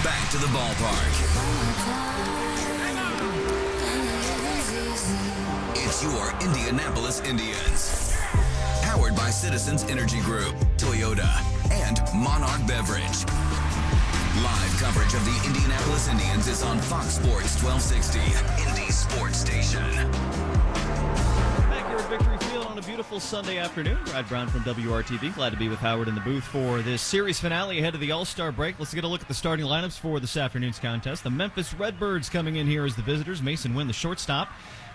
back to the ballpark. It's your Indianapolis Indians. Powered by Citizens Energy Group, Toyota, and Monarch Beverage. Live coverage of the Indianapolis Indians is on Fox Sports 1260, Indy Sports Station. Back here at Victory Field on a beautiful Sunday afternoon. Brad Brown from WRTV. Glad to be with Howard in the booth for this series finale ahead of the All-Star break. Let's get a look at the starting lineups for this afternoon's contest. The Memphis Redbirds coming in here as the visitors. Mason Wynn, the shortstop,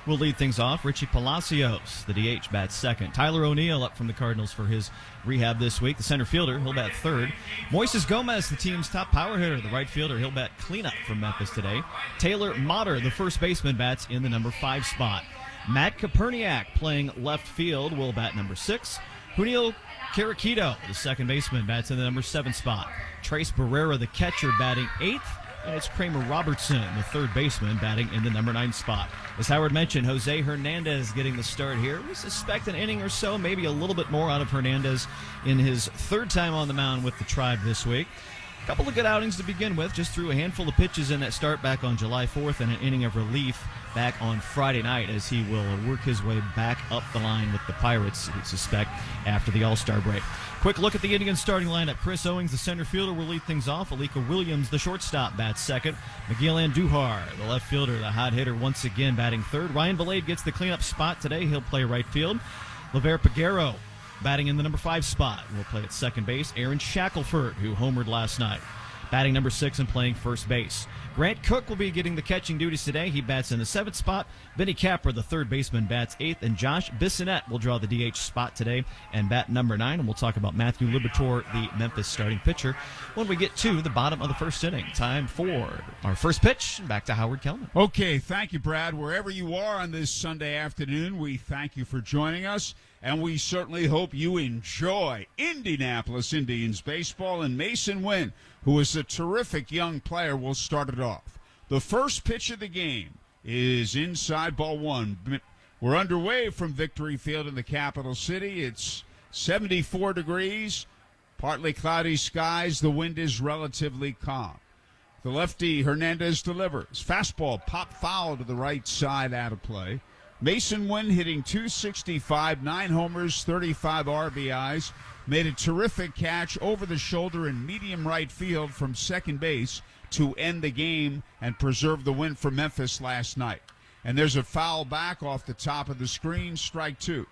will lead things off. Richie Palacios, the DH, bats second. Tyler O'Neill up from the Cardinals for his rehab this week. The center fielder, he'll bat third. Moises Gomez, the team's top power hitter. The right fielder, he'll bat cleanup from Memphis today. Taylor Motter, the first baseman, bats in the number 5 spot. Matt Koperniak, playing left field, will bat number 6. Junio Karaquito, the second baseman, bats in the number 7 spot. Trace Barrera, the catcher, batting 8th. And it's Kramer Robertson, the third baseman, batting in the number 9 spot. As Howard mentioned, Jose Hernandez getting the start here. We suspect an inning or so, maybe a little bit more out of Hernandez in his third time on the mound with the Tribe this week. A couple of good outings to begin with. Just threw a handful of pitches in that start back on July 4th and an inning of relief back on Friday night as he will work his way back up the line with the Pirates, we suspect, after the All-Star break. Quick look at the Indians starting lineup. Chris Owings, the center fielder, will lead things off. Alika Williams, the shortstop, bats second. Miguel Andujar, the left fielder, the hot hitter, once again batting third. Ryan Vilade gets the cleanup spot today. He'll play right field. LeVer Peguero, batting in the number 5 spot, will play at second base. Aaron Shackelford, who homered last night, batting number 6 and playing first base. Grant Cook will be getting the catching duties today. He bats in the 7th spot. Vinny Capra, the third baseman, bats 8th. And Josh Bissonette will draw the DH spot today and bat number 9. And we'll talk about Matthew Liberatore, the Memphis starting pitcher, when we get to the bottom of the first inning. Time for our first pitch. Back to Howard Kellman. Okay, thank you, Brad. Wherever you are on this Sunday afternoon, we thank you for joining us. And we certainly hope you enjoy Indianapolis Indians baseball. And Mason Wynn, who is a terrific young player, will start it off. The first pitch of the game is inside ball 1. We're underway from Victory Field in the capital city. It's 74 degrees, partly cloudy skies. The wind is relatively calm. The lefty Hernandez delivers. Fastball pop foul to the right side, out of play. Mason Wynn hitting .265, 9 homers, 35 RBIs, made a terrific catch over the shoulder in medium right field from second base to end the game and preserve the win for Memphis last night. And there's a foul back off the top of the screen, strike 2.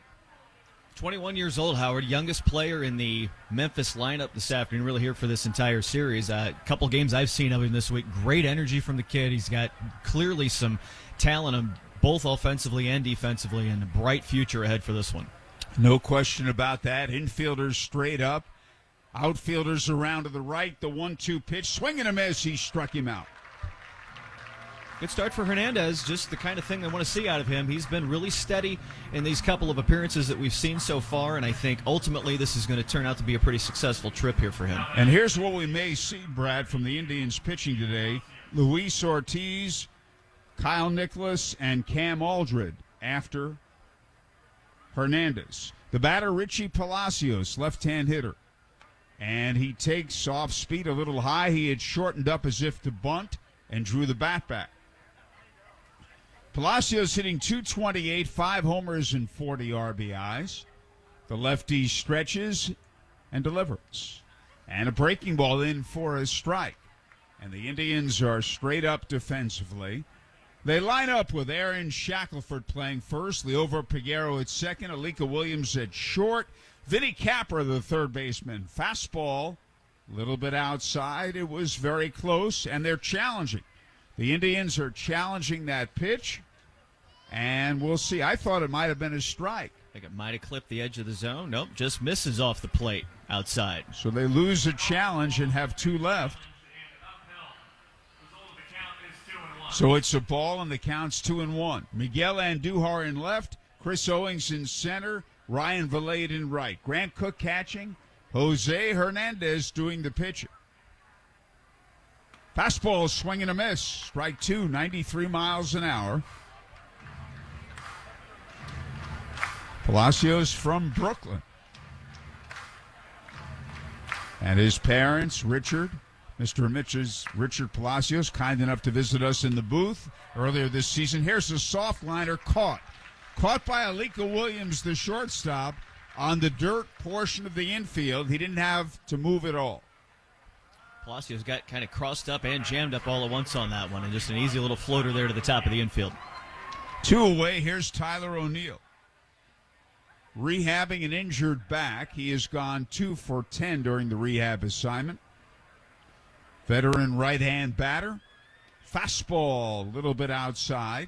21 years old, Howard, youngest player in the Memphis lineup this afternoon, really here for this entire series. A couple games I've seen of him this week. Great energy from the kid. He's got clearly some talent both offensively and defensively, and a bright future ahead for this one. No question about that. Infielders straight up. Outfielders around to the right. The 1-2 pitch. Swing and a miss. He struck him out. Good start for Hernandez. Just the kind of thing I want to see out of him. He's been really steady in these couple of appearances that we've seen so far, and I think ultimately this is going to turn out to be a pretty successful trip here for him. And here's what we may see, Brad, from the Indians pitching today. Luis Ortiz, Kyle Nicholas, and Cam Aldred after Hernandez. The batter, Richie Palacios, left-hand hitter. And he takes off speed a little high. He had shortened up as if to bunt and drew the bat back. Palacios hitting .228, 5 homers and 40 RBIs. The lefty stretches and delivers. And a breaking ball in for a strike. And the Indians are straight up defensively. They line up with Aaron Shackelford playing first, Liover Peguero at second, Alika Williams at short, Vinny Capra, the third baseman. Fastball, a little bit outside. It was very close, and they're challenging. The Indians are challenging that pitch, and we'll see. I thought it might have been a strike. I think it might have clipped the edge of the zone. Nope, just misses off the plate outside. So they lose a challenge and have 2 left. So it's a ball, and the count's 2-1. Miguel Andujar in left, Chris Owings in center, Ryan Vilade in right. Grant Cook catching, Jose Hernandez doing the pitching. Fastball, swing and a miss. Strike 2, 93 miles an hour. Palacios from Brooklyn. And his parents, Richard, Mr. Richard Palacios, kind enough to visit us in the booth earlier this season. Here's a soft liner caught by Alika Williams, the shortstop, on the dirt portion of the infield. He didn't have to move at all. Palacios got kind of crossed up and jammed up all at once on that one, and just an easy little floater there to the top of the infield. 2 away. Here's Tyler O'Neill. Rehabbing an injured back. He has gone 2 for 10 during the rehab assignment. Veteran right-hand batter. Fastball a little bit outside.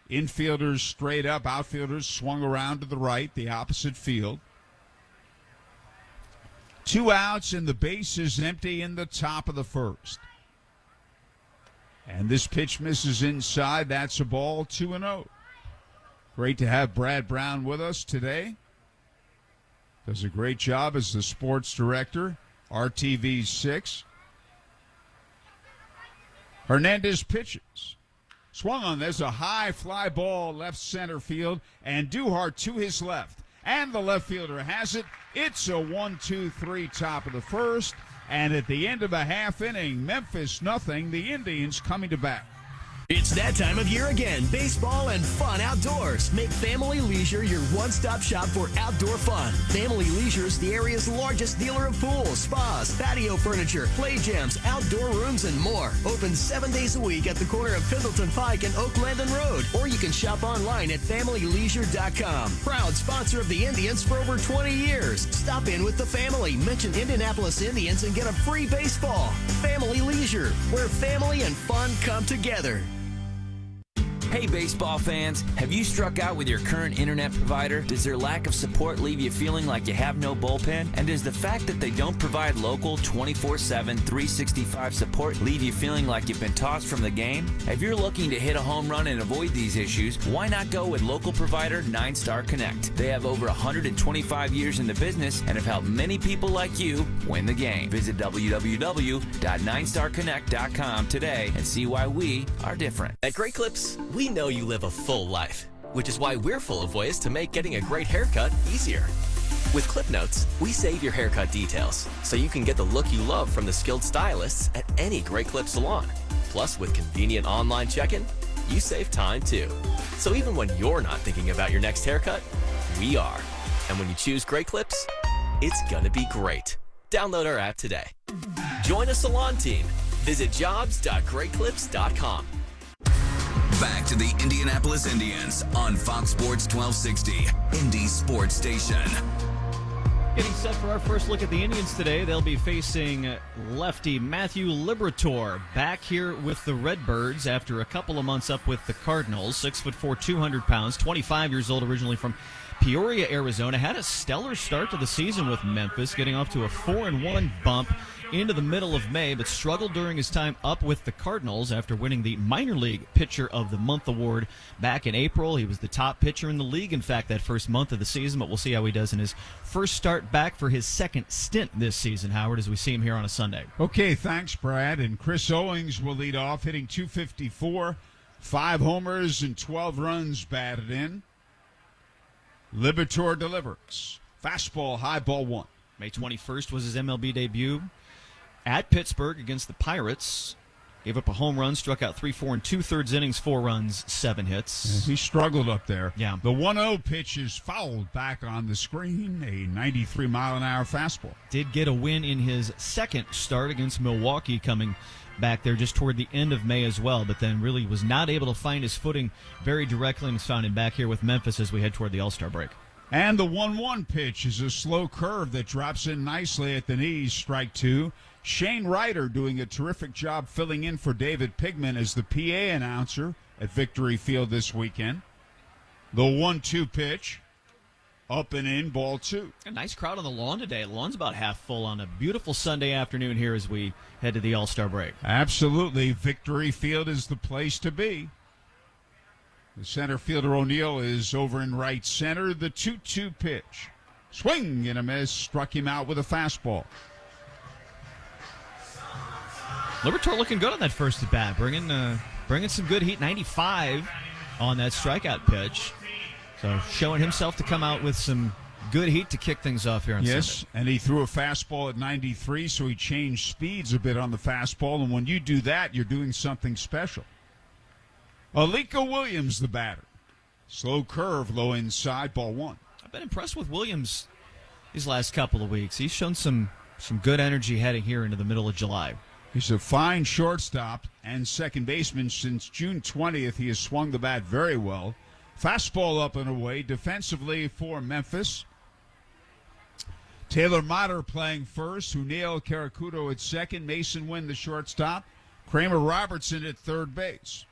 Infielders straight up. Outfielders swung around to the right, the opposite field. 2 outs and the base is empty in the top of the first. And this pitch misses inside. That's a ball, 2-0. Great to have Brad Brown with us today. Does a great job as the sports director, RTV 6. Hernandez pitches. Swung on. There's a high fly ball left center field, and Duhart to his left. And the left fielder has it. It's a 1-2-3 top of the first. And at the end of a half inning, Memphis nothing. The Indians coming to bat. It's that time of year again. Baseball and fun outdoors. Make Family Leisure your one-stop shop for outdoor fun. Family Leisure is the area's largest dealer of pools, spas, patio furniture, play gyms, outdoor rooms, and more. Open 7 days a week at the corner of Pendleton Pike and Oak Landon Road. Or you can shop online at FamilyLeisure.com. Proud sponsor of the Indians for over 20 years. Stop in with the family. Mention Indianapolis Indians and get a free baseball. Family Leisure, where family and fun come together. Hey baseball fans, have you struck out with your current internet provider? Does their lack of support leave you feeling like you have no bullpen? And does the fact that they don't provide local 24/7, 365 support leave you feeling like you've been tossed from the game? If you're looking to hit a home run and avoid these issues, why not go with local provider 9-Star Connect? They have over 125 years in the business and have helped many people like you win the game. Visit www.9starconnect.com today and see why we are different. At Great Clips, we know you live a full life, which is why we're full of ways to make getting a great haircut easier. With Clip Notes, we save your haircut details so you can get the look you love from the skilled stylists at any Great Clip salon. Plus, with convenient online check-in, you save time too. So even when you're not thinking about your next haircut, we are. And when you choose Great Clips, it's gonna be great. Download our app today. Join a salon team. Visit jobs.greatclips.com. Back to the Indianapolis Indians on Fox Sports 1260, Indy Sports Station. Getting set for our first look at the Indians today. They'll be facing lefty Matthew Liberatore, back here with the Redbirds after a couple of months up with the Cardinals. 6'4", 200 pounds, 25 years old, originally from Peoria, Arizona. Had a stellar start to the season with Memphis, getting off to a 4-1 bump into the middle of May, but struggled during his time up with the Cardinals after winning the Minor League Pitcher of the Month award back in April. He was the top pitcher in the league, in fact, that first month of the season, but we'll see how he does in his first start back for his second stint this season, Howard, as we see him here on a Sunday. Okay, thanks, Brad. And Chris Owings will lead off, hitting .254, 5 homers and 12 runs batted in. Liberatore delivers. Fastball, high ball 1. May 21st was his MLB debut at Pittsburgh against the Pirates. Gave up a home run, struck out 3 4 2/3 innings, 4 runs, 7 hits. Yeah, he struggled up there. Yeah. The 1-0 pitch is fouled back on the screen, a 93-mile-an-hour fastball. Did get a win in his second start against Milwaukee, coming back there just toward the end of May as well, but then really was not able to find his footing very directly, and found him back here with Memphis as we head toward the All-Star break. And the 1-1 pitch is a slow curve that drops in nicely at the knees, strike 2. Shane Ryder doing a terrific job filling in for David Pigman as the PA announcer at Victory Field this weekend. The 1-2 pitch, up and in, ball 2. A nice crowd on the lawn today. The lawn's about half full on a beautiful Sunday afternoon here as we head to the All-Star break. Absolutely. Victory Field is the place to be. The center fielder O'Neill is over in right center. The 2-2 pitch. Swing and a miss. Struck him out with a fastball. Liberatore looking good on that first at bat, bringing some good heat. 95 on that strikeout pitch, so showing himself to come out with some good heat to kick things off here on Yes, Sunday. and he threw a fastball at 93, so he changed speeds a bit on the fastball, and when you do that, you're doing something special. Alika Williams, the batter. Slow curve, low inside, ball one. I've been impressed with Williams these last couple of weeks. He's shown some good energy heading here into the middle of July. He's a fine shortstop and second baseman. Since June 20th, he has swung the bat very well. Fastball up and away. Defensively for Memphis, Taylor Motter playing first. Huniel Karakudo at second. Mason Wynn, the shortstop. Kramer Robertson at third base.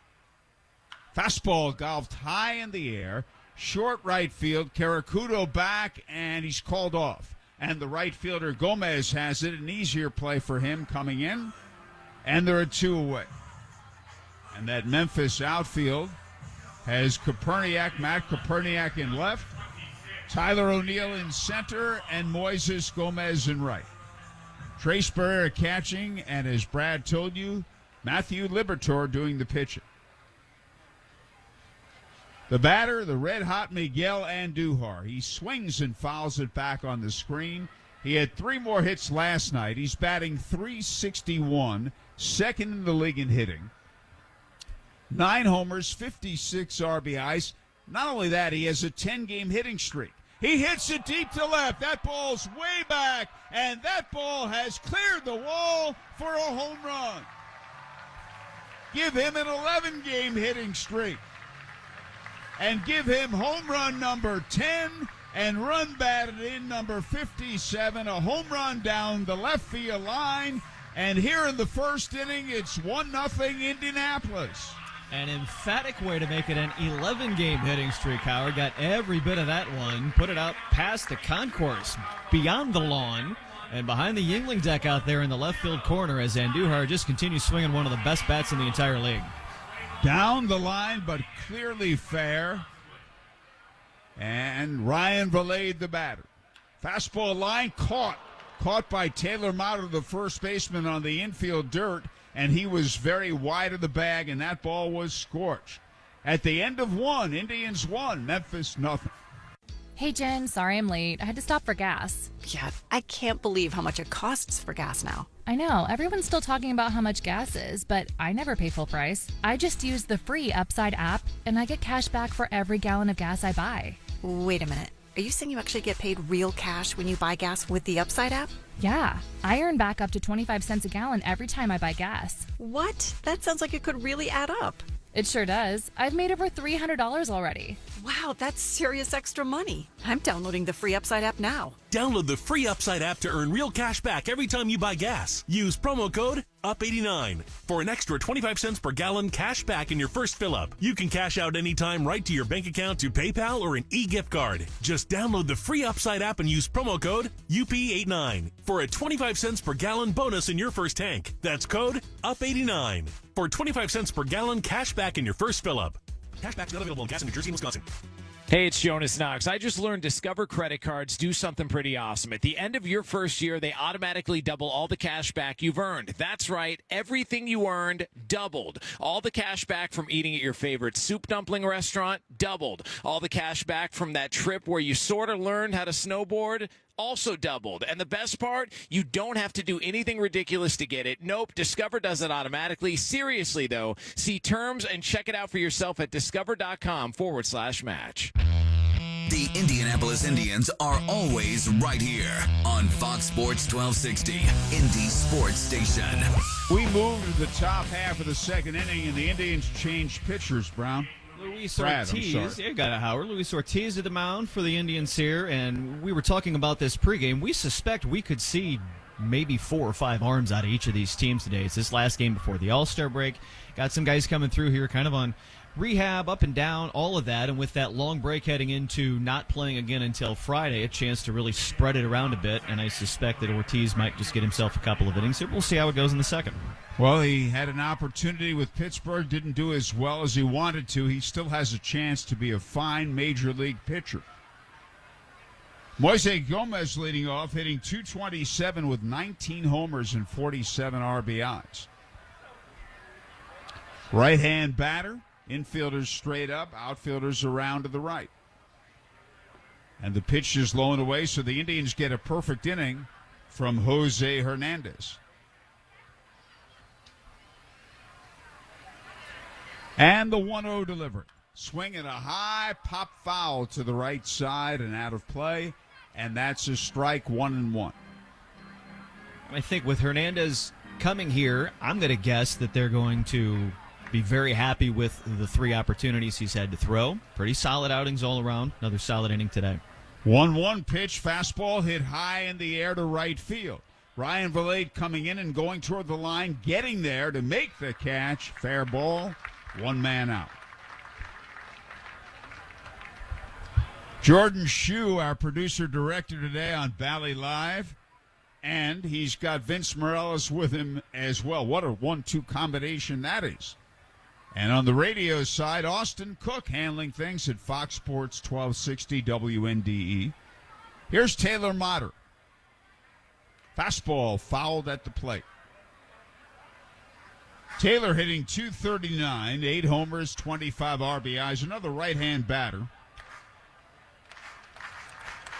Fastball golfed high in the air. Short right field. Karakudo back, and he's called off. And the right fielder Gomez has it. An easier play for him coming in. And there are two away. And that Memphis outfield has Matt Koperniak in left, Tyler O'Neill in center, and Moises Gomez in right. Trace Barrera catching, and as Brad told you, Matthew Liberatore doing the pitching. The batter, the red-hot Miguel Andujar. He swings and fouls it back on the screen. He had 3 more hits last night. He's batting .361, second in the league in hitting. 9 homers, 56 RBIs. Not only that, he has a 10-game hitting streak. He hits it deep to left. That ball's way back, and that ball has cleared the wall for a home run. Give him an 11-game hitting streak. And give him home run number 10 and run batted in number 57. A home run down the left field line. And here in the first inning, it's 1-0 Indianapolis. An emphatic way to make it an 11-game hitting streak, Howard. Got every bit of that one. Put it out past the concourse, beyond the lawn, and behind the Yingling deck out there in the left field corner as Andujar just continues swinging one of the best bats in the entire league. Down the line, but clearly fair. And Ryan Valade, the batter. Fastball line caught by Taylor Motter, the first baseman, on the infield dirt, and he was very wide of the bag, and that ball was scorched. At the end of 1, Indians 1, Memphis nothing. Hey, Jen, sorry I'm late. I had to stop for gas. Yeah, I can't believe how much it costs for gas now. I know, everyone's still talking about how much gas is, but I never pay full price. I just use the free Upside app, and I get cash back for every gallon of gas I buy. Wait a minute. Are you saying you actually get paid real cash when you buy gas with the Upside app? Yeah, I earn back up to 25 cents a gallon every time I buy gas. What? That sounds like it could really add up. It sure does. I've made over $300 already. Wow, that's serious extra money. I'm downloading the free Upside app now. Download the free Upside app to earn real cash back every time you buy gas. Use promo code UP89 for an extra 25 cents per gallon cash back in your first fill-up. You can cash out anytime right to your bank account, to PayPal, or an e-gift card. Just download the free Upside app and use promo code UP89 for a 25 cents per gallon bonus in your first tank. That's code UP89 for 25 cents per gallon cash back in your first fill-up. Cashback's not available in gas in New Jersey and Wisconsin. Hey, it's Jonas Knox. I just learned Discover credit cards do something pretty awesome. At the end of your first year, they automatically double all the cash back you've earned. That's right. Everything you earned doubled. All the cash back from eating at your favorite soup dumpling restaurant doubled. All the cash back from that trip where you sort of learned how to snowboard also doubled. And the best part, you don't have to do anything ridiculous to get it. Nope, Discover does it automatically. Seriously, though, see terms and check it out for yourself at discover.com/match. The Indianapolis Indians are always right here on Fox Sports 1260, Indy Sports Station. We moved to the top half of the second inning, and the Indians changed pitchers, Brown. Luis Brad, Ortiz, you got it, Howard. Luis Ortiz at the mound for the Indians here, and we were talking about this pregame. We suspect we could see maybe 4 or 5 arms out of each of these teams today. It's this last game before the All-Star break. Got some guys coming through here kind of on rehab, up and down, all of that, and with that long break heading into not playing again until Friday, a chance to really spread it around a bit, and I suspect that Ortiz might just get himself a couple of innings. We'll see how it goes in the second. Well, he had an opportunity with Pittsburgh, didn't do as well as he wanted to. He still has a chance to be a fine major league pitcher. Moise Gomez leading off, hitting .227 with 19 homers and 47 RBIs. Right-hand batter, infielders straight up, outfielders around to the right. And the pitch is low and away, so the Indians get a perfect inning from Jose Hernandez. And the 1-0 delivery. Swinging a high pop foul to the right side and out of play. And that's a strike, 1-1. I think with Hernandez coming here, I'm going to guess that they're going to be very happy with the 3 opportunities he's had to throw. Pretty solid outings all around. Another solid inning today. 1-1 pitch, fastball hit high in the air to right field. Ryan Vilade coming in and going toward the line, getting there to make the catch. Fair ball, 1 man out. Jordan Shue, our producer-director today on Valley Live, and he's got Vince Morales with him as well. What a 1-2 combination that is. And on the radio side, Austin Cook handling things at Fox Sports 1260 WNDE. Here's Taylor Motter. Fastball fouled at the plate. Taylor hitting .239, 8 homers, 25 RBIs, another right-hand batter.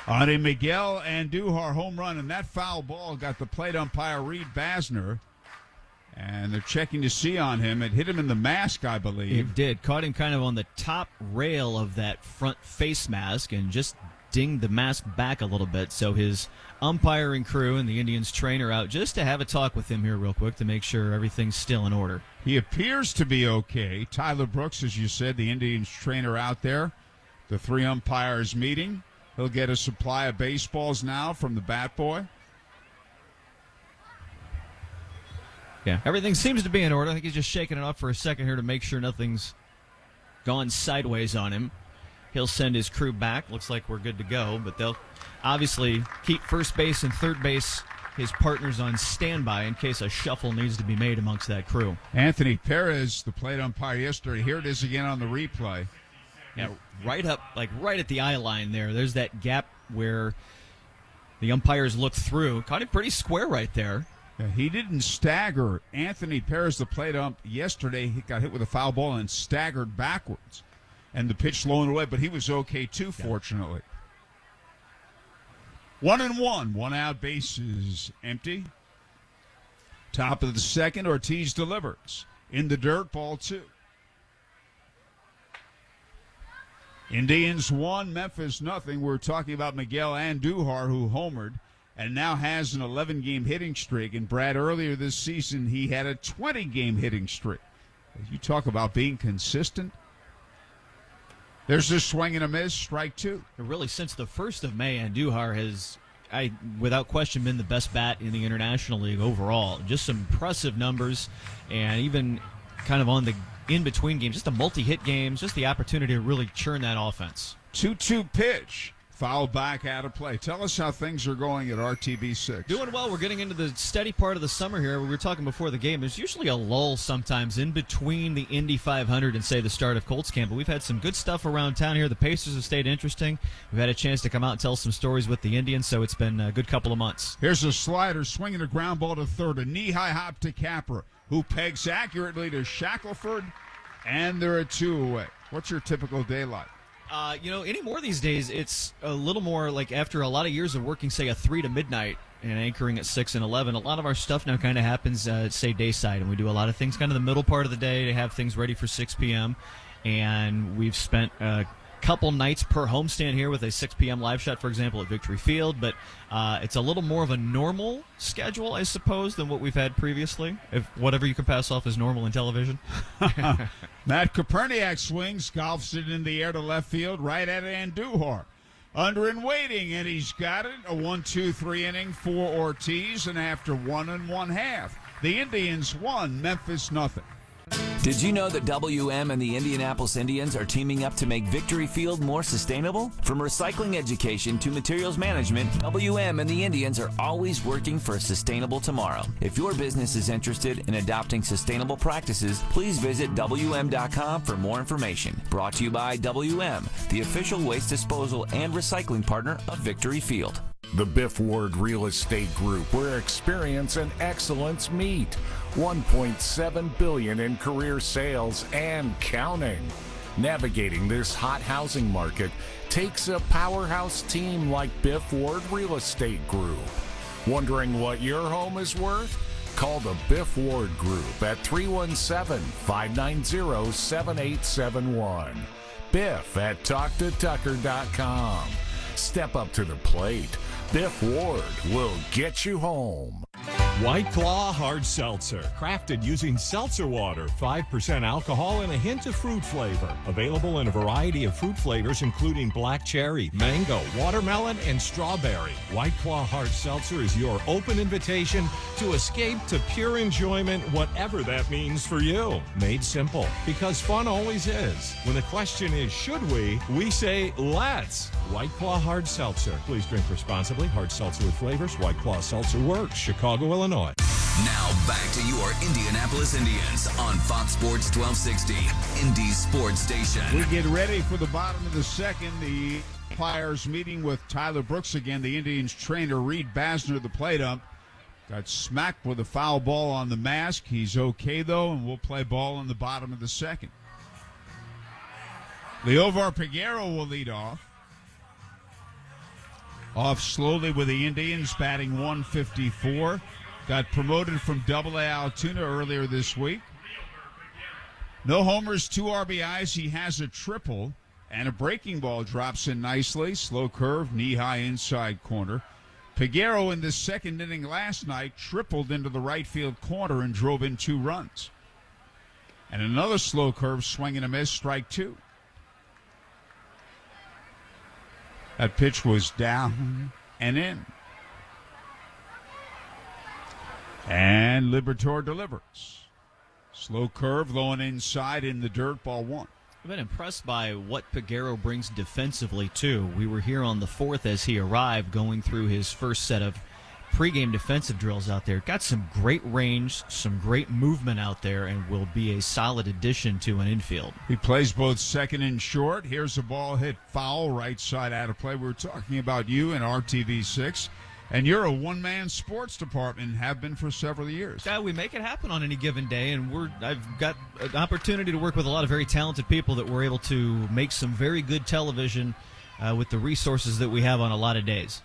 On a Miguel Andujar home run, and that foul ball got the plate umpire Reed Basner. And they're checking to see on him. It hit him in the mask, I believe. It did. Caught him kind of on the top rail of that front face mask and just dinged the mask back a little bit. So his umpiring crew and the Indians trainer out just to have a talk with him here real quick to make sure everything's still in order. He appears to be okay. Tyler Brooks, as you said, the Indians trainer out there. The 3 umpires meeting. He'll get a supply of baseballs now from the bat boy. Yeah, everything seems to be in order. I think he's just shaking it up for a second here to make sure nothing's gone sideways on him. He'll send his crew back. Looks like we're good to go, but they'll obviously keep first base and third base, his partners, on standby in case a shuffle needs to be made amongst that crew. Anthony Perez, the plate umpire yesterday. Here it is again on the replay. Yeah, right up, like right at the eye line there. There's that gap where the umpires look through. Caught it pretty square right there. Yeah, he didn't stagger. Anthony Perez, the plate ump, yesterday, he got hit with a foul ball and staggered backwards. And the pitch low and away, but he was okay too, fortunately. 1-1, 1 out, bases empty. Top of the second, Ortiz delivers. In the dirt, ball 2. Indians 1, Memphis nothing. We're talking about Miguel Andujar, who homered and now has an 11-game hitting streak. And, Brad, earlier this season, he had a 20-game hitting streak. You talk about being consistent. There's a swing and a miss, strike 2. Really, since the 1st of May, Andujar has, without question, been the best bat in the International League overall. Just some impressive numbers, and even kind of on the in-between games, just the multi-hit games, just the opportunity to really churn that offense. 2-2 pitch. Foul back out of play. Tell us how things are going at RTB6. Doing well. We're getting into the steady part of the summer here. We were talking before the game. There's usually a lull sometimes in between the Indy 500 and, say, the start of Colts camp. But we've had some good stuff around town here. The Pacers have stayed interesting. We've had a chance to come out and tell some stories with the Indians, so it's been a good couple of months. Here's a slider, swinging a ground ball to third. A knee-high hop to Capra, who pegs accurately to Shackelford, and they're a 2 away. What's your typical day like? Any more these days, it's a little more like after a lot of years of working, say, a 3 to midnight and anchoring at 6 and 11, a lot of our stuff now kind of happens, say, dayside. And we do a lot of things kind of the middle part of the day to have things ready for 6 p.m. And we've spent a couple nights per homestand here with a 6 p.m. live shot, for example, at Victory Field. But it's a little more of a normal schedule, I suppose, than what we've had previously, if whatever you can pass off as normal in television. Matt Koperniak swings, golfs it in the air to left field, right at Andujar. Under and waiting, and he's got it. A 1-2-3 inning for Ortiz, and after 1 1/2, the Indians won, Memphis nothing. Did you know that WM and the Indianapolis Indians are teaming up to make Victory Field more sustainable? From recycling education to materials management, WM and the Indians are always working for a sustainable tomorrow. If your business is interested in adopting sustainable practices, please visit WM.com for more information. Brought to you by WM, the official waste disposal and recycling partner of Victory Field. The Biff Ward Real Estate Group, where experience and excellence meet. $1.7 billion in career sales and counting. Navigating this hot housing market takes a powerhouse team like Biff Ward Real Estate Group. Wondering what your home is worth? Call the Biff Ward Group at 317-590-7871. Biff at TalkToTucker.com. Step up to the plate. Biff Ward will get you home. White Claw Hard Seltzer, crafted using seltzer water, 5% alcohol, and a hint of fruit flavor. Available in a variety of fruit flavors, including black cherry, mango, watermelon, and strawberry. White Claw Hard Seltzer is your open invitation to escape to pure enjoyment, whatever that means for you. Made simple, because fun always is. When the question is, should we say, let's. White Claw Hard Seltzer. Please drink responsibly. Hard seltzer with flavors. White Claw Seltzer works. Chicago, Illinois. Now back to your Indianapolis Indians on Fox Sports 1260, Indy Sports Station. We get ready for the bottom of the second. The umpires meeting with Tyler Brooks again. The Indians trainer, Reed Basner, the plate ump, got smacked with a foul ball on the mask. He's okay, though, and we'll play ball in the bottom of the second. Leovar Peguero will lead off. Off slowly with the Indians, batting 154. Got promoted from Double-A Altoona earlier this week. No homers, 2 RBIs. He has a triple, and a breaking ball drops in nicely. Slow curve, knee-high inside corner. Peguero in the second inning last night tripled into the right field corner and drove in 2 runs. And another slow curve, swing and a miss, strike 2. That pitch was down and in. And Liberatore delivers. Slow curve, low and inside in the dirt, ball 1. I've been impressed by what Peguero brings defensively, too. We were here on the 4th as he arrived, going through his first set of pregame defensive drills out there. Got some great range, some great movement out there, and will be a solid addition to an infield. He plays both second and short. Here's a ball hit foul, right side out of play. We were talking about you and RTV6. And you're a one-man sports department and have been for several years. Yeah, we make it happen on any given day, and I've got an opportunity to work with a lot of very talented people that we're able to make some very good television with the resources that we have on a lot of days.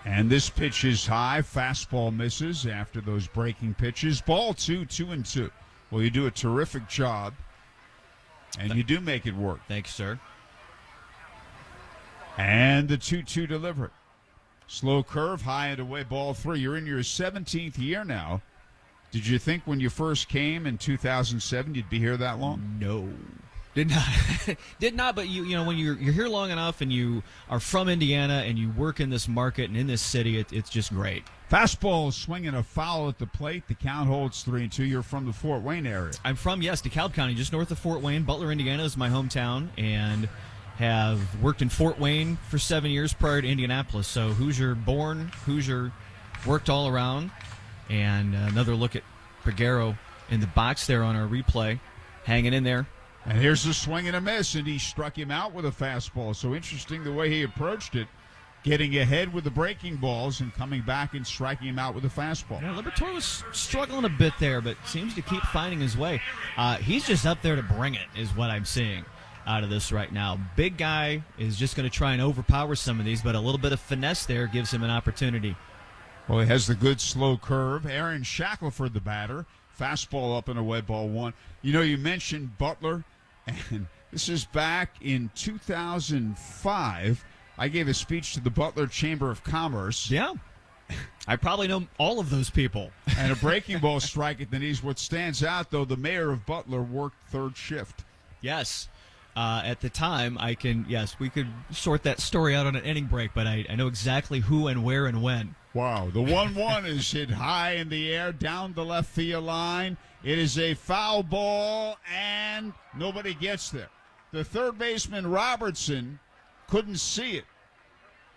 And this pitch is high. Fastball misses after those breaking pitches. Ball 2, 2-2. Well, you do a terrific job, and you do make it work. Thanks, sir. And the 2-2 delivery. Slow curve, high and away, ball 3. You're in your 17th year now. Did you think when you first came in 2007 you'd be here that long? No. Did not. Did not, but you know when you're here long enough and you are from Indiana and you work in this market and in this city, it's just great. Fastball swinging a foul at the plate. The count holds 3-2. You're from the Fort Wayne area. I'm from, DeKalb County, just north of Fort Wayne. Butler, Indiana is my hometown, and have worked in Fort Wayne for 7 years prior to Indianapolis. So Hoosier born, Hoosier worked all around. And another look at Peguero in the box there on our replay, hanging in there. And here's a swing and a miss, and he struck him out with a fastball. So interesting the way he approached it, getting ahead with the breaking balls and coming back and striking him out with a fastball. Yeah, Liberatore was struggling a bit there, but seems to keep finding his way. He's just up there to bring it, is what I'm seeing out of this right now. Big guy is just going to try and overpower some of these, but a little bit of finesse there gives him an opportunity. Well, he has the good slow curve. Aaron Shackelford, the batter. Fastball up and away, ball 1. You know, you mentioned Butler, and this is back in 2005. I gave a speech to the Butler Chamber of Commerce. Yeah. I probably know all of those people. And a breaking ball strike at the knees. What stands out, though, the mayor of Butler worked third shift. Yes. At the time, we could sort that story out on an inning break, but I know exactly who and where and when. Wow. The 1-1 is hit high in the air, down the left field line. It is a foul ball, and nobody gets there. The third baseman, Robertson, couldn't see it.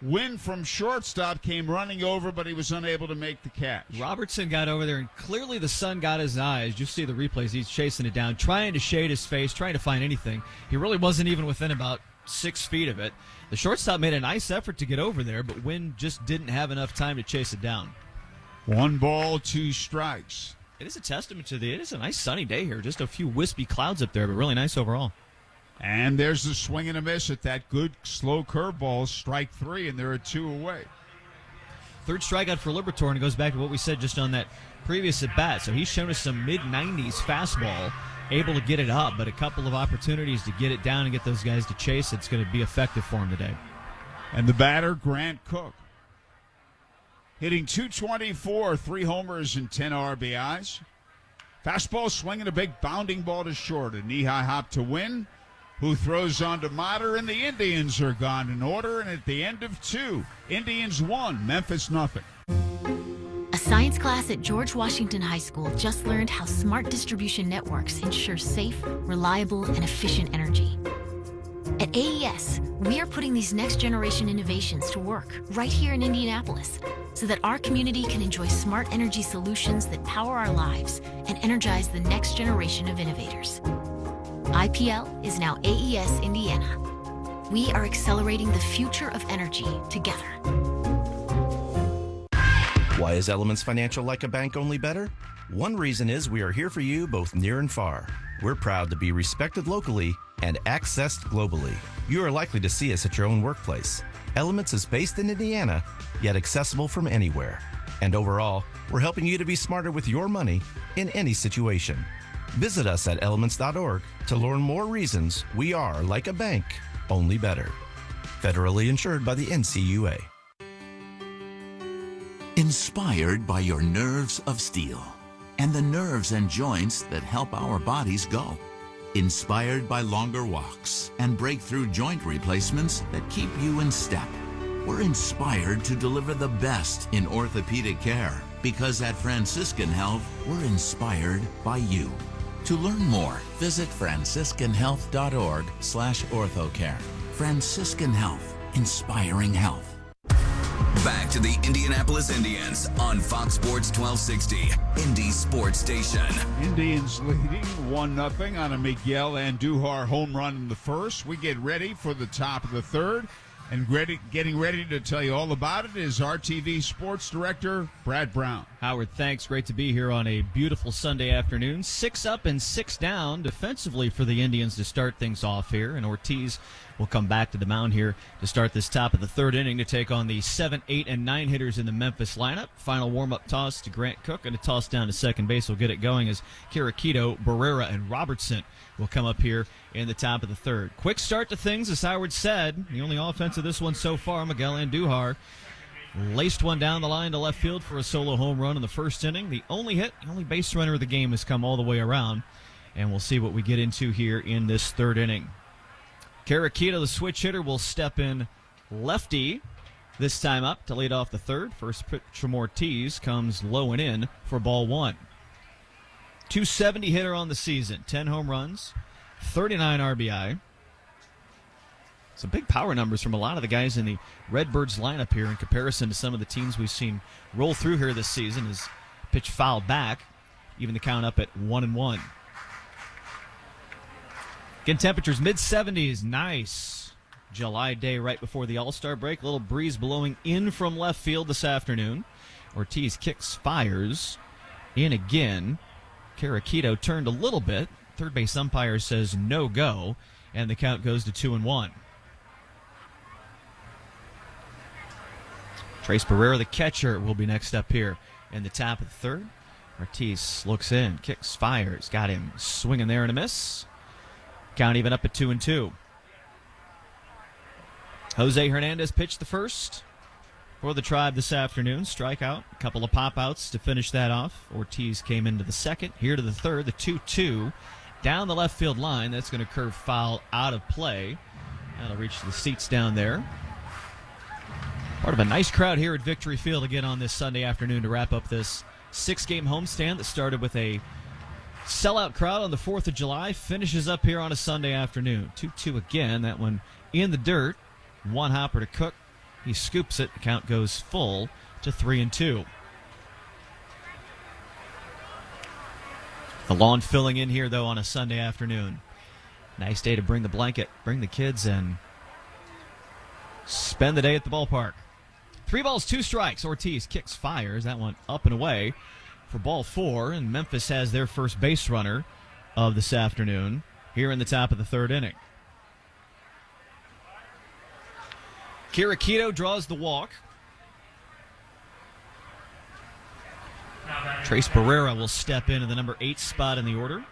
Wynn from shortstop came running over, but he was unable to make the catch. Robertson got over there, and clearly the sun got his eyes. You see the replays. He's chasing it down, trying to shade his face, trying to find anything. He really wasn't even within about 6 feet of it. The shortstop made a nice effort to get over there, but Wynn just didn't have enough time to chase it down. 1 ball, 2 strikes. It is a testament to it is a nice sunny day here. Just a few wispy clouds up there, but really nice overall. And there's the swing and a miss at that good slow curveball, strike 3, and there are 2 away. Third strikeout for Liberatore, and it goes back to what we said just on that previous at-bat. So he's shown us some mid-90s fastball, able to get it up, but a couple of opportunities to get it down and get those guys to chase. It's going to be effective for him today. And the batter, Grant Cook, hitting .224, 3 homers and 10 RBIs. Fastball swinging a big bounding ball to short. A knee-high hop to Wynn, who throws on to Mater, and the Indians are gone in order. And at the end of 2, Indians 1, Memphis nothing. A science class at George Washington High School just learned how smart distribution networks ensure safe, reliable, and efficient energy. At AES, we are putting these next-generation innovations to work right here in Indianapolis so that our community can enjoy smart energy solutions that power our lives and energize the next generation of innovators. IPL is now AES Indiana. We are accelerating the future of energy together. Why is Elements Financial like a bank, only better? One reason is we are here for you both near and far. We're proud to be respected locally and accessed globally. You are likely to see us at your own workplace. Elements is based in Indiana, yet accessible from anywhere. And overall, we're helping you to be smarter with your money in any situation. Visit us at elements.org to learn more reasons we are like a bank, only better. Federally insured by the NCUA. Inspired by your nerves of steel and the nerves and joints that help our bodies go. Inspired by longer walks and breakthrough joint replacements that keep you in step. We're inspired to deliver the best in orthopedic care because at Franciscan Health, we're inspired by you. To learn more, visit franciscanhealth.org/orthocare. Franciscan Health, inspiring health. Back to the Indianapolis Indians on Fox Sports 1260, Indy Sports Station. Indians leading 1-0 on a Miguel Andujar home run in the first. We get ready for the top of the third. And getting ready to tell you all about it is RTV Sports Director Brad Brown. Howard, thanks. Great to be here on a beautiful Sunday afternoon. 6 up and 6 down defensively for the Indians to start things off here. And Ortiz will come back to the mound here to start this top of the third inning to take on the 7, 8, and 9 hitters in the Memphis lineup. Final warm-up toss to Grant Cook, and a toss down to second base will get it going as Kirikido, Barrera, and Robertson will come up here in the top of the third. Quick start to things, as Howard said. The only offense of this one so far, Miguel Andujar laced one down the line to left field for a solo home run in the first inning. The only hit, the only base runner of the game has come all the way around, and we'll see what we get into here in this third inning. Kirikido, the switch hitter, will step in lefty this time up to lead off the third. First pitch from Ortiz comes low and in for ball 1. 270 hitter on the season, 10 home runs, 39 RBI. Some big power numbers from a lot of the guys in the Redbirds lineup here in comparison to some of the teams we've seen roll through here this season. His pitch fouled back, even the count up at 1-1. Again, temperatures mid-70s, nice July day right before the All-Star break. A little breeze blowing in from left field this afternoon. Ortiz kicks, fires, in again. Kirikido turned a little bit. Third base umpire says no go, and the count goes to 2-1. Trace Barrera, the catcher, will be next up here in the top of the third. Ortiz looks in, kicks, fires, got him swinging there and a miss. Count even up at 2-2. Jose Hernandez pitched the first for the Tribe this afternoon. Strikeout, a couple of pop-outs to finish that off. Ortiz came into the second, here to the third, the 2-2. Down the left field line, that's going to curve foul out of play. That'll reach the seats down there. Part of a nice crowd here at Victory Field again on this Sunday afternoon to wrap up this 6-game homestand that started with a sellout crowd on the 4th of July, finishes up here on a Sunday afternoon. 2-2 again, that one in the dirt. One hopper to Cook. He scoops it. The count goes full to 3-2. The lawn filling in here, though, on a Sunday afternoon. Nice day to bring the blanket, bring the kids, and spend the day at the ballpark. 3 balls, 2 strikes. Ortiz kicks, fires. That one up and away for ball 4, and Memphis has their first base runner of this afternoon here in the top of the third inning. Kirikido draws the walk. Trace Barrera will step into the number 8 spot in the order.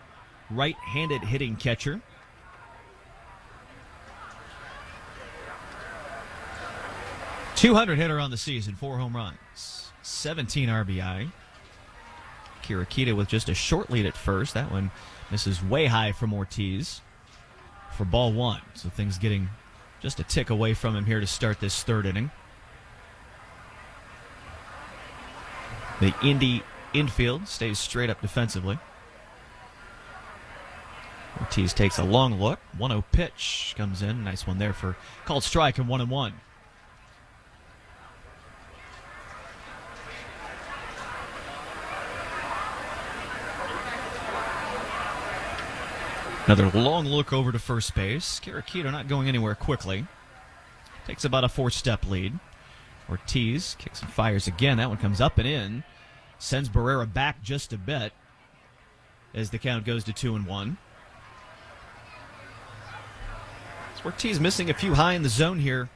Right-handed hitting catcher. .200 hitter on the season, 4 home runs, 17 RBI. Kirikido with just a short lead at first. That one misses way high from Ortiz for ball 1. So things getting just a tick away from him here to start this third inning. The Indy infield stays straight up defensively. Ortiz takes a long look. 1-0 pitch comes in. Nice one there for called strike and 1-1. Another long look over to first base. Kirikido not going anywhere quickly. Takes about a 4-step lead. Ortiz kicks and fires again. That one comes up and in. Sends Barrera back just a bit as the count goes to 2-1. So Ortiz missing a few high in the zone here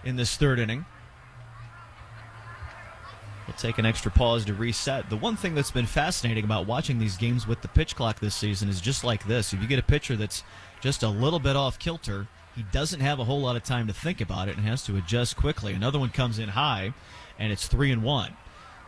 in this third inning. We'll take an extra pause to reset. The one thing that's been fascinating about watching these games with the pitch clock this season is just like this. If you get a pitcher that's just a little bit off kilter, he doesn't have a whole lot of time to think about it and has to adjust quickly. Another one comes in high, and it's 3-1.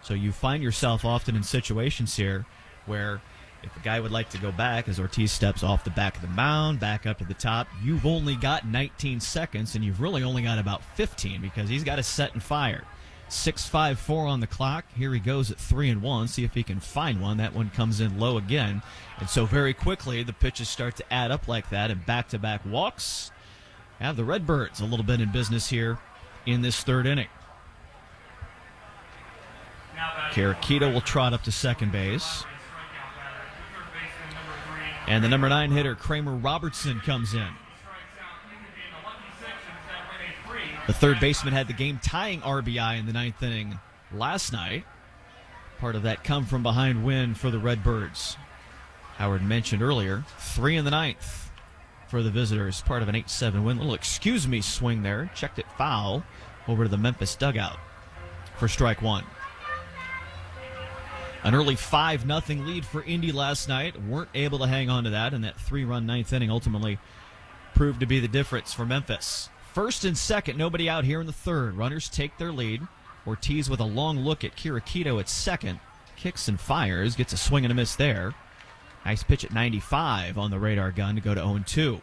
So you find yourself often in situations here where if a guy would like to go back as Ortiz steps off the back of the mound, back up to the top, you've only got 19 seconds, and you've really only got about 15 because he's got to set and fire. 6:54 on the clock. Here he goes at 3-1. See if he can find one. That one comes in low again. And so very quickly the pitches start to add up like that, and back-to-back walks have the Redbirds a little bit in business here in this third inning. Kirikido will trot up to second base. And the number 9 hitter, Kramer Robertson, comes in. The third baseman had the game-tying RBI in the 9th inning last night. Part of that come-from-behind win for the Redbirds. Howard mentioned earlier, 3 in the 9th for the visitors. Part of an 8-7 win. Little excuse me swing there. Checked it foul over to the Memphis dugout for strike 1. An early 5-0 lead for Indy last night. Weren't able to hang on to that, and that 3-run 9th inning ultimately proved to be the difference for Memphis. First and second, nobody out here in the third. Runners take their lead. Ortiz with a long look at Kirikido at second. Kicks and fires. Gets a swing and a miss there. Nice pitch at 95 on the radar gun to go to 0-2.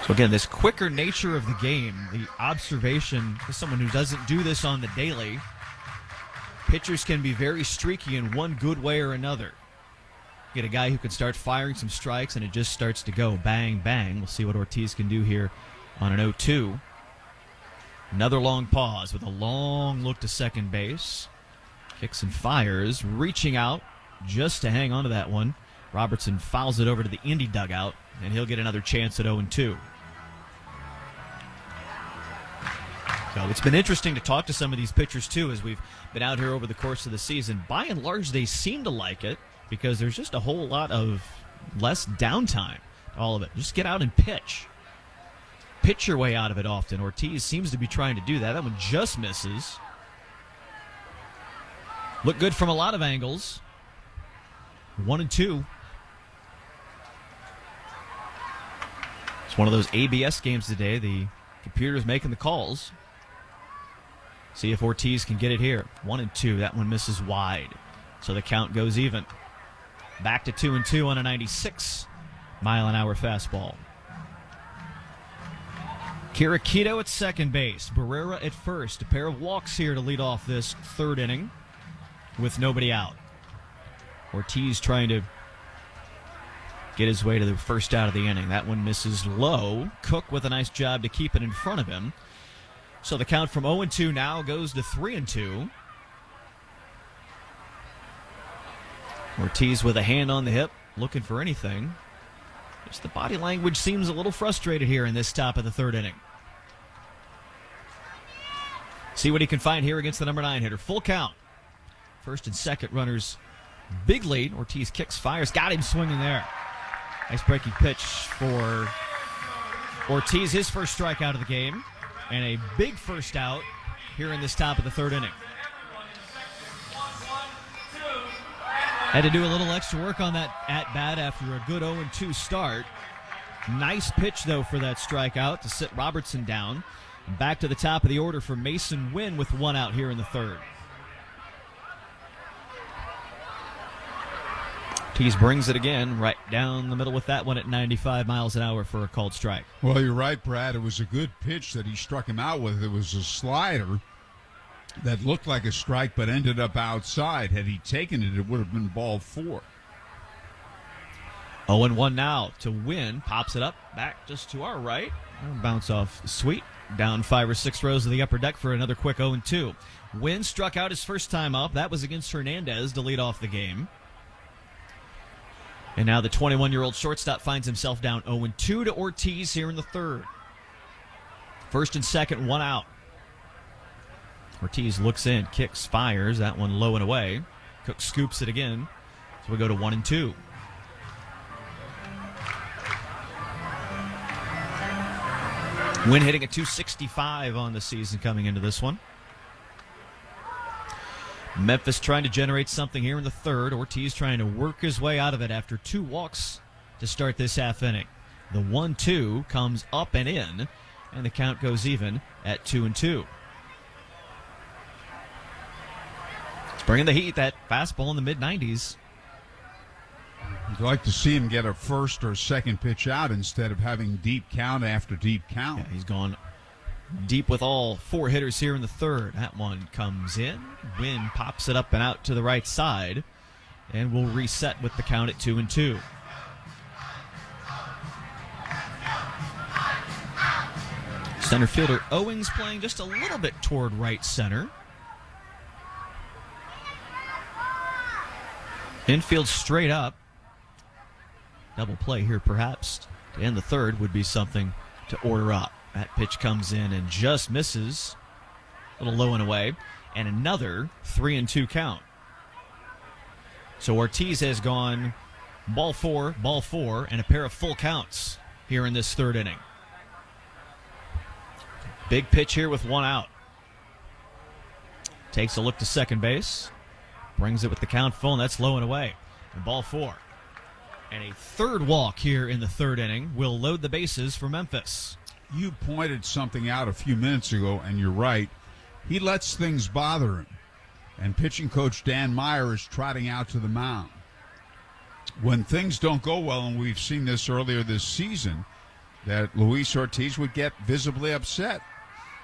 So again, this quicker nature of the game, the observation for someone who doesn't do this on the daily, pitchers can be very streaky in one good way or another. Get a guy who can start firing some strikes and it just starts to go bang, bang. We'll see what Ortiz can do here on an 0-2. Another long pause with a long look to second base. Kicks and fires, reaching out just to hang on to that one. Robertson fouls it over to the Indy dugout, and he'll get another chance at 0-2. So it's been interesting to talk to some of these pitchers, too, as we've been out here over the course of the season. By and large, they seem to like it, because there's just a whole lot of less downtime to all of it. Just get out and pitch. Pitch your way out of it often. Ortiz seems to be trying to do that. That one just misses. Look good from a lot of angles. 1-2. It's one of those ABS games today. The computer's making the calls. See if Ortiz can get it here. 1-2. That one misses wide. So the count goes even. Back to 2-2 on a 96-mile-an-hour fastball. Kirikido at second base. Barrera at first. A pair of walks here to lead off this third inning with nobody out. Ortiz trying to get his way to the first out of the inning. That one misses low. Cook with a nice job to keep it in front of him. So the count from 0-2 now goes to 3-2. Ortiz with a hand on the hip, looking for anything. Just the body language seems a little frustrated here in this top of the third inning. See what he can find here against the number 9 hitter. Full count. First and second runners, big lead. Ortiz kicks, fires, got him swinging there. Nice breaking pitch for Ortiz, his first strikeout of the game, and a big first out here in this top of the third inning. Had to do a little extra work on that at-bat after a good 0-2 start. Nice pitch, though, for that strikeout to sit Robertson down. And back to the top of the order for Mason Wynn with one out here in the third. Ortiz brings it again right down the middle with that one at 95 miles an hour for a called strike. Well, you're right, Brad. It was a good pitch that he struck him out with. It was a slider that looked like a strike but ended up outside. Had he taken it, it would have been ball 4. 0-1 now to Wynn. Pops it up back just to our right. Bounce off Sweet. Down 5 or 6 rows of the upper deck for another quick 0-2. Wynn struck out his first time up. That was against Hernandez to lead off the game. And now the 21-year-old shortstop finds himself down 0-2 to Ortiz here in the third. First and second, one out. Ortiz looks in, kicks, fires. That one low and away. Cook scoops it again. So we go to 1-2. Wynn hitting a .265 on the season coming into this one. Memphis trying to generate something here in the third. Ortiz trying to work his way out of it after 2 walks to start this half inning. The 1-2 comes up and in, and the count goes even at 2-2. It's bringing the heat, that fastball in the mid-90s. You'd like to see him get a first or second pitch out instead of having deep count after deep count. Yeah, he's gone deep with all 4 hitters here in the third. That one comes in. Wynn pops it up and out to the right side, and we'll reset with the count at 2-2. Center fielder Owens playing just a little bit toward right center. Infield straight up. Double play here perhaps to end the third would be something to order up. That pitch comes in and just misses. A little low and away. And another 3-2 count. So Ortiz has gone ball 4, and a pair of full counts here in this third inning. Big pitch here with one out. Takes a look to second base. Brings it with the count full, and that's low and away. And ball 4. And a third walk here in the third inning will load the bases for Memphis. You pointed something out a few minutes ago, and you're right. He lets things bother him. And pitching coach Dan Meyer is trotting out to the mound. When things don't go well, and we've seen this earlier this season, that Luis Ortiz would get visibly upset.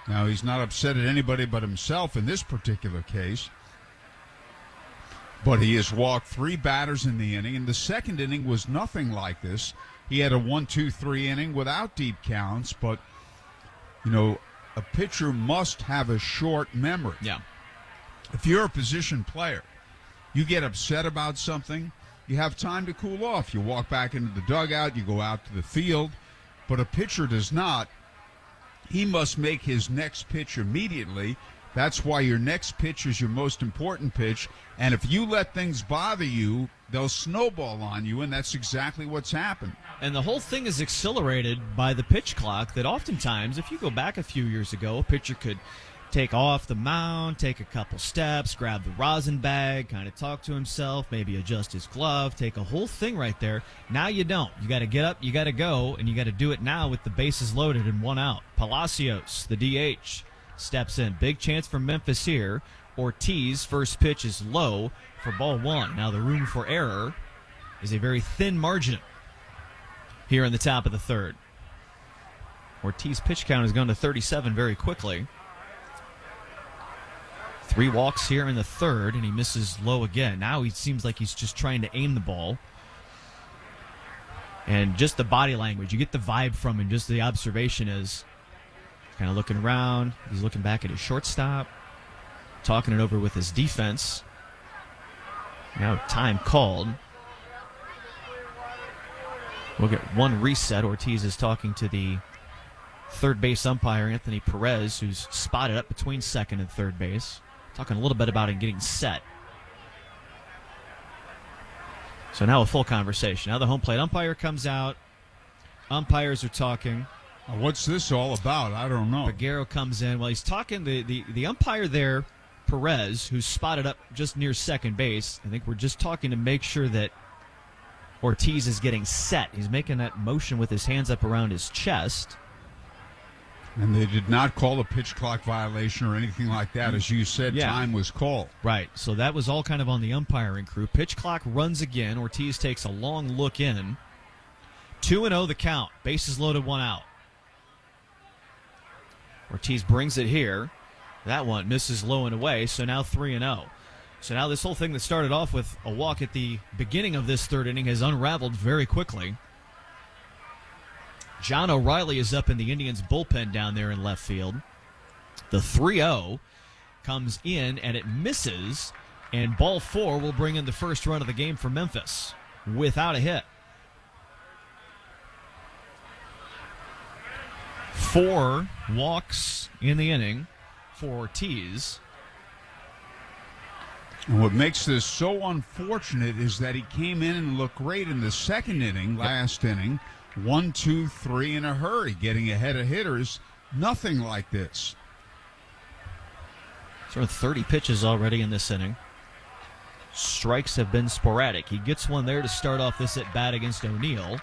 Now, he's not upset at anybody but himself in this particular case. But he has walked 3 batters in the inning, and the second inning was nothing like this. He had a 1-2-3 inning without deep counts, but, you know, a pitcher must have a short memory. Yeah. If you're a position player, you get upset about something, you have time to cool off. You walk back into the dugout, you go out to the field, but a pitcher does not. He must make his next pitch immediately. That's why your next pitch is your most important pitch. And if you let things bother you, they'll snowball on you, and that's exactly what's happened. And the whole thing is accelerated by the pitch clock that oftentimes, if you go back a few years ago, a pitcher could take off the mound, take a couple steps, grab the rosin bag, kind of talk to himself, maybe adjust his glove, take a whole thing right there. Now you don't. You got to get up, you got to go, and you got to do it now with the bases loaded and one out. Palacios, the DH, steps in. Big chance for Memphis here. Ortiz, first pitch is low for ball 1. Now the room for error is a very thin margin here in the top of the third. Ortiz pitch count has gone to 37 very quickly. 3 walks here in the third, and he misses low again. Now he seems like he's just trying to aim the ball. And just the body language, you get the vibe from him, just the observation is kind of looking around. He's looking back at his shortstop, talking it over with his defense. Now time called. We'll get one reset. Ortiz is talking to the third base umpire, Anthony Perez, who's spotted up between second and third base. Talking a little bit about him getting set. So now a full conversation. Now the home plate umpire comes out. Umpires are talking. What's this all about? I don't know. Peguero comes in. Well, he's talking. The umpire there, Perez, who's spotted up just near second base. I think we're just talking to make sure that Ortiz is getting set. He's making that motion with his hands up around his chest. And they did not call a pitch clock violation or anything like that. As you said, time was called. Right. So that was all kind of on the umpiring crew. Pitch clock runs again. Ortiz takes a long look in. 2-0 the count. Bases loaded, 1 out. Ortiz brings it here. That one misses low and away, so now 3-0. So now this whole thing that started off with a walk at the beginning of this third inning has unraveled very quickly. John O'Reilly is up in the Indians' bullpen down there in left field. The 3-0 comes in, and it misses, and ball 4 will bring in the first run of the game for Memphis without a hit. 4 walks in the inning for Ortiz. And what makes this so unfortunate is that he came in and looked great in the second inning, last inning. 1, 2, 3 in a hurry, getting ahead of hitters. Nothing like this. Sort of 30 pitches already in this inning. Strikes have been sporadic. He gets one there to start off this at bat against O'Neill.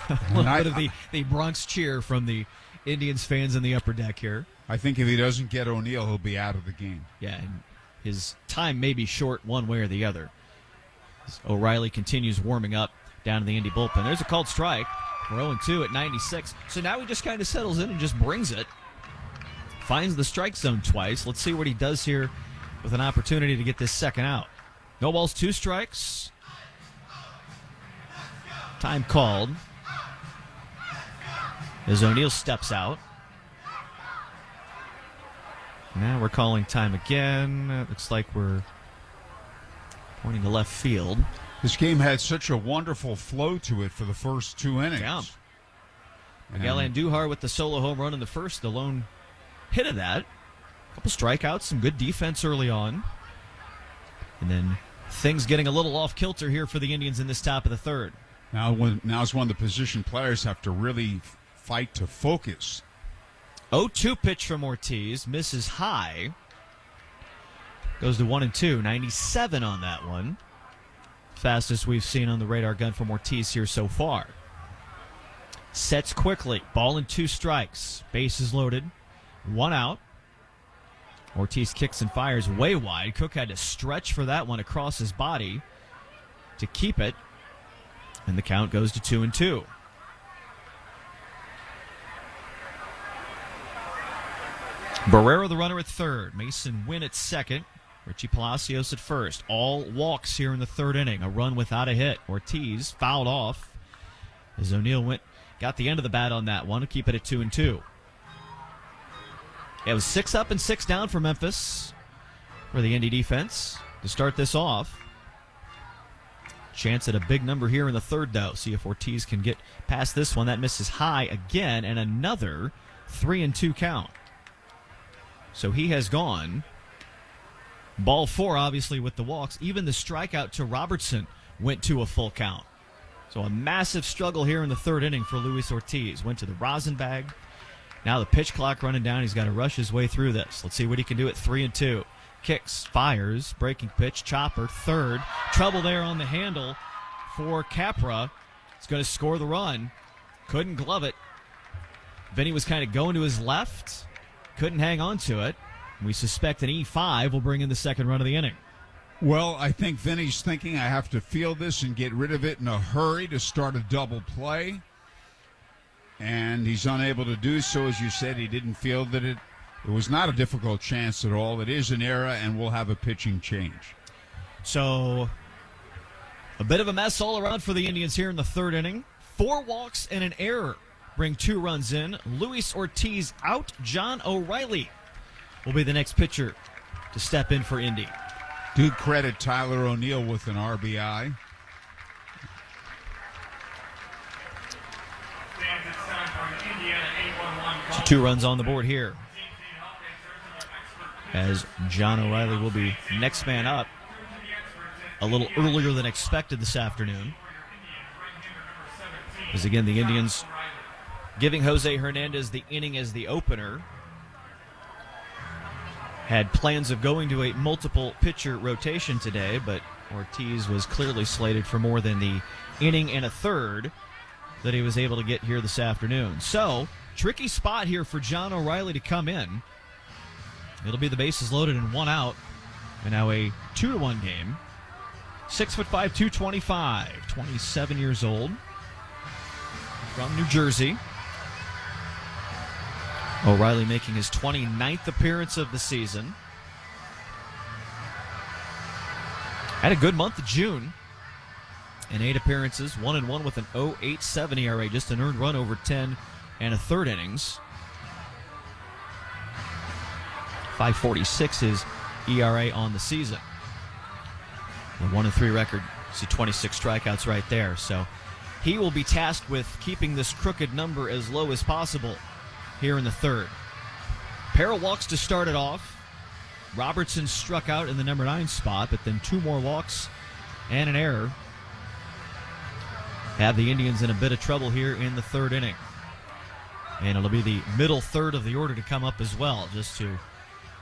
A little bit of the Bronx cheer from the Indians fans in the upper deck here. I think if he doesn't get O'Neill, he'll be out of the game. Yeah, and his time may be short one way or the other. As O'Reilly continues warming up down in the Indy bullpen. There's a called strike. We're 0-2 at 96. So now he just kind of settles in and just brings it. Finds the strike zone twice. Let's see what he does here with an opportunity to get this second out. No balls, 2 strikes. Time called as O'Neill steps out. Now we're calling time again. It looks like we're pointing to left field. This game had such a wonderful flow to it for the first 2 innings. Yeah. Miguel Andujar with the solo home run in the first, the lone hit of that. A couple strikeouts, some good defense early on. And then things getting a little off kilter here for the Indians in this top of the third. Now's when the position players have to really fight to focus. 0-2 pitch from Ortiz, misses high. Goes to 1-2, 97 on that one. Fastest we've seen on the radar gun from Ortiz here so far. Sets quickly, ball and 2 strikes. Bases loaded, 1 out. Ortiz kicks and fires way wide. Cook had to stretch for that one across his body to keep it. And the count goes to 2-2. Barrero the runner at third. Mason Wynn at second. Richie Palacios at first. All walks here in the third inning. A run without a hit. Ortiz fouled off as O'Neill got the end of the bat on that one to keep it at 2-2. It was 6 up and 6 down for Memphis for the Indy defense to start this off. Chance at a big number here in the third, though. See if Ortiz can get past this one. That misses high again, and another 3-2 count. So he has gone. Ball 4, obviously, with the walks. Even the strikeout to Robertson went to a full count. So a massive struggle here in the third inning for Luis Ortiz. Went to the rosin bag. Now the pitch clock running down. He's got to rush his way through this. Let's see what he can do at 3-2. Kicks, fires, breaking pitch, chopper, third. Trouble there on the handle for Capra. He's going to score the run. Couldn't glove it. Vinny was kind of going to his left. Couldn't hang on to it. We suspect an E5 will bring in the second run of the inning. Well, I think Vinny's thinking I have to field this and get rid of it in a hurry to start a double play. And he's unable to do so. As you said, he didn't feel that it was not a difficult chance at all. It is an error, and we'll have a pitching change. So a bit of a mess all around for the Indians here in the third inning. 4 walks and an error bring 2 runs in. Luis Ortiz out. John O'Reilly will be the next pitcher to step in for Indy. Do credit Tyler O'Neill with an RBI. So 2 runs on the board here, as John O'Reilly will be next man up. a little earlier than expected this afternoon. As again, the Indians giving Jose Hernandez the inning as the opener. Had plans of going to a multiple pitcher rotation today, but Ortiz was clearly slated for more than the inning and a third that he was able to get here this afternoon. So, tricky spot here for John O'Reilly to come in. It'll be the bases loaded and one out. And now a 2-1 game. 6'5", 225, 27 years old. From New Jersey. O'Reilly making his 29th appearance of the season. Had a good month of June. In 8 appearances, 1-1 with an 0.87 ERA, just an earned run over 10 and a third innings. 5.46 his ERA on the season. The 1-3 record, see 26 strikeouts right there. So he will be tasked with keeping this crooked number as low as possible here in the third. Pair of walks to start it off. Robertson struck out in the number 9 spot, but then 2 more walks and an error have the Indians in a bit of trouble here in the third inning. And it'll be the middle third of the order to come up as well, just to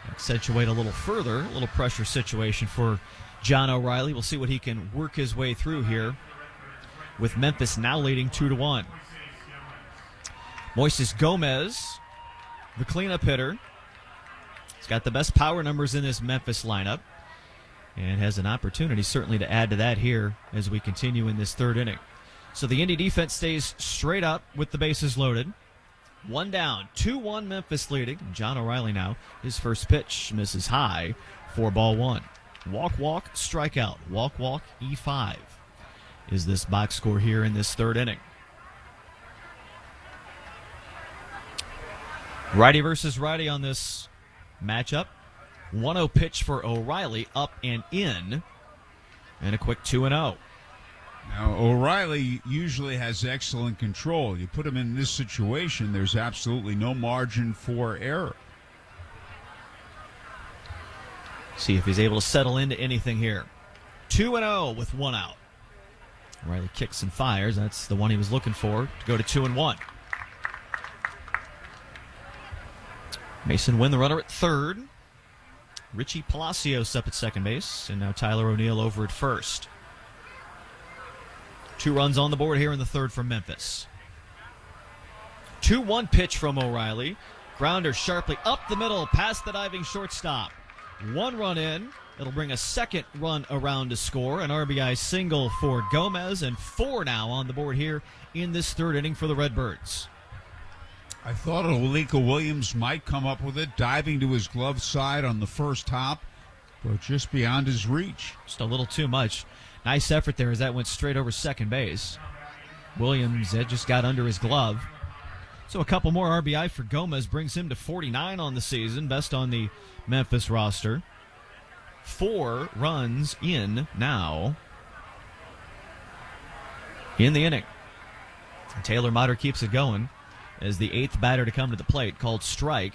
accentuate a little further, a little pressure situation for John O'Reilly. We'll see what he can work his way through here, with Memphis now leading 2-1. Moises Gomez, the cleanup hitter. He's got the best power numbers in this Memphis lineup and has an opportunity certainly to add to that here as we continue in this third inning. So the Indy defense stays straight up with the bases loaded. 1 down, 2-1 Memphis leading. John O'Reilly now, his first pitch misses high for ball 1. Walk, strikeout. Walk, E5 is this box score here in this third inning. Righty versus righty on this matchup. 1-0 pitch for O'Reilly, up and in, and a quick 2-0. Now, O'Reilly usually has excellent control. You put him in this situation, there's absolutely no margin for error. See if he's able to settle into anything here. 2-0 with 1 out. O'Reilly kicks and fires. That's the one he was looking for to go to 2-1. Mason Wynn, the runner at third. Richie Palacios up at second base. And now Tyler O'Neill over at first. 2 runs on the board here in the third from Memphis. 2-1 pitch from O'Reilly. Grounder sharply up the middle, past the diving shortstop. 1 run in. It'll bring a second run around to score. An RBI single for Gomez, and 4 now on the board here in this third inning for the Redbirds. I thought Olika Williams might come up with it, diving to his glove side on the first hop, but just beyond his reach. Just a little too much. Nice effort there as that went straight over second base. Williams just got under his glove. So a couple more RBI for Gomez brings him to 49 on the season, best on the Memphis roster. 4 runs in now in the inning. And Taylor Motter keeps it going as the 8th batter to come to the plate, called strike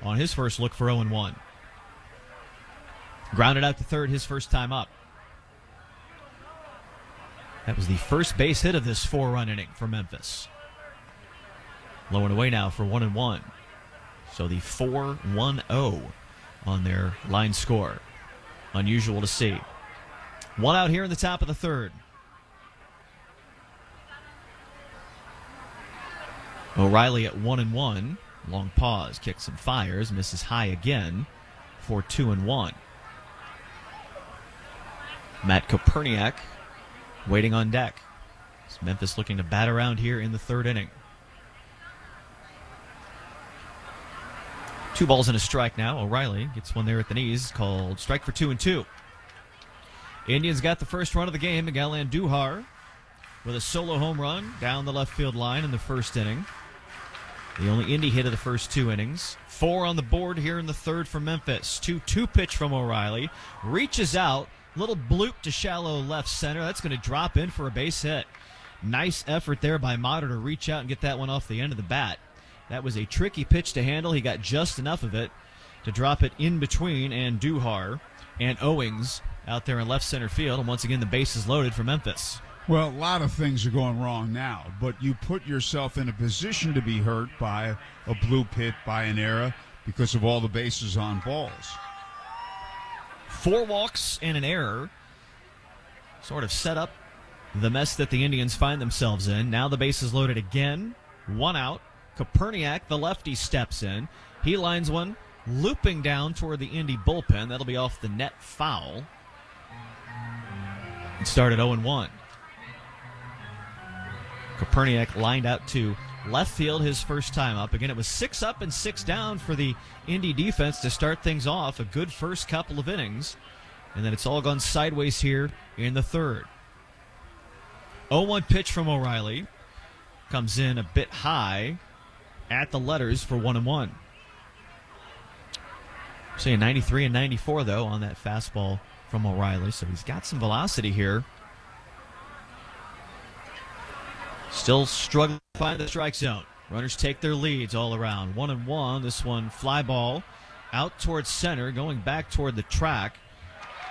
on his first look for 0-1. Grounded out to third his first time up. That was the first base hit of this 4-run inning for Memphis. Low and away now for 1-1. So the 4-1-0 on their line score. Unusual to see. 1 out here in the top of the third. O'Reilly at 1-1. Long pause, kicks and fires, misses high again for 2-1. Matt Koperniak waiting on deck. It's Memphis looking to bat around here in the third inning. 2 balls and a strike now. O'Reilly gets one there at the knees, called strike for 2-2. Indians got the first run of the game. Miguel Andujar with a solo home run down the left field line in the first inning. The only Indy hit of the first 2 innings. 4 on the board here in the third for Memphis. 2-2 pitch from O'Reilly. Reaches out. Little bloop to shallow left center. That's going to drop in for a base hit. Nice effort there by Motter to reach out and get that one off the end of the bat. That was a tricky pitch to handle. He got just enough of it to drop it in between Andujar and Owings out there in left center field. And once again, the base is loaded for Memphis. Well, a lot of things are going wrong now, but you put yourself in a position to be hurt by a blue pit, by an error, because of all the bases on balls. 4 walks and an error sort of set up the mess that the Indians find themselves in. Now the base is loaded again. 1 out. Koperniak, the lefty, steps in. He lines one, looping down toward the Indy bullpen. That'll be off the net foul. It started 0-1. Koperniak lined out to left field his first time up. Again, it was 6 up and 6 down for the Indy defense to start things off. A good first couple of innings. And then it's all gone sideways here in the third. 0-1 pitch from O'Reilly. Comes in a bit high at the letters for 1-1. Saying 93 and 94, though, on that fastball from O'Reilly. So he's got some velocity here. Still struggling to find the strike zone. Runners take their leads all around. 1-1. This one, fly ball out towards center, going back toward the track.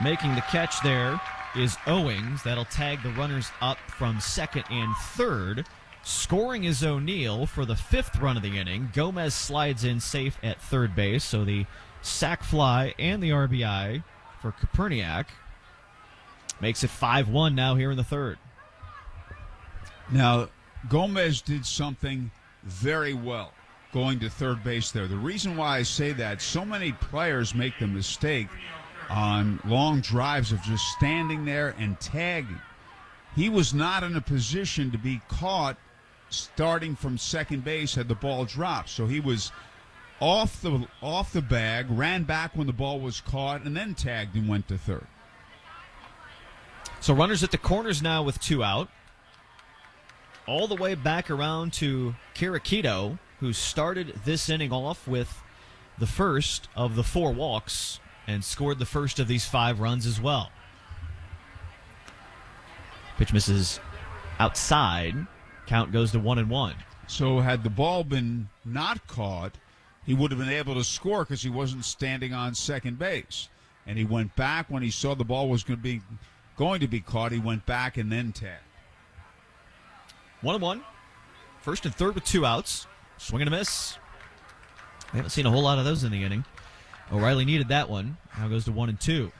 Making the catch there is Owings. That'll tag the runners up from second and third. Scoring is O'Neill for the 5th run of the inning. Gomez slides in safe at third base, so the sac fly and the RBI for Koperniak makes it 5-1 now here in the third. Now, Gomez did something very well going to third base there. The reason why I say that, so many players make the mistake on long drives of just standing there and tagging. He was not in a position to be caught starting from second base had the ball dropped. So he was off the bag, ran back when the ball was caught, and then tagged and went to third. So runners at the corners now with 2 out. All the way back around to Kirikido, who started this inning off with the first of the 4 walks and scored the first of these 5 runs as well. Pitch misses outside. Count goes to 1-1. So had the ball been not caught, he would have been able to score because he wasn't standing on second base. And he went back when he saw the ball was going to be caught. He went back and then tagged. 1-1. First and third with 2 outs. Swing and a miss. We haven't seen a whole lot of those in the inning. O'Reilly needed that one. Now goes to 1-2.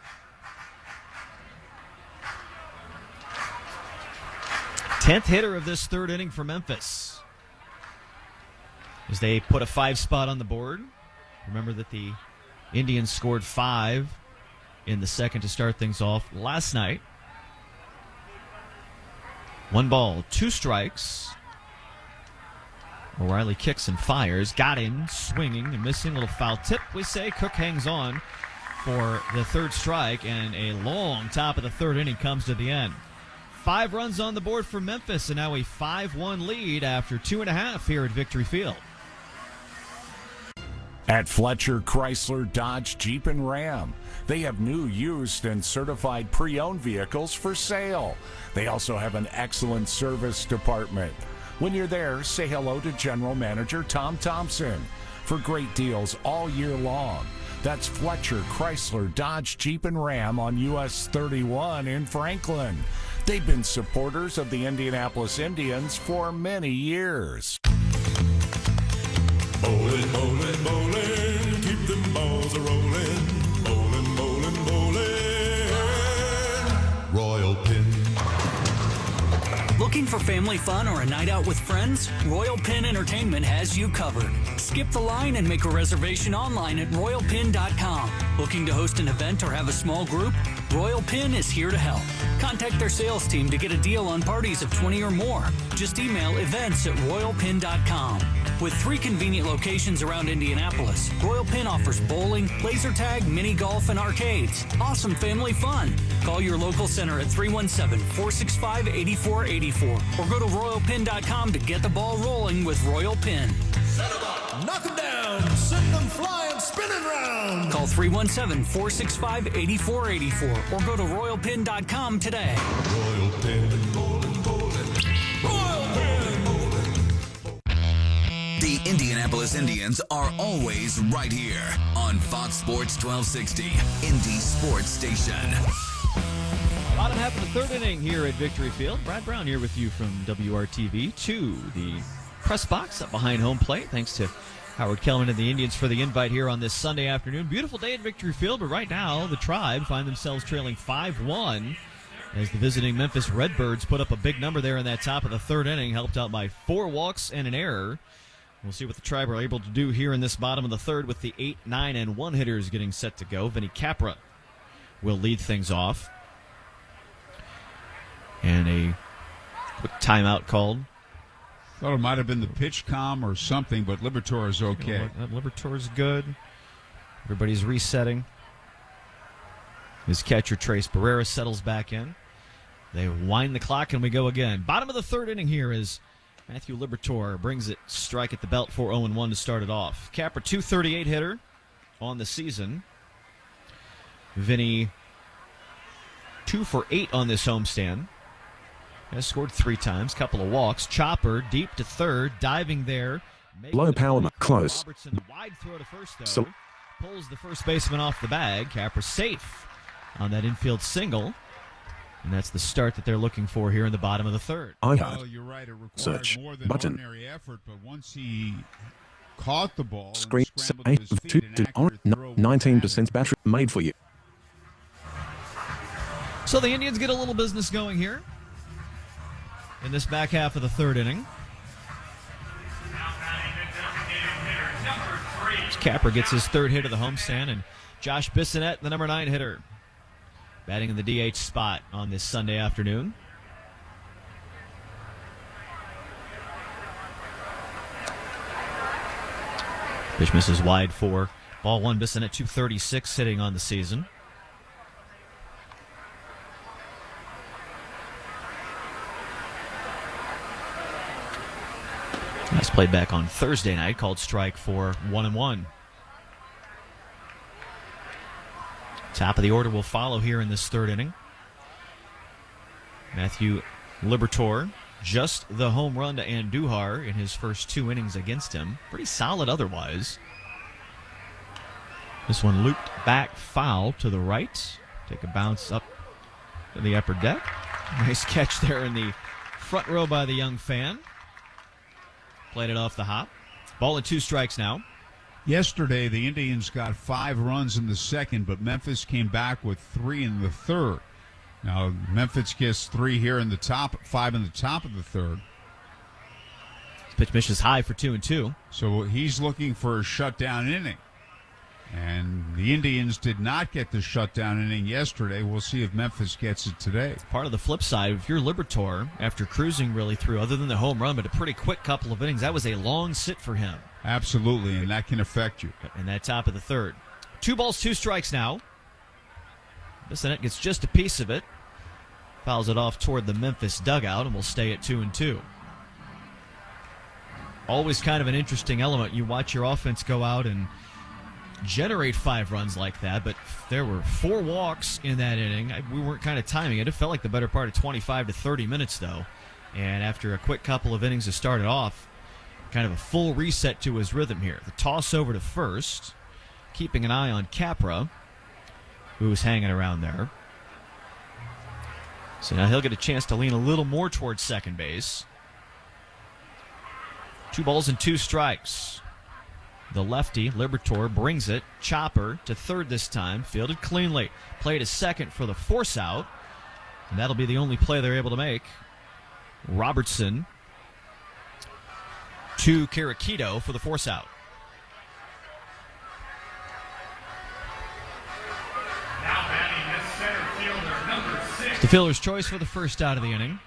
Tenth hitter of this third inning for Memphis. As they put a 5 spot on the board. Remember that the Indians scored 5 in the second to start things off last night. 1 ball, 2 strikes. O'Reilly kicks and fires. Got in, swinging and missing. Little foul tip, we say. Cook hangs on for the 3rd strike, and a long top of the 3rd inning comes to the end. 5 runs on the board for Memphis, and now a 5-1 lead after 2.5 here at Victory Field. At Fletcher Chrysler Dodge Jeep and Ram, they have new, used, and certified pre-owned vehicles for sale. They also have an excellent service department. When you're there, say hello to General Manager Tom Thompson for great deals all year long. That's Fletcher Chrysler Dodge Jeep and Ram on US 31 in Franklin. They've been supporters of the Indianapolis Indians for many years. Bowling, bowling, bowling, keep them balls a-rolling. Bowling, bowling, bowling, Royal Pin. Looking for family fun or a night out with friends? Royal Pin Entertainment has you covered. Skip the line and make a reservation online at royalpin.com. Looking to host an event or have a small group? Royal Pin is here to help. Contact their sales team to get a deal on parties of 20 or more. Just email events@royalpin.com. With 3 convenient locations around Indianapolis, Royal Pin offers bowling, laser tag, mini golf, and arcades. Awesome family fun. Call your local center at 317-465-8484 or go to royalpin.com to get the ball rolling with Royal Pin. Set 'em up, knock 'em down, send 'em flying, spinning round. Call 317-465-8484 or go to royalpin.com today. Royal Pin, bowling, bowling, Royal Pin, bowling. The Indianapolis Indians are always right here on Fox Sports 1260, Indy Sports Station. Bottom half of the third inning here at Victory Field. Brad Brown here with you from WRTV to the press box up behind home plate. Thanks to Howard Kellman and the Indians for the invite here on this Sunday afternoon. Beautiful day at Victory Field, but right now the Tribe find themselves trailing 5-1 as the visiting Memphis Redbirds put up a big number there in that top of the third inning, helped out by 4 walks and an error. We'll see what the Tribe are able to do here in this bottom of the third with the 8, 9, and 1 hitters getting set to go. Vinny Capra will lead things off. And a quick timeout called. Thought it might have been the pitch calm or something, but Liberatore is okay. Liberatore's good. Everybody's resetting. His catcher, Trace Barrera, settles back in. They wind the clock, and we go again. Bottom of the third inning here is Matthew Liberatore brings it strike at the belt for 0-1 to start it off. Capra, 238 hitter on the season. Vinny, 2 for 8 on this homestand. Has scored 3 times, couple of walks. Chopper deep to third, diving there. Low power, close. Robertson, wide throw to first, though. Pulls the first baseman off the bag. Capra safe on that infield single. And that's the start that they're looking for here in the bottom of the third. Well, you're right. It required Search more than button. ordinary effort, but once he caught the ball Screen and scrambled to his feet, an accurate throw 19% battery made for you. So the Indians get a little business going here in this back half of the third inning. Capra gets his third hit of the homestand, and Josh Bissonette, the number 9 hitter, batting in the DH spot on this Sunday afternoon. Pitch misses wide for ball 1. Bissonette, 236 hitting on the season. That's played back on Thursday night, called strike for 1-1. Top of the order will follow here in this third inning. Matthew Liberatore, just the home run to Andujar in his first 2 innings against him. Pretty solid otherwise. This one looped back foul to the right. Take a bounce up to the upper deck. Nice catch there in the front row by the young fan. Played it off the hop. Ball at 2 strikes now. Yesterday, the Indians got 5 runs in the second, but Memphis came back with 3 in the third. Now, Memphis gets 3 here in the top, 5 in the top of the third. Pitch misses high for 2-2. So he's looking for a shutdown inning. And the Indians did not get the shutdown inning yesterday. We'll see if Memphis gets it today. Part of the flip side, if you're Liberatore, after cruising really through, other than the home run, but a pretty quick couple of innings, that was a long sit for him. Absolutely, and that can affect you. And that top of the third. 2 balls, 2 strikes now. Bissonette gets just a piece of it. Fouls it off toward the Memphis dugout, and will stay at 2-2. Always kind of an interesting element. You watch your offense go out and generate 5 runs like that, but there were 4 walks in that inning. We weren't kind of timing it. It felt like the better part of 25 to 30 minutes, though. And after a quick couple of innings to start it off, kind of a full reset to his rhythm here. The toss over to first, keeping an eye on Capra, who's hanging around there. So now he'll get a chance to lean a little more towards second base. 2 balls and 2 strikes. The lefty, Liberatore, brings it. Chopper to third this time. Fielded cleanly. Played to second for the force out. And that'll be the only play they're able to make. Robertson to Kirikido for the force out. It's the fielder's choice for the first out of the inning.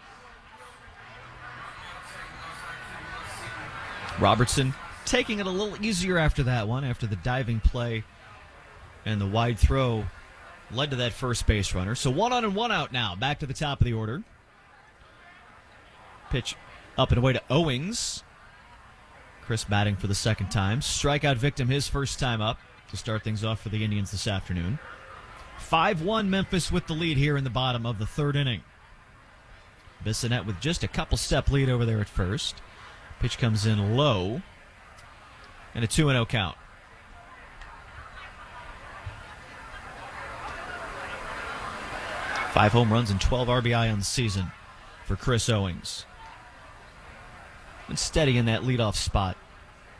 Robertson taking it a little easier after that one, after the diving play and the wide throw led to that first base runner. So 1 on and 1 out now. Back to the top of the order. Pitch up and away to Owings. Chris batting for the second time. Strikeout victim his first time up to start things off for the Indians this afternoon. 5-1 Memphis with the lead here in the bottom of the third inning. Bissonette with just a couple step lead over there at first. Pitch comes in low. And a 2-0 count. 5 home runs and 12 RBI on the season for Chris Owings. Been steady in that leadoff spot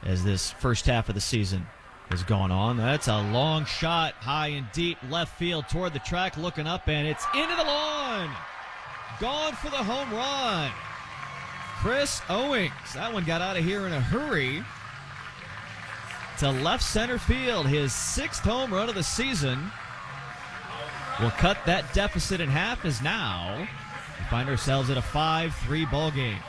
as this first half of the season has gone on. That's a long shot, high and deep, left field toward the track, looking up, and it's into the lawn. Gone for the home run. Chris Owings. That one got out of here in a hurry to left center field. His 6th home run of the season will cut that deficit in half, as now we find ourselves at a 5-3 ball game.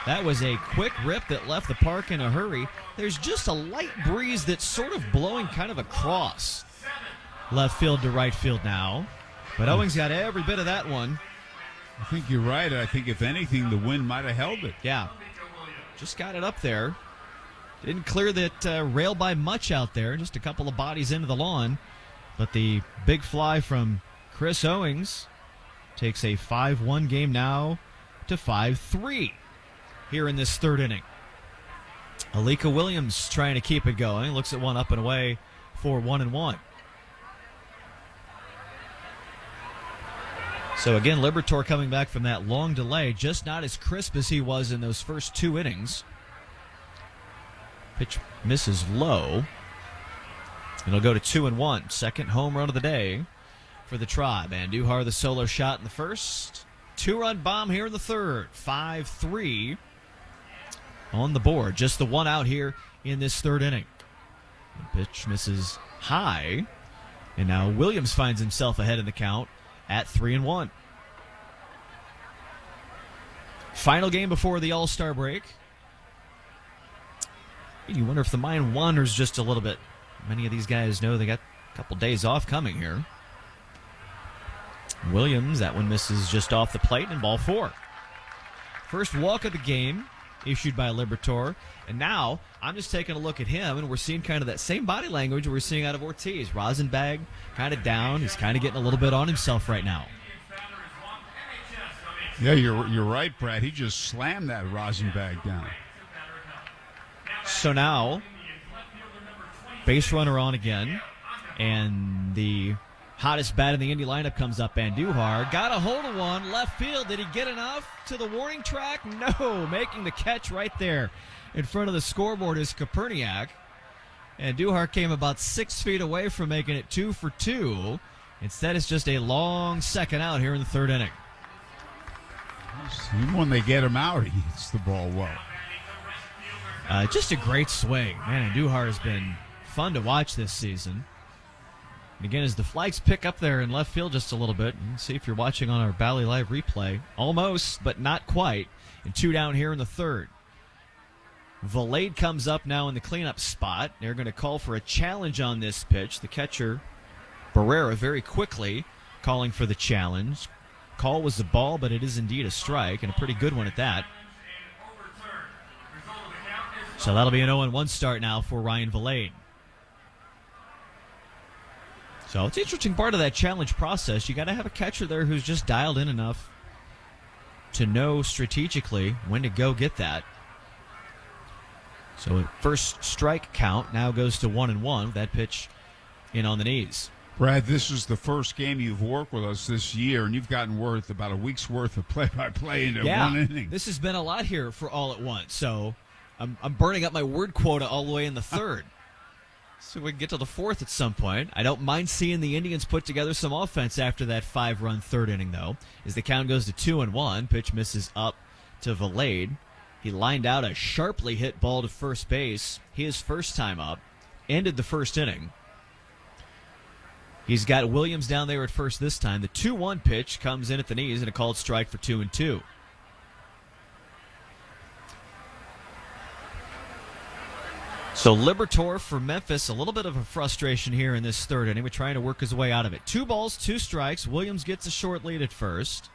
That was a quick rip that left the park in a hurry. There's just a light breeze that's sort of blowing kind of across left field to right field now. But Owings got every bit of that one. I think you're right. I think, if anything, the wind might have held it. Yeah. Just got it up there. Didn't clear that rail by much out there. Just a couple of bodies into the lawn. But the big fly from Chris Owings takes a 5-1 game now to 5-3 here in this 3rd inning. Alika Williams trying to keep it going. Looks at one up and away for 1-1. So again, Liberatore coming back from that long delay, just not as crisp as he was in those first 2 innings. Pitch misses low. It'll go to 2-1. Second home run of the day for the Tribe. Andujar, the solo shot in the first. 2-run bomb here in the 3rd. 5-3 on the board. Just the one out here in this 3rd inning. The pitch misses high. And now Williams finds himself ahead in the count at 3-1. Final game before the All-Star break. You wonder if the mind wanders just a little bit. Many of these guys know they got a couple days off coming here. Williams, that one misses just off the plate, and ball 4. First walk of the game issued by Liberatore. And now I'm just taking a look at him, and we're seeing kind of that same body language we're seeing out of Ortiz. Rosenbag kind of down. He's kind of getting a little bit on himself right now. Yeah, you're right, Brad. He just slammed that Rosenbag down. So now, base runner on again, and the hottest bat in the Indy lineup comes up. Andujar got a hold of one, left field. Did he get enough to the warning track? No, making the catch right there in front of the scoreboard is Koperniak. Andujar came about 6 feet away from making it 2 for 2. Instead, it's just a long second out here in the 3rd inning. Even when they get him out, he hits the ball well. Just a great swing. Man, Andujar has been fun to watch this season. And again, as the flags pick up there in left field just a little bit, and see if you're watching on our Bally Live replay. Almost, but not quite. And 2 down here in the 3rd. Valade comes up now in the cleanup spot. They're going to call for a challenge on this pitch. The catcher, Barrera, very quickly calling for the challenge. Call was the ball, but it is indeed a strike, and a pretty good one at that. So that'll be an 0-1 start now for Ryan Valade. So it's an interesting part of that challenge process. You got to have a catcher there who's just dialed in enough to know strategically when to go get that. So first strike count now goes to 1-1. That pitch in on the knees. Brad, this is the first game you've worked with us this year, and you've gotten about a week's worth of play-by-play into 1 inning. This has been a lot here for All at Once. So I'm burning up my word quota all the way in the 3rd. So we can get to the 4th at some point. I don't mind seeing the Indians put together some offense after that 5-run 3rd inning, though. As the count goes to 2-1, pitch misses up to Valade. He lined out a sharply hit ball to first base. His first time up. Ended the 1st inning. He's got Williams down there at first this time. The 2-1 pitch comes in at the knees and a called strike for 2-2. So Liberatore for Memphis, a little bit of a frustration here in this 3rd inning. We're trying to work his way out of it. 2 balls, 2 strikes. Williams gets a short lead at first.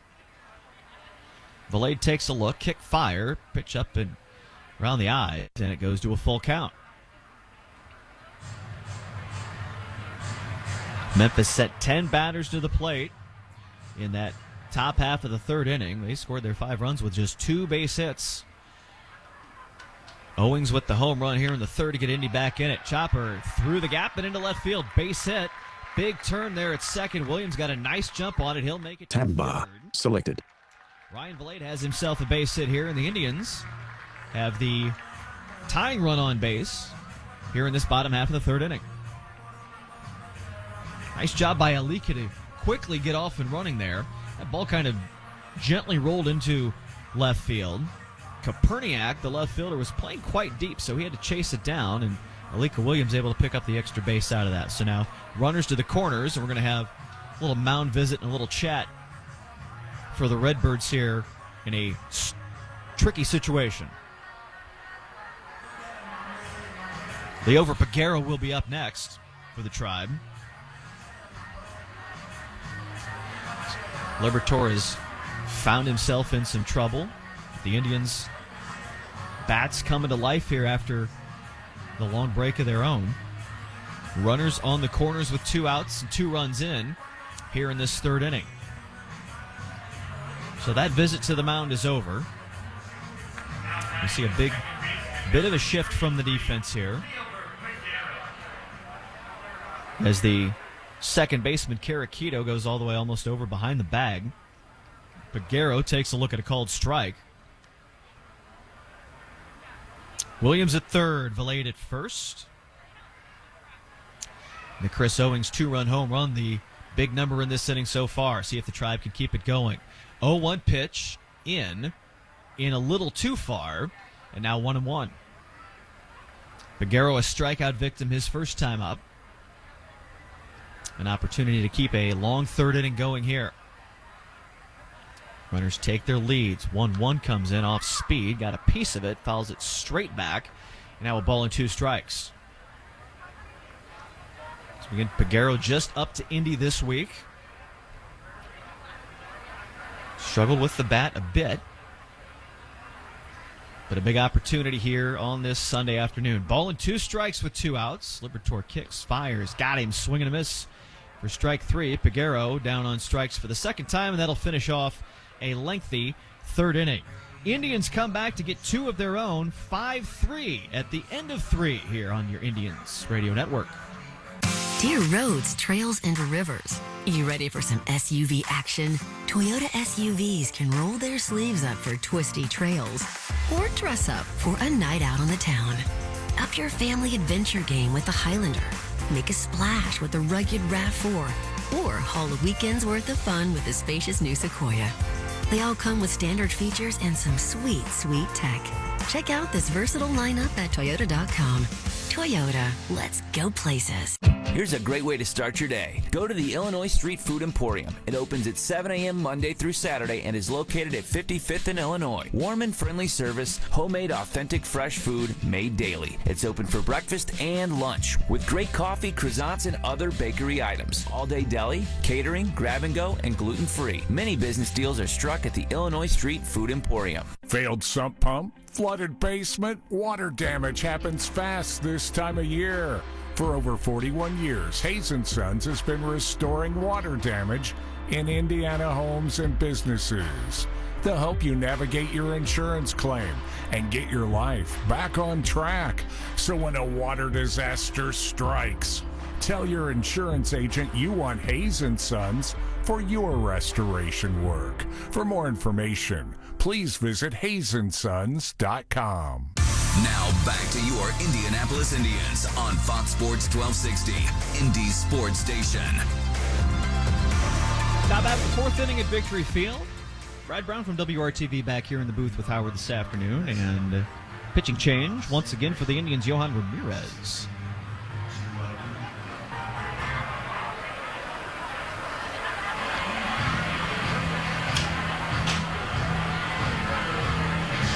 Valade takes a look, kick fire, pitch up and around the eye, and it goes to a full count. Memphis set 10 batters to the plate in that top half of the 3rd inning. They scored their 5 runs with just 2 base hits. Owings with the home run here in the 3rd to get Indy back in it. Chopper through the gap and into left field. Base hit. Big turn there at second. Williams got a nice jump on it. He'll make it to Tab bar third. selected. Ryan Valade has himself a base hit here, and the Indians have the tying run on base here in this bottom half of the third inning. Nice job by Alika to quickly get off and running there. That ball kind of gently rolled into left field. Koperniak, the left fielder, was playing quite deep, so he had to chase it down, and Alika Williams able to pick up the extra base out of that. So now runners to the corners, and we're going to have a little mound visit and a little chat for the Redbirds here in a tricky situation. Liover Peguero will be up next for the Tribe. Liberatore has found himself in some trouble. The Indians' bats coming to life here after the long break of their own. Runners on the corners with 2 outs and 2 runs in here in this third inning. So that visit to the mound is over. We see a big bit of a shift from the defense here, as the second baseman, Karakito, goes all the way almost over behind the bag. Peguero takes a look at a called strike. Williams at third, Valade at first. The Chris Owings 2-run home run, the big number in this inning so far. See if the Tribe can keep it going. 0-1 pitch in a little too far, and now 1-1. Peguero a strikeout victim his first time up. An opportunity to keep a long third inning going here. Runners take their leads. 1-1 comes in off speed. Got a piece of it. Fouls it straight back. And now a ball and 2 strikes. So again, Peguero just up to Indy this week. Struggled with the bat a bit. But a big opportunity here on this Sunday afternoon. Ball and 2 strikes with 2 outs. Liberatore kicks, fires, got him, swing and a miss for strike 3. Peguero down on strikes for the second time, and that'll finish off a lengthy third inning. Indians come back to get 2 of their own, 5-3 at the end of 3 here on your Indians Radio Network. Dear roads, trails, and rivers, you ready for some SUV action? Toyota SUVs can roll their sleeves up for twisty trails or dress up for a night out on the town. Up your family adventure game with the Highlander. Make a splash with the rugged RAV4, or haul a weekend's worth of fun with the spacious new Sequoia. They all come with standard features and some sweet, sweet tech. Check out this versatile lineup at Toyota.com. Toyota, let's go places. Here's a great way to start your day. Go to the Illinois Street Food Emporium. It opens at 7 a.m. Monday through Saturday and is located at 55th in Illinois. Warm and friendly service, homemade authentic fresh food made daily. It's open for breakfast and lunch with great coffee, croissants, and other bakery items. All-day deli, catering, grab-and-go, and gluten-free. Many business deals are struck at the Illinois Street Food Emporium. Failed sump pump? Flooded basement? Water damage happens fast this time of year. For over 41 years, Hayes & Sons has been restoring water damage in Indiana homes and businesses. They'll help you navigate your insurance claim and get your life back on track. So when a water disaster strikes, tell your insurance agent you want Hayes & Sons for your restoration work. For more information, please visit HayesandSons.com. Now back to your Indianapolis Indians on Fox Sports 1260, Indy's sports station. Now back to the 4th inning at Victory Field. Brad Brown from WRTV back here in the booth with Howard this afternoon. And pitching change once again for the Indians, Johan Ramirez.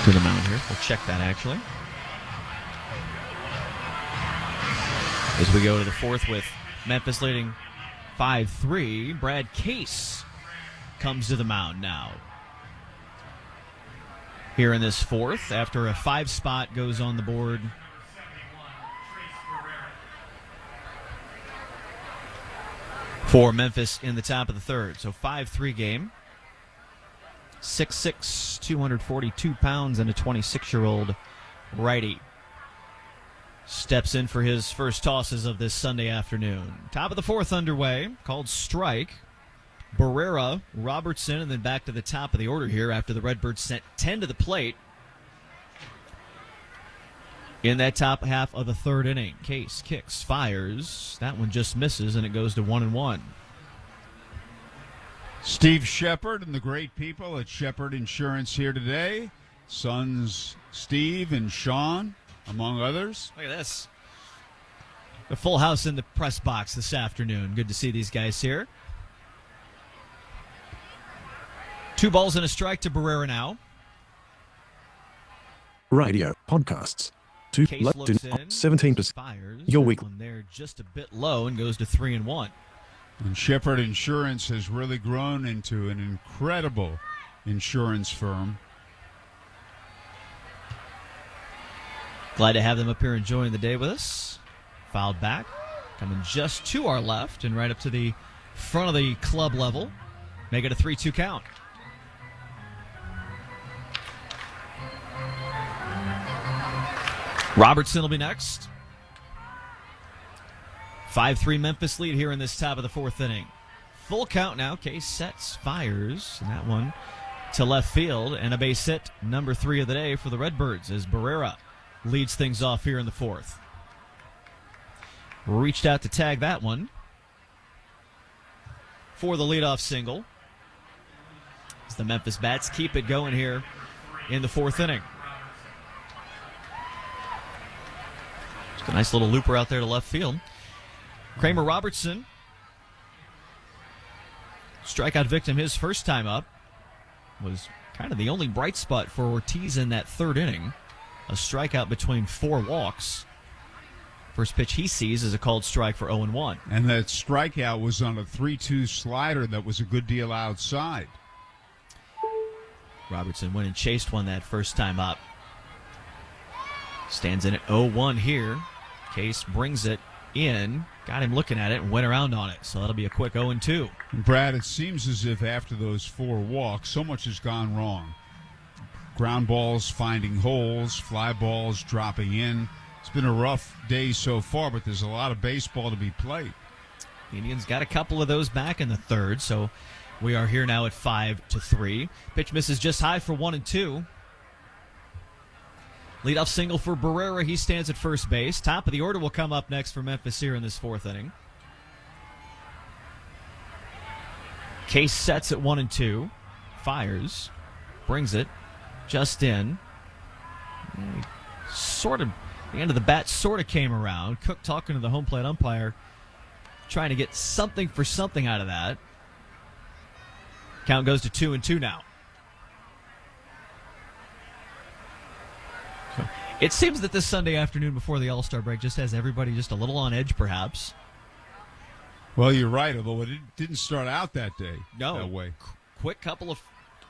To the mound here. We'll check that actually. As we go to the 4th with Memphis leading 5-3, Brad Case comes to the mound now. Here in this 4th, after a 5 spot goes on the board for Memphis in the top of the 3rd. So 5-3 game. 6'6", 242 pounds, and a 26-year-old righty. steps in for his first tosses of this Sunday afternoon. Top of the fourth underway, called strike. Barrera, Robertson, and then back to the top of the order here after the Redbirds sent 10 to the plate in that top half of the third inning. Case kicks, fires. That one just misses, and it goes to 1-1. Steve Shepard and the great people at Shepard Insurance here today. Sons Steve and Sean, among others. Look at this. The full house in the press box this afternoon. Good to see these guys here. 2 balls and a strike to Barrera now. Radio podcasts. Case looks in, 17%. Fires. Your week. One there just a bit low and goes to 3-1. And Shepard Insurance has really grown into an incredible insurance firm. Glad to have them up here enjoying the day with us. Fouled back, coming just to our left and right up to the front of the club level. Make it a 3-2 count. Robertson will be next. 5-3 Memphis lead here in this top of the fourth inning. Full count now. Case sets, fires, and that one to left field, and a base hit, number 3 of the day for the Redbirds as Barrera leads things off here in the fourth. Reached out to tag that one for the leadoff single as the Memphis Bats keep it going here in the fourth inning. Just a nice little looper out there to left field. Kramer Robertson, strikeout victim his first time up, was kind of the only bright spot for Ortiz in that third inning. A strikeout between 4 walks. First pitch he sees is a called strike for 0-1. And that strikeout was on a 3-2 slider that was a good deal outside. Robertson went and chased one that first time up. Stands in at 0-1 here. Case brings it in, got him looking at it, and went around on it. So that'll be a quick 0-2. Brad, it seems as if after those 4 walks, so much has gone wrong. Ground balls finding holes, fly balls dropping in. It's been a rough day so far, but there's a lot of baseball to be played. The Indians got a couple of those back in the third, so we are here now at 5-3. Pitch misses just high for 1-2. Leadoff single for Barrera. He stands at first base. Top of the order will come up next for Memphis here in this fourth inning. Case sets at 1-2. Fires. Brings it. Just in. Sort of, the end of the bat sort of came around. Cook talking to the home plate umpire, trying to get something for something out of that. Count goes to 2-2 now. It seems that this Sunday afternoon before the All-Star break just has everybody just a little on edge, perhaps. Well, you're right, although it didn't start out that day. No. That way. Quick couple of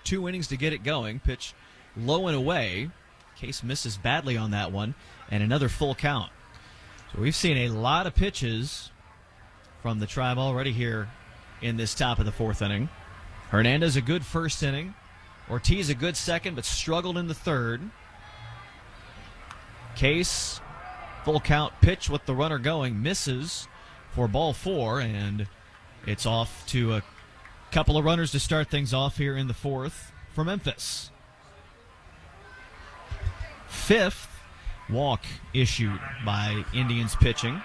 2 innings to get it going. Pitch low and away. Case misses badly on that one, and another full count. So we've seen a lot of pitches from the Tribe already here in this top of the fourth inning. Hernandez a good first inning. Ortiz a good second, but struggled in the third. Case, full count pitch with the runner going, misses for ball 4, and it's off to a couple of runners to start things off here in the fourth for Memphis. 5th walk issued by Indians pitching.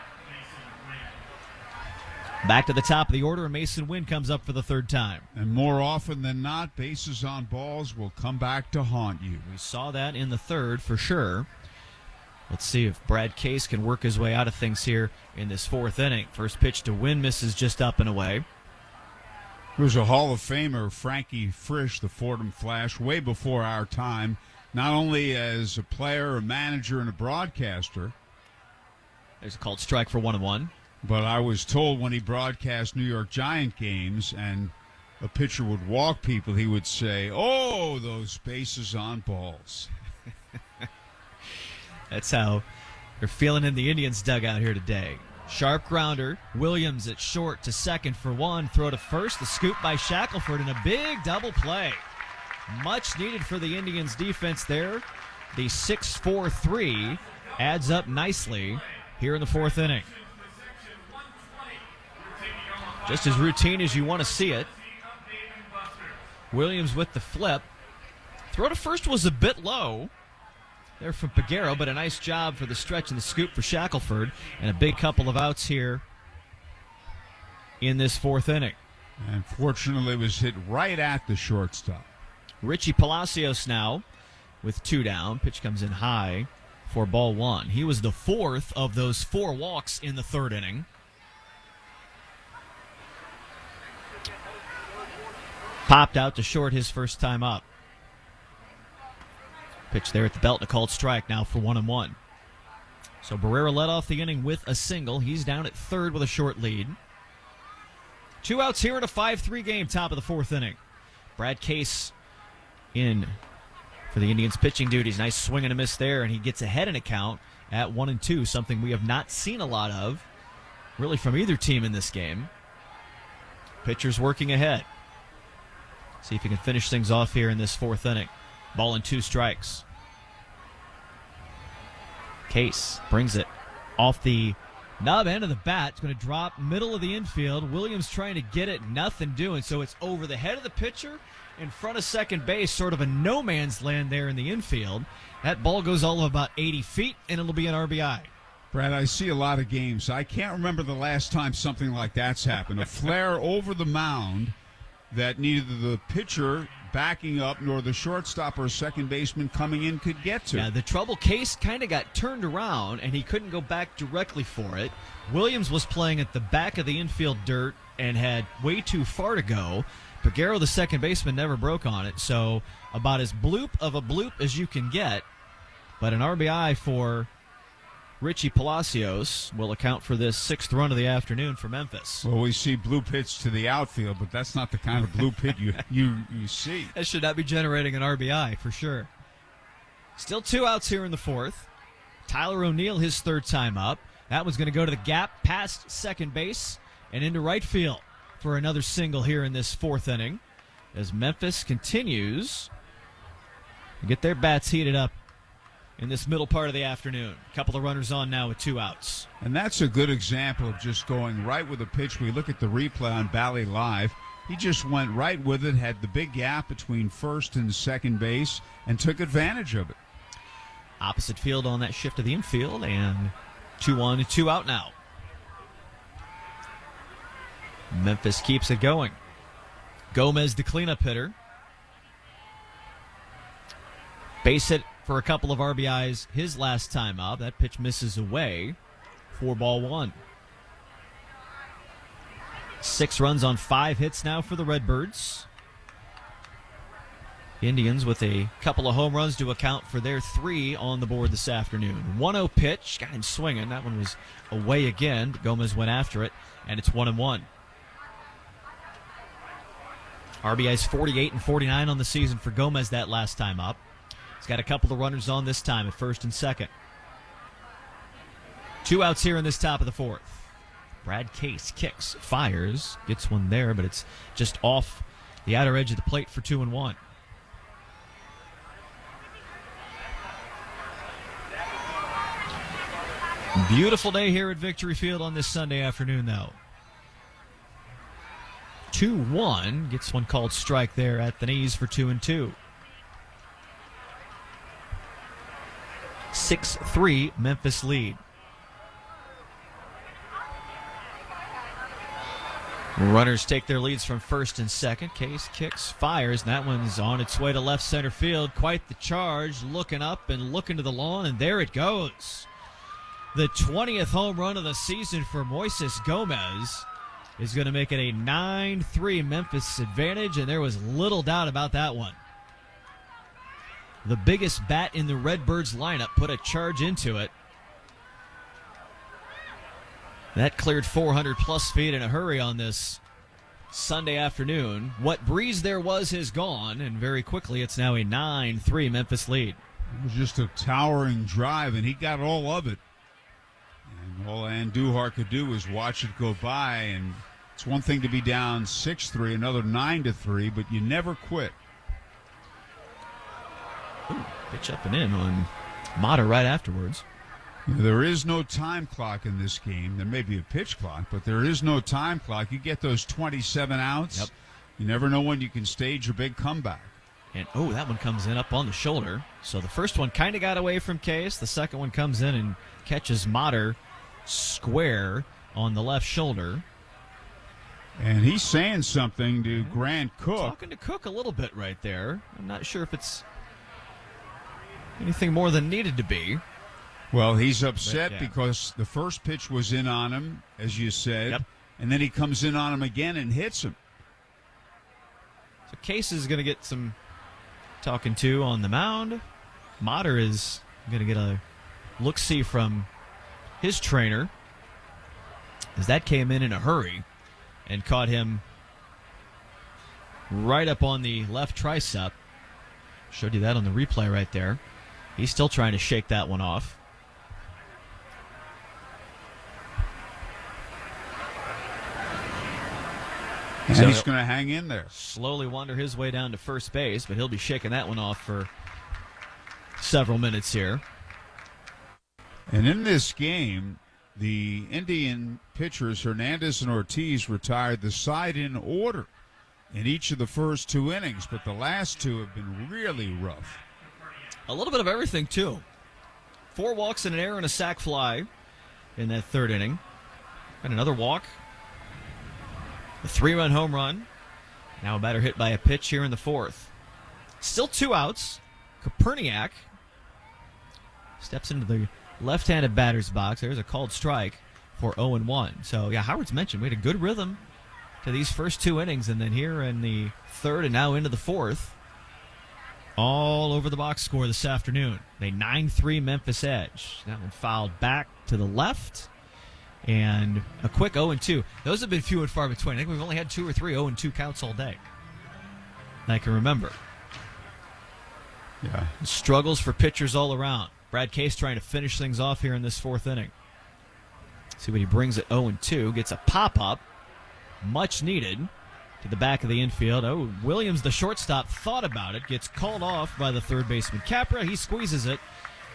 Back to the top of the order, and Mason Wynn comes up for the third time. And more often than not, bases on balls will come back to haunt you. We saw that in the third for sure. Let's see if Brad Case can work his way out of things here in this fourth inning. First pitch to Wynn misses just up and away. There was a Hall of Famer, Frankie Frisch, the Fordham Flash, way before our time, not only as a player, a manager, and a broadcaster. There's a called strike for 1-1. But I was told when he broadcast New York Giant games and a pitcher would walk people, he would say, "Oh, those bases on balls." That's how they're feeling in the Indians' dugout here today. Sharp grounder. Williams at short to second for 1. Throw to first. The scoop by Shackelford and a big double play. Much needed for the Indians' defense there. The 6-4-3 adds up nicely here in the fourth inning. Just as routine as you want to see it. Williams with the flip. Throw to first was a bit low there from Peguero, but a nice job for the stretch and the scoop for Shackelford, and a big couple of outs here in this fourth inning. And fortunately, it was hit right at the shortstop. Richie Palacios now with 2 down. Pitch comes in high for ball 1. He was the fourth of those 4 walks in the third inning. Popped out to short his first time up. Pitch there at the belt and a called strike now for 1-1. So Barrera led off the inning with a single. He's down at third with a short lead. 2 outs here in a 5-3 game, top of the fourth inning. Brad Case in for the Indians pitching duties. Nice swing and a miss there, and he gets ahead in a count at 1-2, something we have not seen a lot of, really, from either team in this game. Pitcher's working ahead. See if he can finish things off here in this fourth inning. Ball and 2 strikes. Case brings it off the knob end of the bat. It's going to drop middle of the infield. Williams trying to get it, nothing doing. So it's over the head of the pitcher in front of second base, sort of a no man's land there in the infield. That ball goes all of about 80 feet, and it'll be an RBI. Brad, I see a lot of games. I can't remember the last time something like that's happened. A flare over the mound that neither the pitcher backing up nor the shortstop or second baseman coming in could get to. Yeah, the trouble, Case kind of got turned around, and he couldn't go back directly for it. Williams was playing at the back of the infield dirt and had way too far to go. Peguero, the second baseman, never broke on it, so about as bloop of a bloop as you can get. But an RBI for Richie Palacios will account for this 6th run of the afternoon for Memphis. Well, we see bloop hits to the outfield, but that's not the kind of bloop hit you see. That should not be generating an RBI for sure. Still 2 outs here in the fourth. Tyler O'Neill, his 3rd time up. That one's going to go to the gap past second base and into right field for another single here in this fourth inning as Memphis continues to get their bats heated up in this middle part of the afternoon. A couple of runners on now with 2 outs. And that's a good example of just going right with a pitch. We look at the replay on Bally Live. He just went right with it, had the big gap between first and second base, and took advantage of it. Opposite field on that shift to the infield, and 2-1, 2 out now. Memphis keeps it going. Gomez, the cleanup hitter. Base hit for a couple of RBIs his last time up. That pitch misses away. 4-1. 6 runs on 5 hits now for the Redbirds. Indians with a couple of home runs to account for their 3 on the board this afternoon. 1-0 pitch. Got him swinging. That one was away again. Gomez went after it, and it's 1-1. RBIs 48 and 49 on the season for Gomez that last time up. He's got a couple of runners on this time at first and second. 2 outs here in this top of the fourth. Brad Case kicks, fires, gets one there, but it's just off the outer edge of the plate for 2-1. Beautiful day here at Victory Field on this Sunday afternoon, though. 2-1, gets one called strike there at the knees for 2-2. 6-3 Memphis lead. Runners take their leads from first and second. Case kicks, fires, and that one's on its way to left center field. Quite the charge, looking up and looking to the lawn, and there it goes. The 20th home run of the season for Moises Gomez is going to make it a 9-3 Memphis advantage, and there was little doubt about that one. The biggest bat in the Redbirds lineup put a charge into it. That cleared 400-plus feet in a hurry on this Sunday afternoon. What breeze there was has gone, and very quickly it's now a 9-3 Memphis lead. It was just a towering drive, and he got all of it. And all Andujar could do was watch it go by, and it's one thing to be down 6-3, another 9-3, but you never quit. Ooh, pitch up and in on Mata right afterwards. There is no time clock in this game. There may be a pitch clock, but there is no time clock. You get those 27 outs. Yep. You never know when you can stage your big comeback. And, that one comes in up on the shoulder. So the first one kind of got away from Case. The second one comes in and catches Motter square on the left shoulder. And he's saying something to Grant Cook. Talking to Cook a little bit right there. I'm not sure if it's anything more than needed to be. Well, he's upset yeah. because the first pitch was in on him, as you said, Yep. and then he comes in on him again and hits him. So Case is going to get some talking to on the mound. Motter is going to get a look-see from his trainer, as that came in a hurry and caught him right up on the left tricep. Showed you that on the replay right there. He's still trying to shake that one off. And So he's going to hang in there. Slowly wander his way down to first base, but he'll be shaking that one off for several minutes here. And in this game, the Indian pitchers Hernandez and Ortiz retired the side in order in each of the first two innings, but the last two have been really rough. A little bit of everything, too. 4 walks and an error and a sac fly in that third inning. And another walk. A 3-run home run. Now a batter hit by a pitch here in the fourth. Still 2 outs. Koperniak steps into the left-handed batter's box. There's a called strike for 0-1. So, yeah, Howard's mentioned we had a good rhythm to these first 2 innings, and then here in the third and now into the fourth, all over the box score this afternoon. A 9-3 Memphis edge. That one fouled back to the left. And a quick 0-2. Those have been few and far between. I think we've only had 2 or 3 0-2 counts all day I can remember. Yeah. Struggles for pitchers all around. Brad Case trying to finish things off here in this fourth inning. See what he brings at 0-2. Gets a pop-up. Much needed. To the back of the infield. Williams, the shortstop, thought about it. Gets called off by the third baseman Capra. He squeezes it.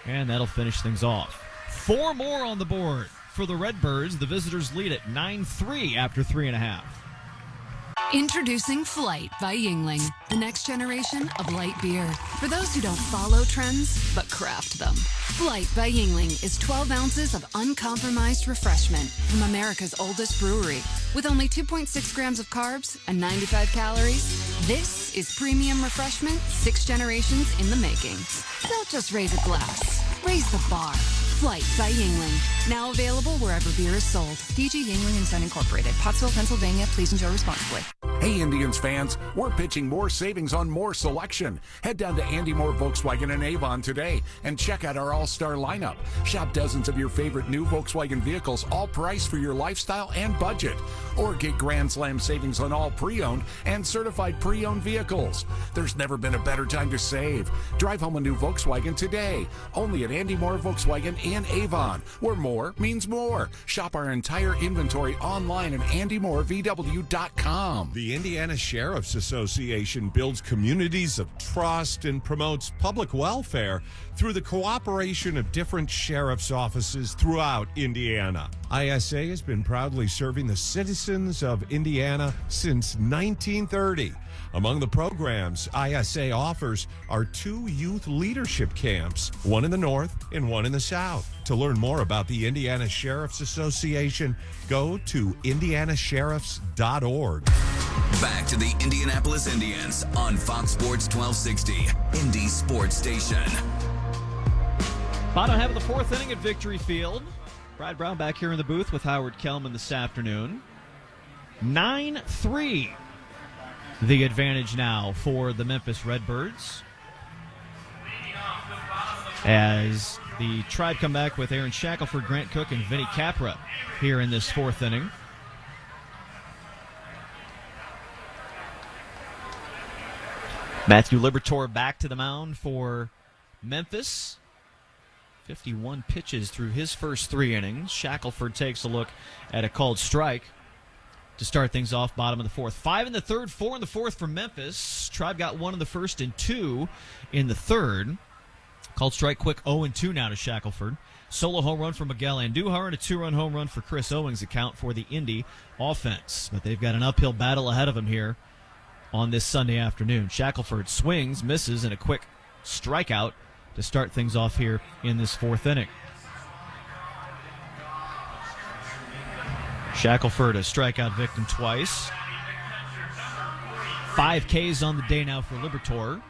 And that'll finish things off. 4 more on the board for the Redbirds. The visitors lead at 9-3 after 3.5. Introducing Flight by Yingling, the next generation of light beer. For those who don't follow trends, but craft them. Flight by Yingling is 12 ounces of uncompromised refreshment from America's oldest brewery. With only 2.6 grams of carbs and 95 calories, this is premium refreshment 6 generations in the making. Don't just raise a glass, raise the bar. Flight by Yingling. Now available wherever beer is sold. DG Yingling & Son Incorporated. Pottsville, Pennsylvania. Please enjoy responsibly. Hey, Indians fans, we're pitching more savings on more selection. Head down to Andy Moore Volkswagen in Avon today and check out our all-star lineup. Shop dozens of your favorite new Volkswagen vehicles, all priced for your lifestyle and budget. Or get Grand Slam savings on all pre-owned and certified pre-owned vehicles. There's never been a better time to save. Drive home a new Volkswagen today. Only at Andy Moore Volkswagen in Avon, where more means more. Shop our entire inventory online at andymorevw.com. The Indiana Sheriff's Association builds communities of trust and promotes public welfare through the cooperation of different sheriff's offices throughout Indiana. ISA has been proudly serving the citizens of Indiana since 1930. Among the programs ISA offers are 2 youth leadership camps, one in the north and one in the south. To learn more about the Indiana Sheriff's Association, go to indianasheriffs.org. Back to the Indianapolis Indians on Fox Sports 1260, Indy Sports Station. Bottom half of the fourth inning at Victory Field. Brad Brown back here in the booth with Howard Kellman this afternoon. 9-3. The advantage now for the Memphis Redbirds, as the Tribe come back with Aaron Shackelford, Grant Cook, and Vinny Capra here in this fourth inning. Matthew Liberatore back to the mound for Memphis. 51 pitches through his first 3 innings. Shackelford takes a look at a called strike to start things off, bottom of the fourth. 5 in the third, 4 in the fourth for Memphis. Tribe got 1 in the first and 2 in the third. Called strike quick, 0-2 now to Shackelford. solo home run for Miguel Andujar and a 2-run home run for Chris Owings account for the Indy offense. But they've got an uphill battle ahead of them here on this Sunday afternoon. Shackelford swings, misses, and a quick strikeout to start things off here in this fourth inning. Shackelford a strikeout victim twice. 5 Ks on the day now for Liberatore.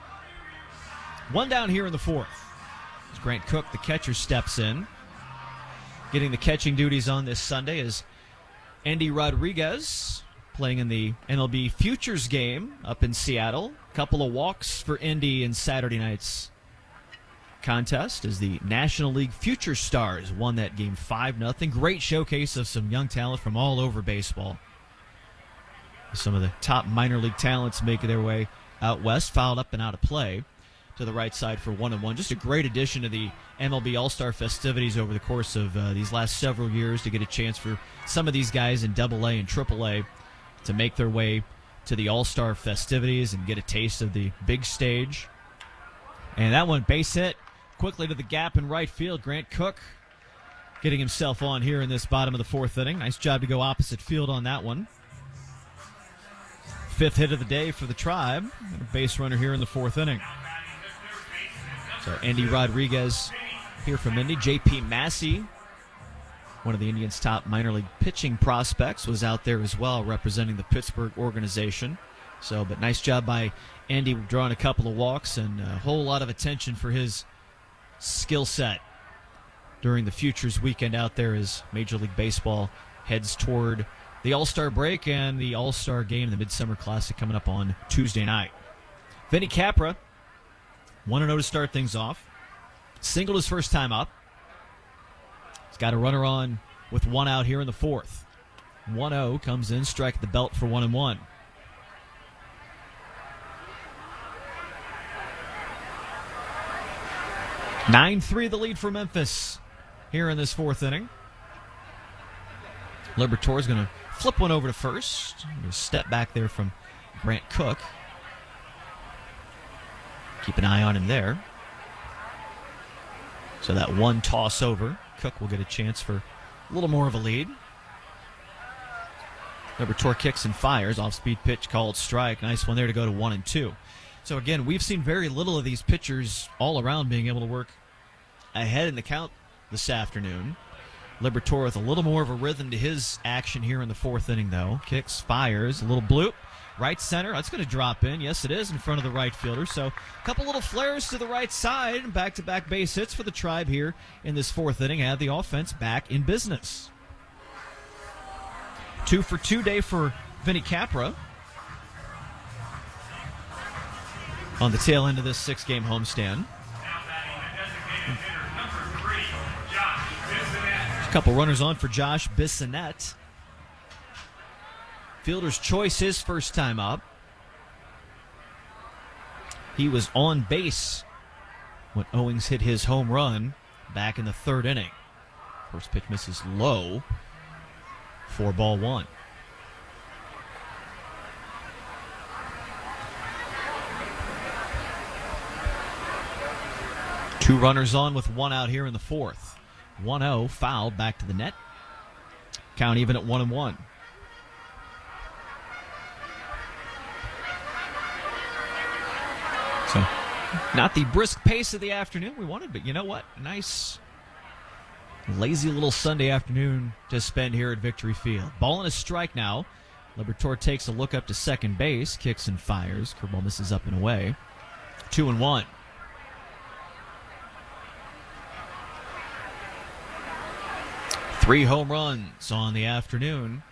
One down here in the fourth. As Grant Cook, the catcher, steps in. Getting the catching duties on this Sunday is Andy Rodriguez, playing in the MLB Futures game up in Seattle. A couple of walks for Indy in Saturday night's contest as the National League Future Stars won that game 5-0. Great showcase of some young talent from all over baseball. Some of the top minor league talents making their way out west, fouled up and out of play to the right side for 1-1. Just a great addition to the MLB All-Star festivities over the course of these last several years to get a chance for some of these guys in AA and AAA to make their way to the All-Star festivities and get a taste of the big stage. And that one, base hit quickly to the gap in right field. Grant Cook getting himself on here in this bottom of the fourth inning. Nice job to go opposite field on that one. 5th hit of the day for the Tribe. And a base runner here in the fourth inning. So Andy Rodriguez here from Indy. J.P. Massey, one of the Indians' top minor league pitching prospects, was out there as well representing the Pittsburgh organization. But nice job by Andy drawing a couple of walks and a whole lot of attention for his skill set during the Futures weekend out there as Major League Baseball heads toward the All-Star break and the All-Star game, the Midsummer Classic, coming up on Tuesday night. Vinny Capra, 1-0 to start things off. Singled his first time up. He's got a runner on with 1 out here in the fourth. 1-0 comes in, strike at the belt for 1-1. (9-3) the lead for Memphis here in this fourth inning. Liberatore is going to flip one over to first. A step back there from Grant Cook. Keep an eye on him there. So that one toss over, Cook will get a chance for a little more of a lead. Liberatore kicks and fires. Off-speed pitch called strike. Nice one there to go to 1-2. So again, we've seen very little of these pitchers all around being able to work ahead in the count this afternoon. Liberatore with a little more of a rhythm to his action here in the fourth inning, though. Kicks, fires, a little bloop. Right center, that's going to drop in. Yes, it is in front of the right fielder. So a couple little flares to the right side and back-to-back base hits for the Tribe here in this fourth inning. Have the offense back in business. 2-for-2 day for Vinny Capra on the tail end of this 6-game homestand. A couple runners on for Josh Bissonette. Fielder's choice his first time up. He was on base when Owings hit his home run back in the third inning. First pitch misses low for ball one. Two runners on with 1 out here in the fourth. 1-0, foul, back to the net. Count even at 1-1. So, not the brisk pace of the afternoon we wanted, but you know what? Nice, lazy little Sunday afternoon to spend here at Victory Field. Ball and a strike now. Liberatore takes a look up to second base, kicks and fires. Curveball misses up and away. 2-1. Three home runs on the afternoon.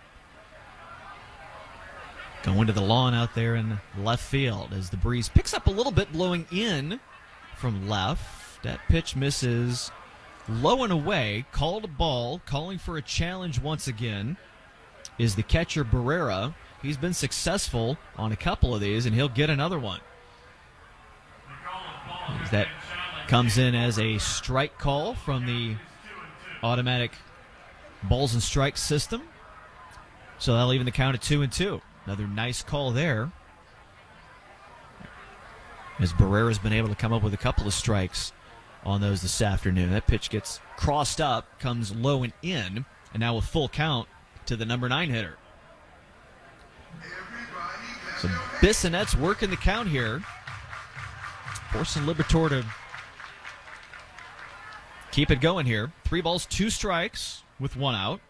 Going to the lawn out there in left field as the breeze picks up a little bit, blowing in from left. That pitch misses low and away. Called a ball. Calling for a challenge once again is the catcher Barrera. He's been successful on a couple of these, and he'll get another one. That comes in as a strike call from the automatic balls and strikes system. So that'll even the count at 2-2. Another nice call there, as Barrera's been able to come up with a couple of strikes on those this afternoon. That pitch gets crossed up, comes low and in, and now a full count to the number 9 hitter. So Bissonette's working the count here, forcing Liberatore to keep it going here. 3 balls, 2 strikes with 1 out.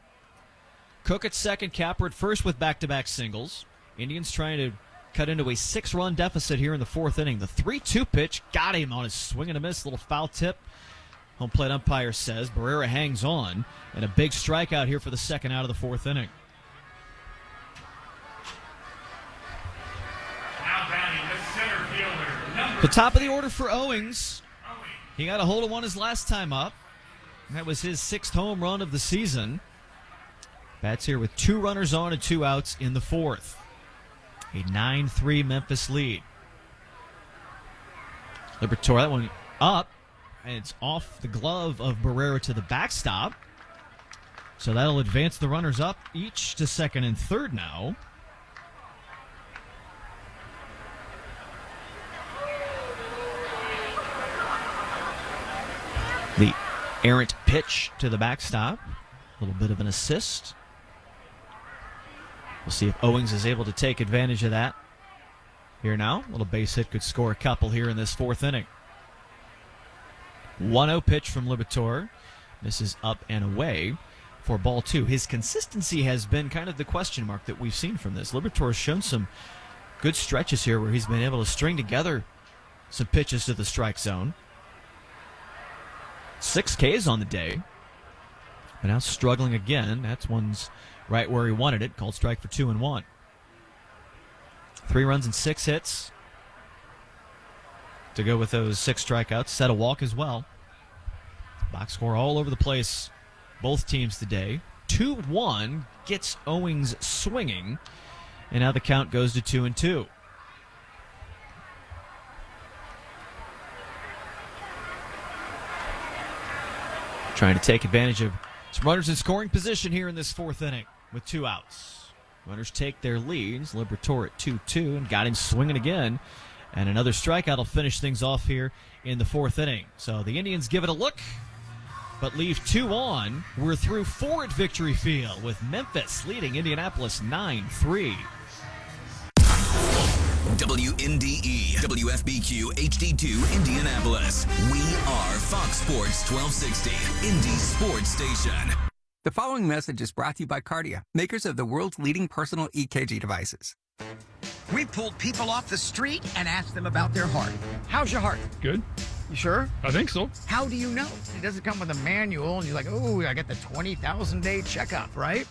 Cook at second, Capper at first with back-to-back singles. Indians trying to cut into a 6-run deficit here in the 4th inning. The 3-2 pitch got him on his swing and a miss. Little foul tip. Home plate umpire says Barrera hangs on, and a big strikeout here for the second out of the 4th inning. Now batting the center fielder, The top of the order for Owings. He got a hold of one his last time up. That was his 6th home run of the season. Bats here with 2 runners on and 2 outs in the 4th. A 9-3 Memphis lead. Liberatore, that one up, and it's off the glove of Barrera to the backstop. So that'll advance the runners up each to second and third now. The errant pitch to the backstop. A little bit of an assist. We'll see if Owings is able to take advantage of that. Here now, a little base hit could score a couple here in this 4th inning. 1-0 pitch from Liberatore. This is up and away for ball 2. His consistency has been kind of the question mark that we've seen from this. Liberatore's shown some good stretches here where he's been able to string together some pitches to the strike zone. 6 Ks on the day. But now struggling again. That's one's right where he wanted it. Called strike for 2-1. 3 runs and 6 hits to go with those 6 strikeouts. Set a walk as well. Box score all over the place. Both teams today. 2-1 gets Owings swinging. And now the count goes to 2-2. Trying to take advantage of some runners in scoring position here in this 4th inning with 2 outs. Runners take their leads. Liberatore at 2-2 and got him swinging again. And another strikeout will finish things off here in the 4th inning. So the Indians give it a look, but leave 2 on. We're through 4 at Victory Field with Memphis leading Indianapolis 9-3. WNDE, WFBQ, HD2, Indianapolis. We are Fox Sports 1260, Indy Sports Station. The following message is brought to you by Kardia, makers of the world's leading personal EKG devices. We pulled people off the street and asked them about their heart. How's your heart? Good. You sure? I think so. How do you know? It doesn't come with a manual, and you're like, oh, I got the 20,000-day checkup, right?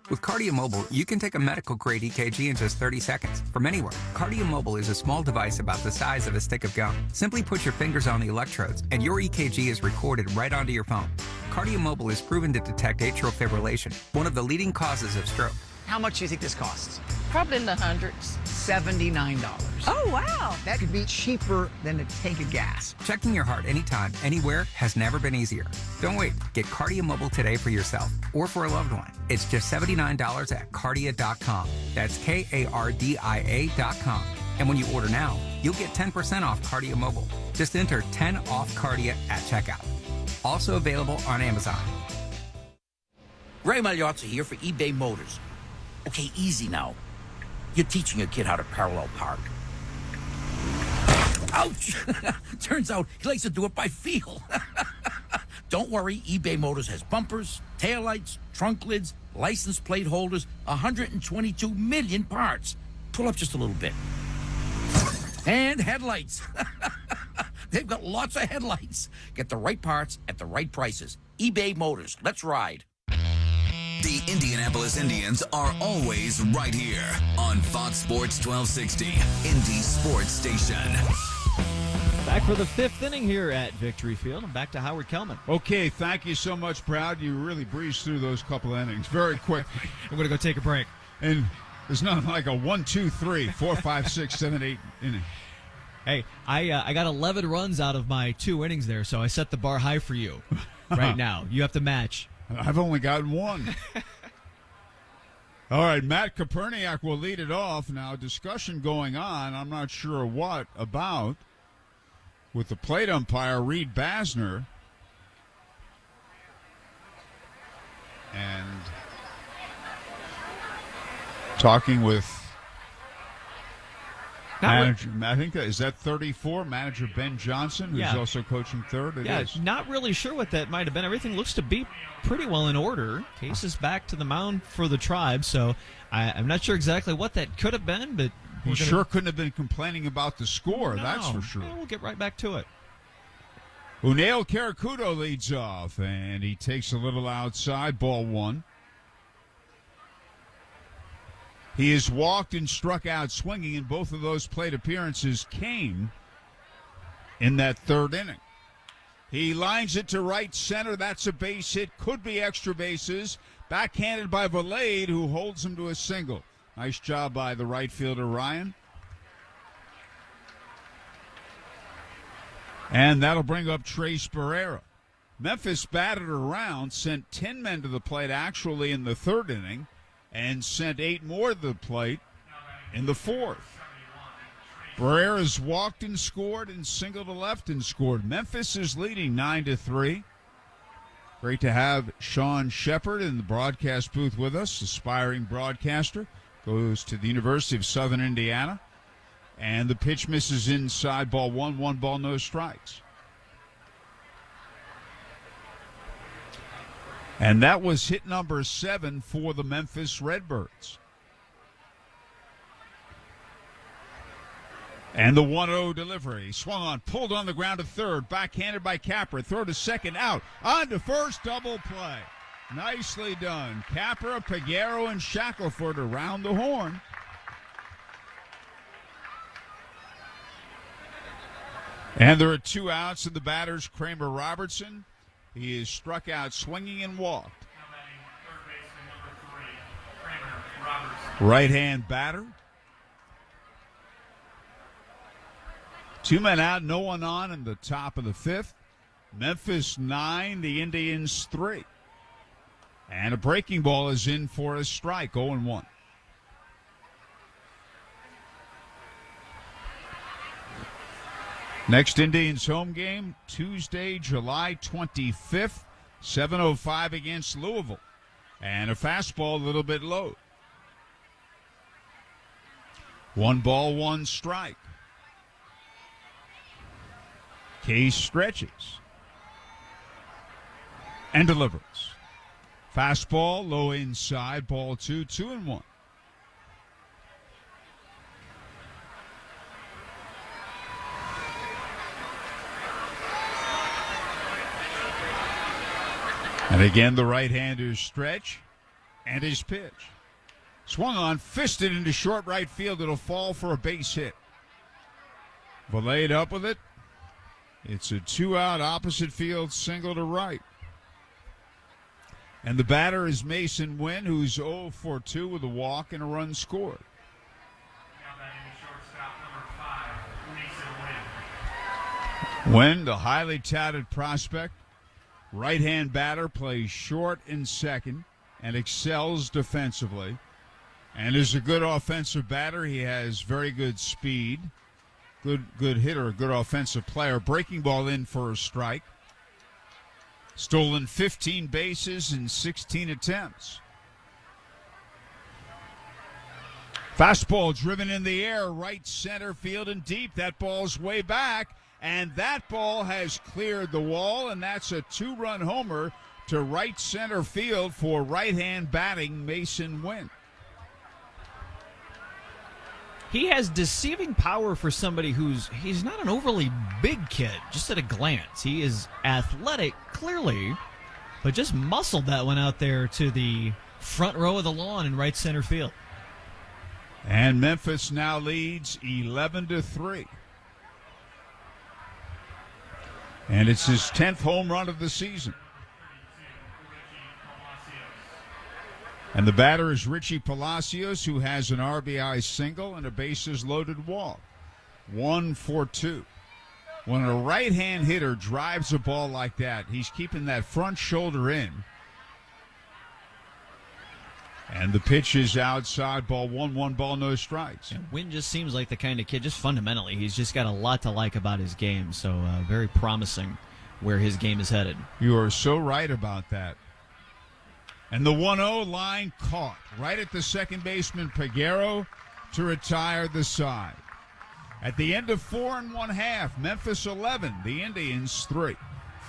With Kardia Mobile, you can take a medical-grade EKG in just 30 seconds from anywhere. Kardia Mobile is a small device about the size of a stick of gum. Simply put your fingers on the electrodes, and your EKG is recorded right onto your phone. Kardia Mobile is proven to detect atrial fibrillation, one of the leading causes of stroke. How much do you think this costs? Probably in the hundreds. $79. Oh, wow. That could be cheaper than a tank of gas. Checking your heart anytime, anywhere has never been easier. Don't wait. Get Kardia Mobile today for yourself or for a loved one. It's just $79 at Kardia.com. That's Kardia.com. And when you order now, you'll get 10% off Kardia Mobile. Just enter 10 off Kardia at checkout. Also available on Amazon. Ray Magliozzi here for eBay Motors. Okay, easy now. You're teaching a kid how to parallel park. Ouch! Turns out he likes to do it by feel. Don't worry, eBay Motors has bumpers, taillights, trunk lids, license plate holders, 122 million parts. Pull up just a little bit. And headlights. They've got lots of headlights. Get the right parts at the right prices. eBay Motors. Let's ride. The Indianapolis Indians are always right here on Fox Sports 1260, Indy Sports Station. Back for the 5th inning here at Victory Field, and back to Howard Kelman. Okay, thank you so much, Proud. You really breezed through those couple innings very quickly. I'm going to go take a break. And there's nothing like a 1, 2, 3, 4, 5, 6, 7, 8 inning. Hey, I got 11 runs out of my 2 innings there, so I set the bar high for you right now. You have to match. I've only gotten 1. All right, Matt Koperniak will lead it off. Now, discussion going on. I'm not sure what about. with the plate umpire, Reed Basner. And talking with manager, I think is that 34, manager Ben Johnson, who's also coaching third. It is. Not really sure what that might have been. Everything looks to be pretty well in order. Case is back to the mound for the Tribe, so I'm not sure exactly what that could have been, but he sure couldn't have been complaining about the score, that's for sure. We'll get right back to it. Uneo Karakudo leads off, and he takes a little outside, ball one. He has walked and struck out swinging, and both of those plate appearances came in that third inning. He lines it to right center. That's a base hit. Could be extra bases. Backhanded by Valade, who holds him to a single. Nice job by the right fielder, Ryan. And that'll bring up Trace Barrera. Memphis batted around, sent 10 men to the plate actually in the third inning, and sent 8 more to the plate in the fourth. Barrera's walked and scored and singled to left and scored. Memphis is leading 9-3. Great to have Sean Shepard in the broadcast booth with us, aspiring broadcaster. Goes to the University of Southern Indiana. And the pitch misses inside, ball one, 1 ball, no strikes. And that was hit number 7 for the Memphis Redbirds. And the 1-0 delivery. Swung on, pulled on the ground to third, backhanded by Capra. Throw to second, out. On to first, double play. Nicely done. Capra, Peguero, and Shackelford around the horn. And there are 2 outs, and the batter's Kramer Robertson. He is struck out swinging and walked. Right-hand batter. 2 men out, no one on in the top of the 5th. Memphis 9, the Indians 3. And a breaking ball is in for a strike, 0-1. Next Indians home game, Tuesday, July 25th, 7:05 against Louisville. And a fastball a little bit low. 1 ball, 1 strike. Case stretches and delivers. Fastball, low inside, ball 2, 2-1. And again, the right-hander's stretch and his pitch. Swung on, fisted into short right field. It'll fall for a base hit. Valade up with it. It's a 2-out opposite field single to right. And the batter is Mason Wynn, who's 0 for 2 with a walk and a run scored. Wynn, the highly touted prospect. Right-hand batter, plays short and second and excels defensively. And is a good offensive batter. He has very good speed. Good hitter, a good offensive player. Breaking ball in for a strike. Stolen 15 bases in 16 attempts. Fastball driven in the air, right center field and deep. That ball's way back. And that ball has cleared the wall, and that's a 2-run homer to right center field for right-hand batting Mason Wynn. He has deceiving power for somebody he's not an overly big kid, just at a glance. He is athletic, clearly, but just muscled that one out there to the front row of the lawn in right center field. And Memphis now leads 11-3. And it's his 10th home run of the season. And the batter is Richie Palacios, who has an RBI single and a bases-loaded walk. 1 for 2. When a right-hand hitter drives a ball like that, he's keeping that front shoulder in. And the pitch is outside, ball 1-1, ball no strikes. Wynn just seems like the kind of kid, just fundamentally, he's just got a lot to like about his game. So very promising where his game is headed. You are so right about that. And the 1-0 line caught right at the second baseman, Peguero, to retire the side. At the end of 4 1/2, Memphis 11, the Indians 3.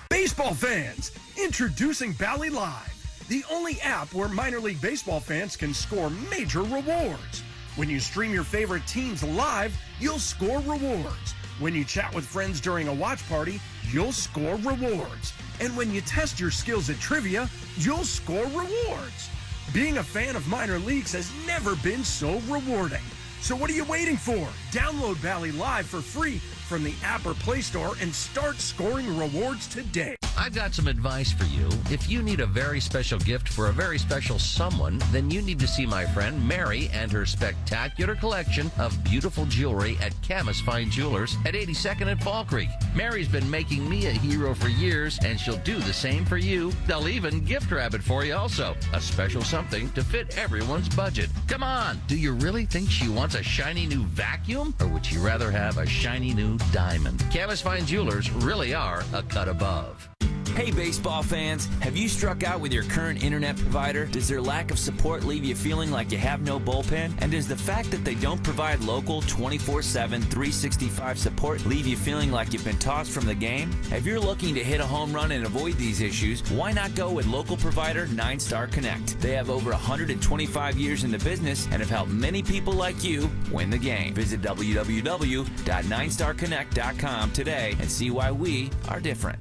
Baseball fans, introducing Bally Live, the only app where minor league baseball fans can score major rewards. When you stream your favorite teams live, you'll score rewards. When you chat with friends during a watch party, you'll score rewards. And when you test your skills at trivia, you'll score rewards. Being a fan of minor leagues has never been so rewarding. So what are you waiting for? Download Bally Live for free from the app or Play Store and start scoring rewards today. I've got some advice for you. If you need a very special gift for a very special someone, then you need to see my friend Mary and her spectacular collection of beautiful jewelry at Camus Fine Jewelers at 82nd and Fall Creek. Mary's been making me a hero for years, and she'll do the same for you. They'll even gift wrap it for you also. A special something to fit everyone's budget. Come on, do you really think she wants a shiny new vacuum, or would she rather have a shiny new diamond? Camus Fine Jewelers really are a cut above. Hey, baseball fans, have you struck out with your current internet provider? Does their lack of support leave you feeling like you have no bullpen? And does the fact that they don't provide local 24/7, 365 support leave you feeling like you've been tossed from the game? If you're looking to hit a home run and avoid these issues, why not go with local provider 9-Star Connect? They have over 125 years in the business and have helped many people like you win the game. Visit www.9starconnect.com today and see why we are different.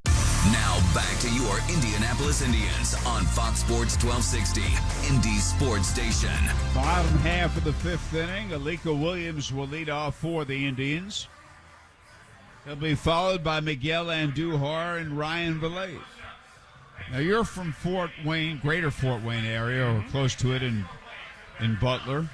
Now back to your Indianapolis Indians on Fox Sports 1260, Indy's sports station. Bottom half of the fifth inning, Alika Williams will lead off for the Indians. He'll be followed by Miguel Andujar and Ryan Velez. Now, you're from Fort Wayne, greater Fort Wayne area, or close to it in Butler.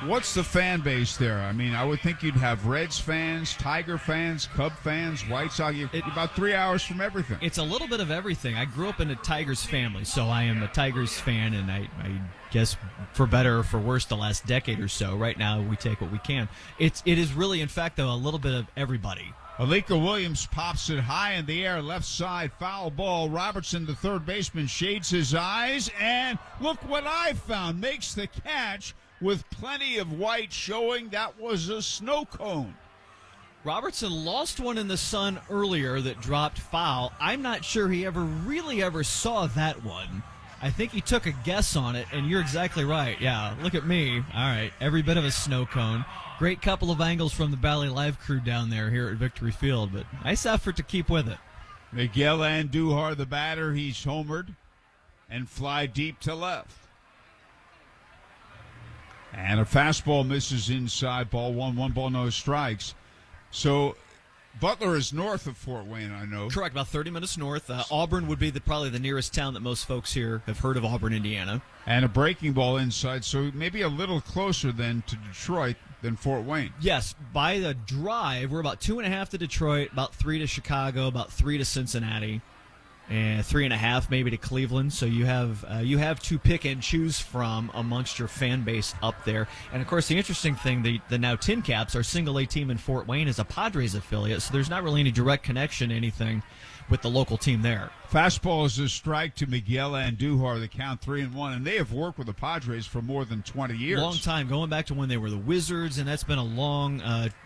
What's the fan base there? I mean, I would think you'd have Reds fans, Tiger fans, Cub fans, White Sox. You're about 3 hours from everything. It's a little bit of everything. I grew up in a Tigers family, so I am a Tigers fan, and I guess for better or for worse the last decade or so. Right now, we take what we can. It is really, in fact, though, a little bit of everybody. Alika Williams pops it high in the air, left side, foul ball. Robertson, the third baseman, shades his eyes, and look what I found. Makes the catch with plenty of white showing that was a snow cone. Robertson lost one in the sun earlier that dropped foul. I'm not sure he ever saw that one. I think he took a guess on it, and you're exactly right. Yeah, look at me. All right, every bit of a snow cone. Great couple of angles from the Bally Live crew down there here at Victory Field, but nice effort to keep with it. Miguel Andujar, the batter, he's homered and fly deep to left. And a fastball misses inside, ball 1-1, ball no strikes. So Butler is north of Fort Wayne, I know. Correct, about 30 minutes north. Auburn would be probably the nearest town that most folks here have heard of, Auburn, Indiana. And a breaking ball inside, so maybe a little closer than to Detroit than Fort Wayne. Yes, by the drive, we're about 2.5 to Detroit, about 3 to Chicago, about 3 to Cincinnati, and 3.5 maybe to Cleveland. So you have to pick and choose from amongst your fan base up there. And of course, the interesting thing, the now Tin Caps, our single A team in Fort Wayne, is a Padres affiliate. So there's not really any direct connection, anything with the local team there. Fastball is a strike to Miguel Andujar, the count 3-1, and they have worked with the Padres for more than 20 years. Long time, going back to when they were the Wizards, and that's been a long.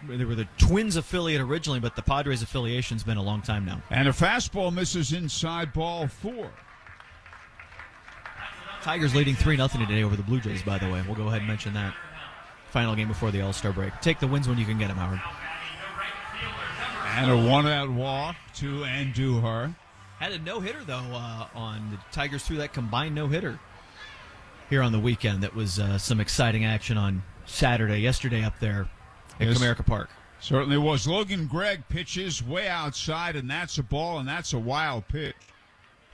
They were the Twins affiliate originally, but the Padres affiliation's been a long time now. And a fastball misses inside, ball 4. Tigers leading 3-0 today over the Blue Jays, by the way. We'll go ahead and mention that. Final game before the All-Star break. Take the wins when you can get them, Howard. And a one-out walk to Andujar. Had a no-hitter, though, on the Tigers threw that combined no-hitter here on the weekend. That was some exciting action on yesterday up there at Comerica Park. Certainly was. Logan Gregg pitches way outside, and that's a ball, and that's a wild pitch.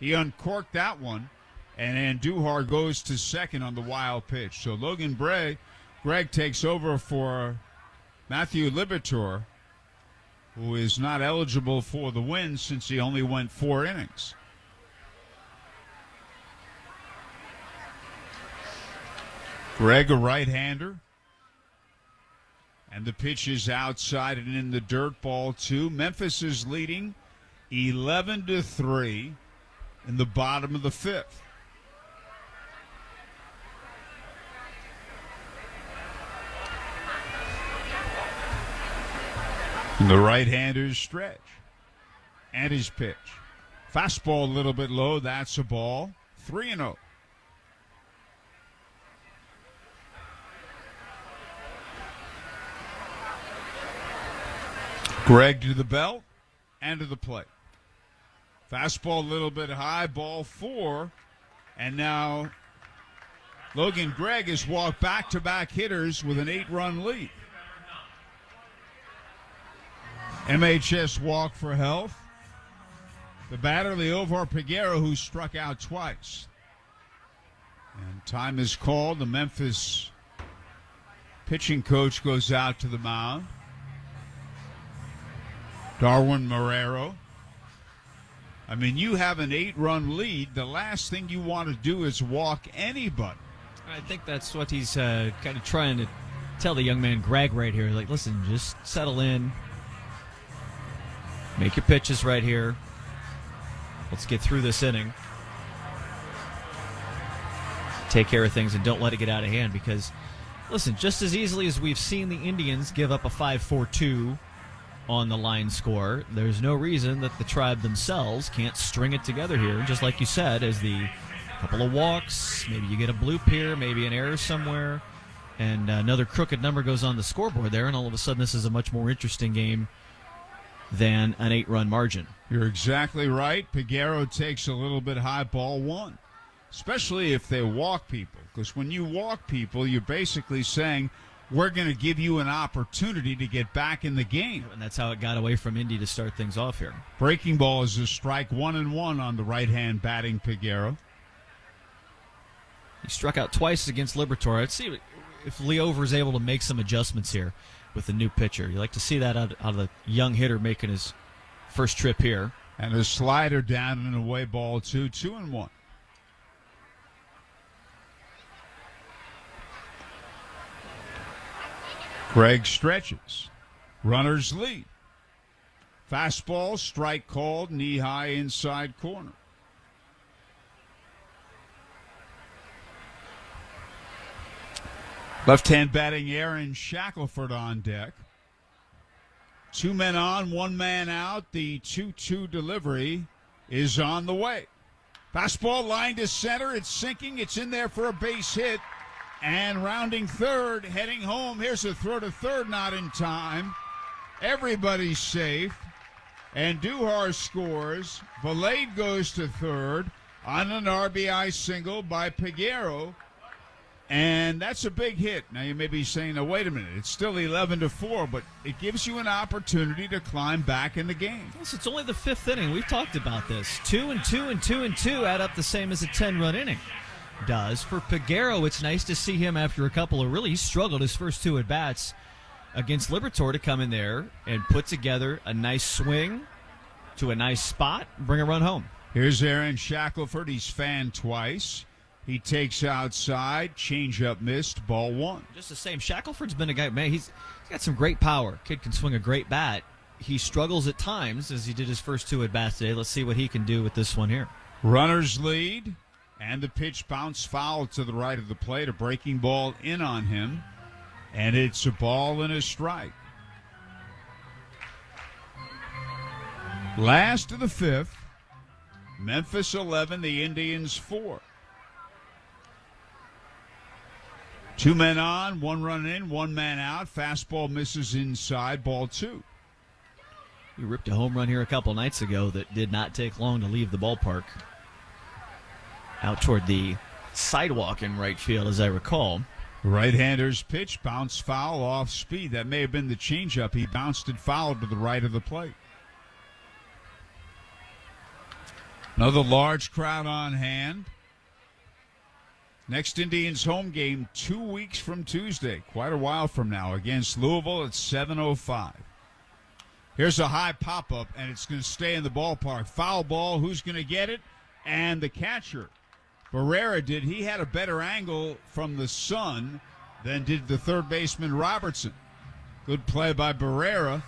He uncorked that one, and Andujar goes to second on the wild pitch. So Logan Gregg takes over for Matthew Liberatore, who is not eligible for the win since he only went 4 innings. Greg, a right-hander. And the pitch is outside and in the dirt, ball 2. Memphis is leading 11-3 in the bottom of the 5th. And the right-hander's stretch. And his pitch. Fastball a little bit low. That's a ball. 3-0. Greg to the belt and to the plate. Fastball a little bit high, ball 4. And now Logan Gregg has walked back-to-back hitters with an 8-run lead. MHS walk for health. The batter, Leovar Peguero, who struck out twice. And time is called. The Memphis pitching coach goes out to the mound. Darwin Marrero. I mean, you have an 8-run lead. The last thing you want to do is walk anybody. I think that's what he's kind of trying to tell the young man Greg right here. Like, listen, just settle in. Make your pitches right here. Let's get through this inning. Take care of things and don't let it get out of hand because, listen, just as easily as we've seen the Indians give up a 5-4-2 on the line score, there's no reason that the Tribe themselves can't string it together here. Just like you said, as the couple of walks, maybe you get a bloop here, maybe an error somewhere, and another crooked number goes on the scoreboard there, and all of a sudden this is a much more interesting game than an 8-run margin. You're exactly right. Peguero takes a little bit high, ball 1, especially if they walk people, because when you walk people, you're basically saying, we're going to give you an opportunity to get back in the game. And that's how it got away from Indy to start things off here. Breaking ball is a strike, 1-1 on the right-hand batting Peguero. He struck out twice against Liberatore. Let's see if Leover is able to make some adjustments here with the new pitcher. You like to see that out of the young hitter making his first trip here. And a slider down and away, ball 2, 2-1. Greg stretches. Runners lead. Fastball, strike called, knee high inside corner. Left-hand batting Aaron Shackelford on deck. 2 men on, 1 man out. The 2-2 delivery is on the way. Fastball line to center. It's sinking. It's in there for a base hit. And rounding third, heading home. Here's a throw to third, not in time. Everybody's safe. And Duhar scores. Valade goes to third on an RBI single by Peguero. And that's a big hit. Now you may be saying, "No, wait a minute. It's still 11-4, but it gives you an opportunity to climb back in the game." Listen, it's only the 5th inning. We've talked about this. 2 and 2 and 2 and 2 add up the same as a 10-run inning does. For Peguero, it's nice to see him after a couple of he struggled his first 2 at-bats against Liberatore to come in there and put together a nice swing to a nice spot, bring a run home. Here's Aaron Shackelford. He's fanned twice. He takes outside, changeup missed, ball 1. Just the same. Shackelford's been a guy, man, he's got some great power. Kid can swing a great bat. He struggles at times, as he did his first 2 at-bats today. Let's see what he can do with this one here. Runners lead, and the pitch bounced foul to the right of the plate. A breaking ball in on him, and it's a ball and a strike. Last of the 5th, Memphis 11, the Indians 4. 2 men on, 1 run in, 1 man out. Fastball misses inside, ball 2. He ripped a home run here a couple nights ago that did not take long to leave the ballpark. Out toward the sidewalk in right field, as I recall. Right-hander's pitch, bounce foul off speed. That may have been the changeup. He bounced it foul to the right of the plate. Another large crowd on hand. Next Indians home game 2 weeks from Tuesday, quite a while from now, against Louisville at 7:05. Here's a high pop-up, and it's going to stay in the ballpark. Foul ball, who's going to get it? And the catcher Barrera did. He had a better angle from the sun than did the third baseman Robertson. Good play by Barrera.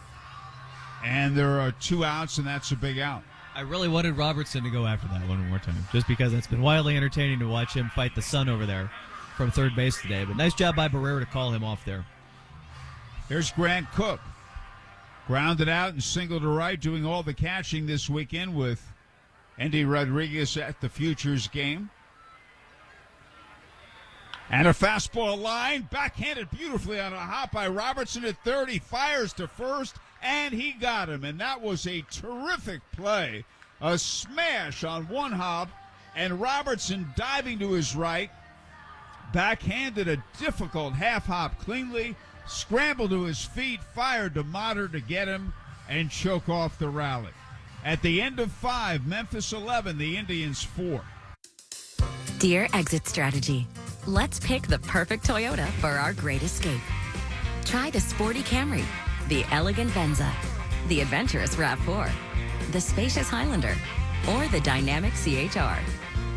And there are 2 outs, and that's a big out. I really wanted Robertson to go after that one more time, just because it's been wildly entertaining to watch him fight the sun over there from third base today. But nice job by Barrera to call him off there. Here's Grant Cook. Grounded out and single to right, doing all the catching this weekend with Andy Rodriguez at the Futures game. And a fastball line, backhanded beautifully on a hop by Robertson at third. He fires to first, and he got him. And that was a terrific play. A smash on one hop, and Robertson diving to his right, backhanded a difficult half hop cleanly, scrambled to his feet, fired to Motter to get him, and choke off the rally. At the end of 5, Memphis 11, the Indians 4. Dear Exit Strategy, let's pick the perfect Toyota for our great escape. Try the sporty Camry, the elegant Venza, the adventurous RAV4, the spacious Highlander, or the dynamic CHR.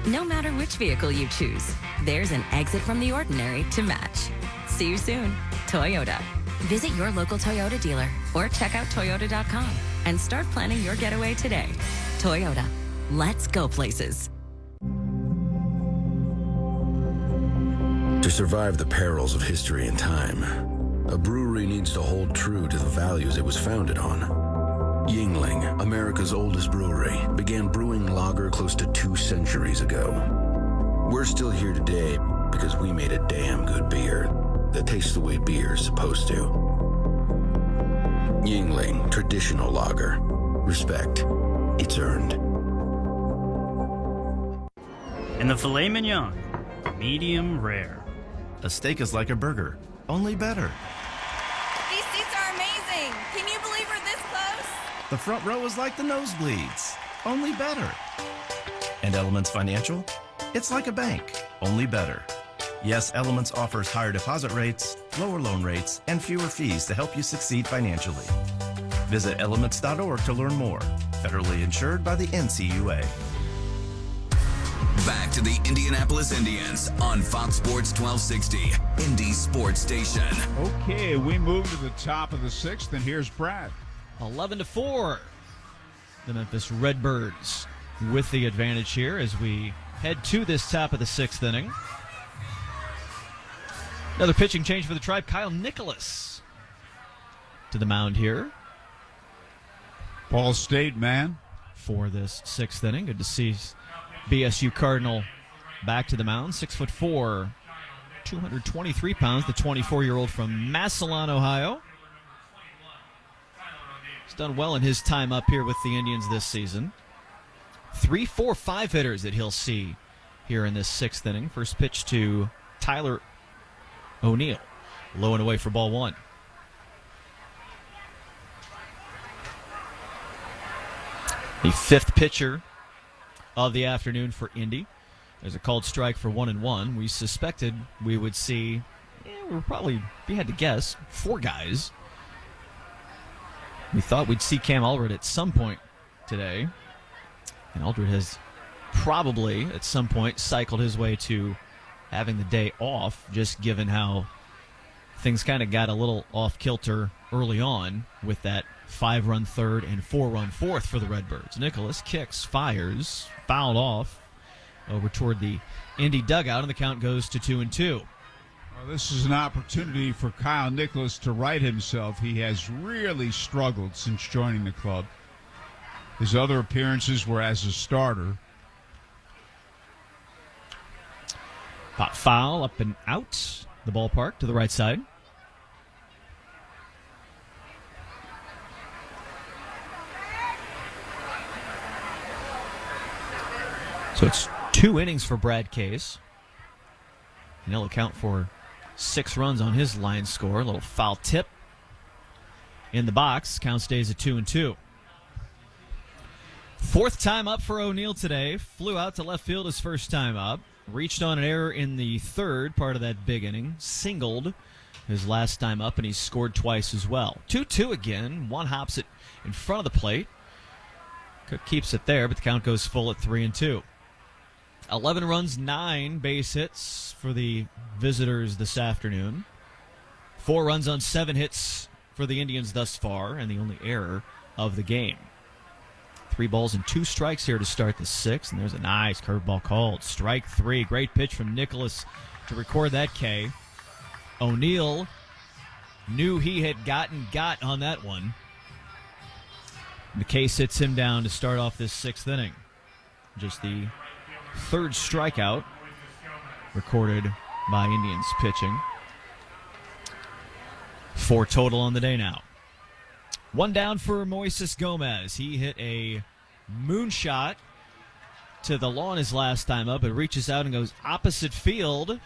No matter which vehicle you choose, there's an exit from the ordinary to match. See you soon, Toyota. Visit your local Toyota dealer or check out Toyota.com and start planning your getaway today. Toyota, let's go places. To survive the perils of history and time, a brewery needs to hold true to the values it was founded on. Yingling, America's oldest brewery, began brewing lager close to 2 centuries ago. We're still here today because we made a damn good beer that tastes the way beer's supposed to. Yingling Traditional Lager. Respect. It's earned. And the filet mignon, medium rare. A steak is like a burger, only better. These seats are amazing. Can you believe we're this close? The front row is like the nosebleeds, only better. And Elements Financial? It's like a bank, only better. Yes, Elements offers higher deposit rates, lower loan rates, and fewer fees to help you succeed financially. Visit elements.org to learn more. Federally insured by the NCUA. Back to the Indianapolis Indians on Fox Sports 1260, Indy Sports Station. Okay, we move to the top of the 6th, and here's Brad. 11-4. The Memphis Redbirds with the advantage here as we head to this top of the 6th inning. Another pitching change for the Tribe. Kyle Nicholas to the mound here. Ball State man. For this 6th inning. Good to see BSU Cardinal back to the mound. 6'4", 223 pounds, the 24-year-old from Massillon, Ohio. He's done well in his time up here with the Indians this season. 3, 4, 5 hitters that he'll see here in this 6th inning. First pitch to Tyler O'Neill. Low and away for ball 1. The 5th pitcher of the afternoon for Indy. There's a called strike for 1-1. We suspected we would see, if you had to guess, 4 guys. We thought we'd see Cam Allred at some point today. And Allred has probably, at some point, cycled his way to having the day off, just given how things kind of got a little off-kilter early on with that 5-run third and 4-run fourth for the Redbirds. Nicholas kicks, fires, fouled off over toward the Indy dugout, and the count goes to 2-2. Well, this is an opportunity for Kyle Nicholas to right himself. He has really struggled since joining the club. His other appearances were as a starter. Pop foul up and out the ballpark to the right side. So it's 2 innings for Brad Case. And he'll account for 6 runs on his line score. A little foul tip in the box. Count stays at 2-2. 4th time up for O'Neill today. Flew out to left field his first time up. Reached on an error in the 3rd part of that big inning. Singled his last time up, and he scored twice as well. 2-2 again. One hops it in front of the plate. Cook keeps it there, but the count goes full at 3-2. 11 runs, 9 base hits for the visitors this afternoon. 4 runs on 7 hits for the Indians thus far, and the only error of the game. 3 balls and 2 strikes here to start the 6th, and there's a nice curveball called. Strike 3. Great pitch from Nicholas to record that K. O'Neill knew he had got on that one. McKay sits him down to start off this 6th inning. Just the 3rd strikeout recorded by Indians pitching. 4 total on the day now. 1 down for Moises Gomez. He hit a moonshot to the lawn his last time up. It reaches out and goes opposite field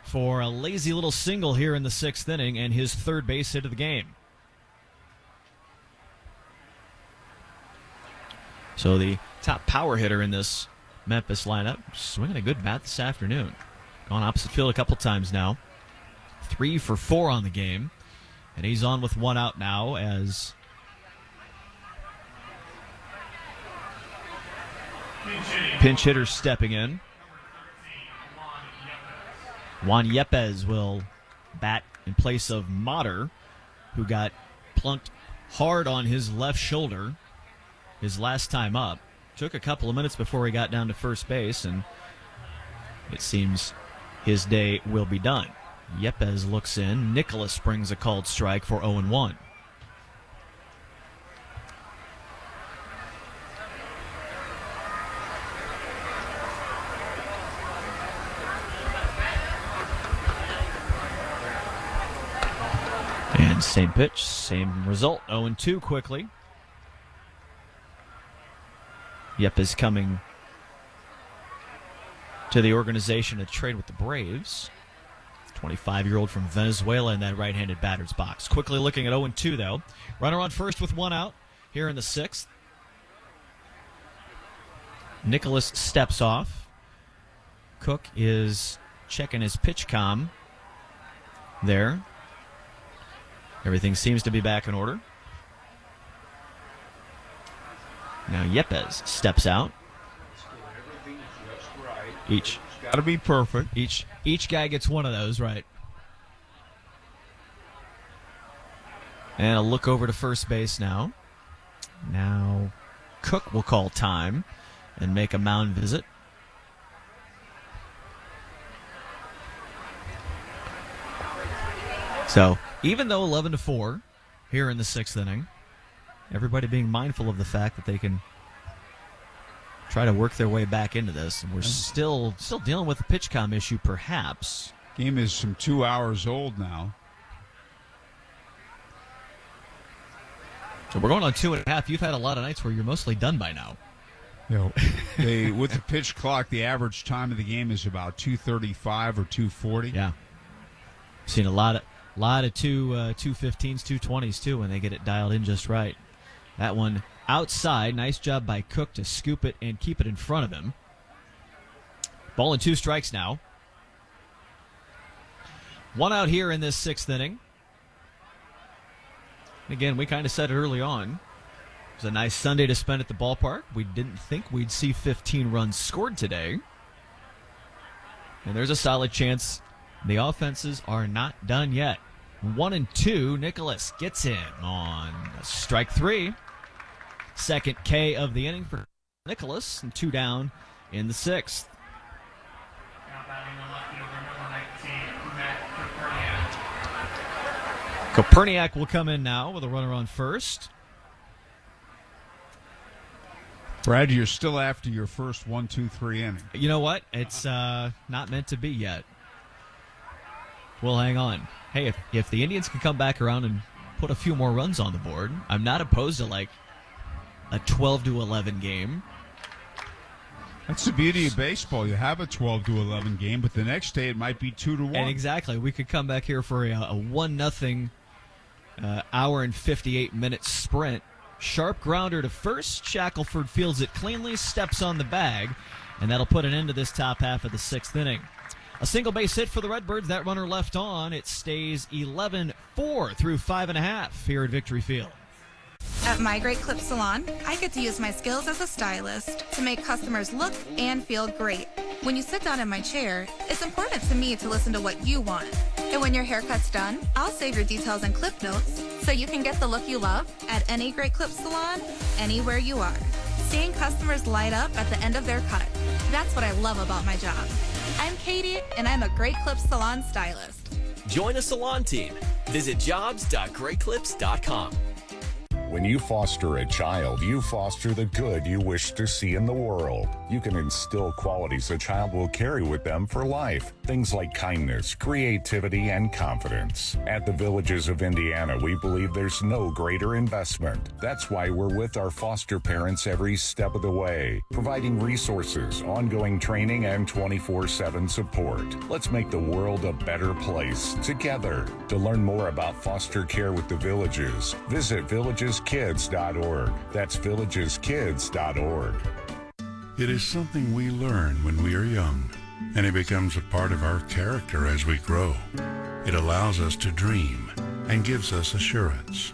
for a lazy little single here in the 6th inning and his 3rd base hit of the game. So the top power hitter in this Memphis lineup, swinging a good bat this afternoon. Gone opposite field a couple times now. 3 for 4 on the game. And he's on with 1 out now as pinch hitter stepping in. Juan Yepes will bat in place of Motter, who got plunked hard on his left shoulder his last time up. Took a couple of minutes before he got down to first base, and it seems his day will be done. Yepes looks in. Nicholas brings a called strike for 0-1. And same pitch, same result. 0-2 quickly. Yepes coming to the organization to trade with the Braves. 25-year-old from Venezuela in that right-handed batter's box. Quickly looking at 0-2, though. Runner on first with 1 out here in the 6th. Nicholas steps off. Cook is checking his pitch comm there. Everything seems to be back in order. Now Yepes steps out. Each got to be perfect. Each guy gets one of those, right? And a look over to first base now. Now Cook will call time and make a mound visit. So even though 11-4 here in the 6th inning, everybody being mindful of the fact that they can try to work their way back into this. And we're still dealing with the pitch comm issue, perhaps. Game is some 2 hours old now. So we're going on 2.5. You've had a lot of nights where you're mostly done by now. With the pitch clock, the average time of the game is about 2:35 or 2:40. Yeah. Seen a lot of 2:15s, 2:20s too when they get it dialed in just right. That one outside. Nice job by Cook to scoop it and keep it in front of him. Ball and 2 strikes now. 1 out here in this 6th inning. Again, we kind of said it early on. It was a nice Sunday to spend at the ballpark. We didn't think we'd see 15 runs scored today. And there's a solid chance the offenses are not done yet. 1-2, Nicholas gets in on strike 3. Second K of the inning for Nicholas, and 2 down in the 6th. Koperniak will come in now with a runner on first. Brad, you're still after your first 1-2-3 inning. You know what? It's not meant to be yet. We'll hang on. Hey, if the Indians can come back around and put a few more runs on the board, I'm not opposed to like a 12-11 game. That's the beauty of baseball. You have a 12-11 game, but the next day it might be 2-1. And exactly, we could come back here for a 1-0 hour and 58-minute sprint. Sharp grounder to first. Shackelford fields it cleanly, steps on the bag, and that'll put an end to this top half of the 6th inning. A single base hit for the Redbirds. That runner left on. It stays 11-4 through 5.5 here at Victory Field. At My Great Clip Salon, I get to use my skills as a stylist to make customers look and feel great. When you sit down in my chair, it's important to me to listen to what you want. And when your haircut's done, I'll save your details and clip notes so you can get the look you love at any Great Clips salon, anywhere you are. Seeing customers light up at the end of their cut. That's what I love about my job. I'm Katie, and I'm a Great Clips salon stylist. Join a salon team. Visit jobs.greatclips.com. When you foster a child, you foster the good you wish to see in the world. You can instill qualities a child will carry with them for life. Things like kindness, creativity, and confidence. At the Villages of Indiana, we believe there's no greater investment. That's why we're with our foster parents every step of the way, providing resources, ongoing training, and 24/7 support. Let's make the world a better place together. To learn more about foster care with the Villages, visit villageskids.org. That's villageskids.org. It is something we learn when we are young, and it becomes a part of our character as we grow. It allows us to dream and gives us assurance.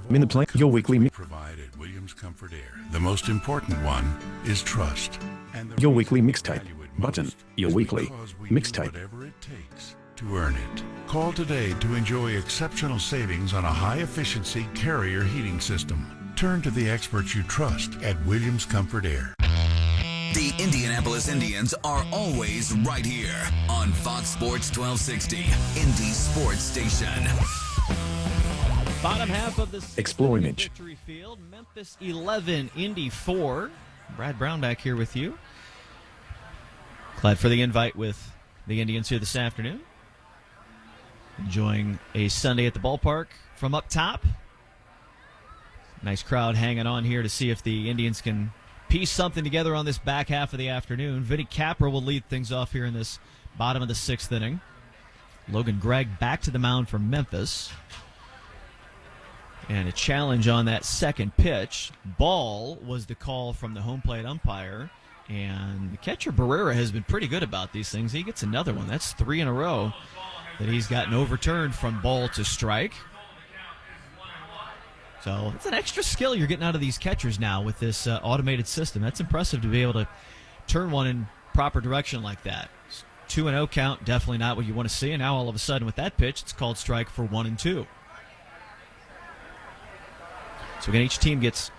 Minute Play, your weekly provided Williams Comfort Air. The most important one is trust. And your weekly mixtape button. Your weekly mixtape. Whatever it takes to earn it. Call today to enjoy exceptional savings on a high-efficiency Carrier heating system. Turn to the experts you trust at Williams Comfort Air. The Indianapolis Indians are always right here on Fox Sports 1260, Indy Sports Station. Bottom half of this Explore image. Victory Field, Memphis 11, Indy 4. Brad Brown back here with you. Glad for the invite with the Indians here this afternoon. Enjoying a Sunday at the ballpark from up top. Nice crowd hanging on here to see if the Indians can piece something together on this back half of the afternoon. Vinny Capra will lead things off here in this bottom of the sixth inning. Logan Gregg back to the mound for Memphis. And a challenge on that second pitch. Ball was the call from the home plate umpire. And the catcher Barrera has been pretty good about these things. He gets another one. That's 3 in a row that he's gotten overturned from ball to strike. So it's an extra skill you're getting out of these catchers now with this automated system. That's impressive to be able to turn one in proper direction like that. 2-0 count, definitely not what you want to see. And now all of a sudden with that pitch, it's called strike for 1-2. So again, each team gets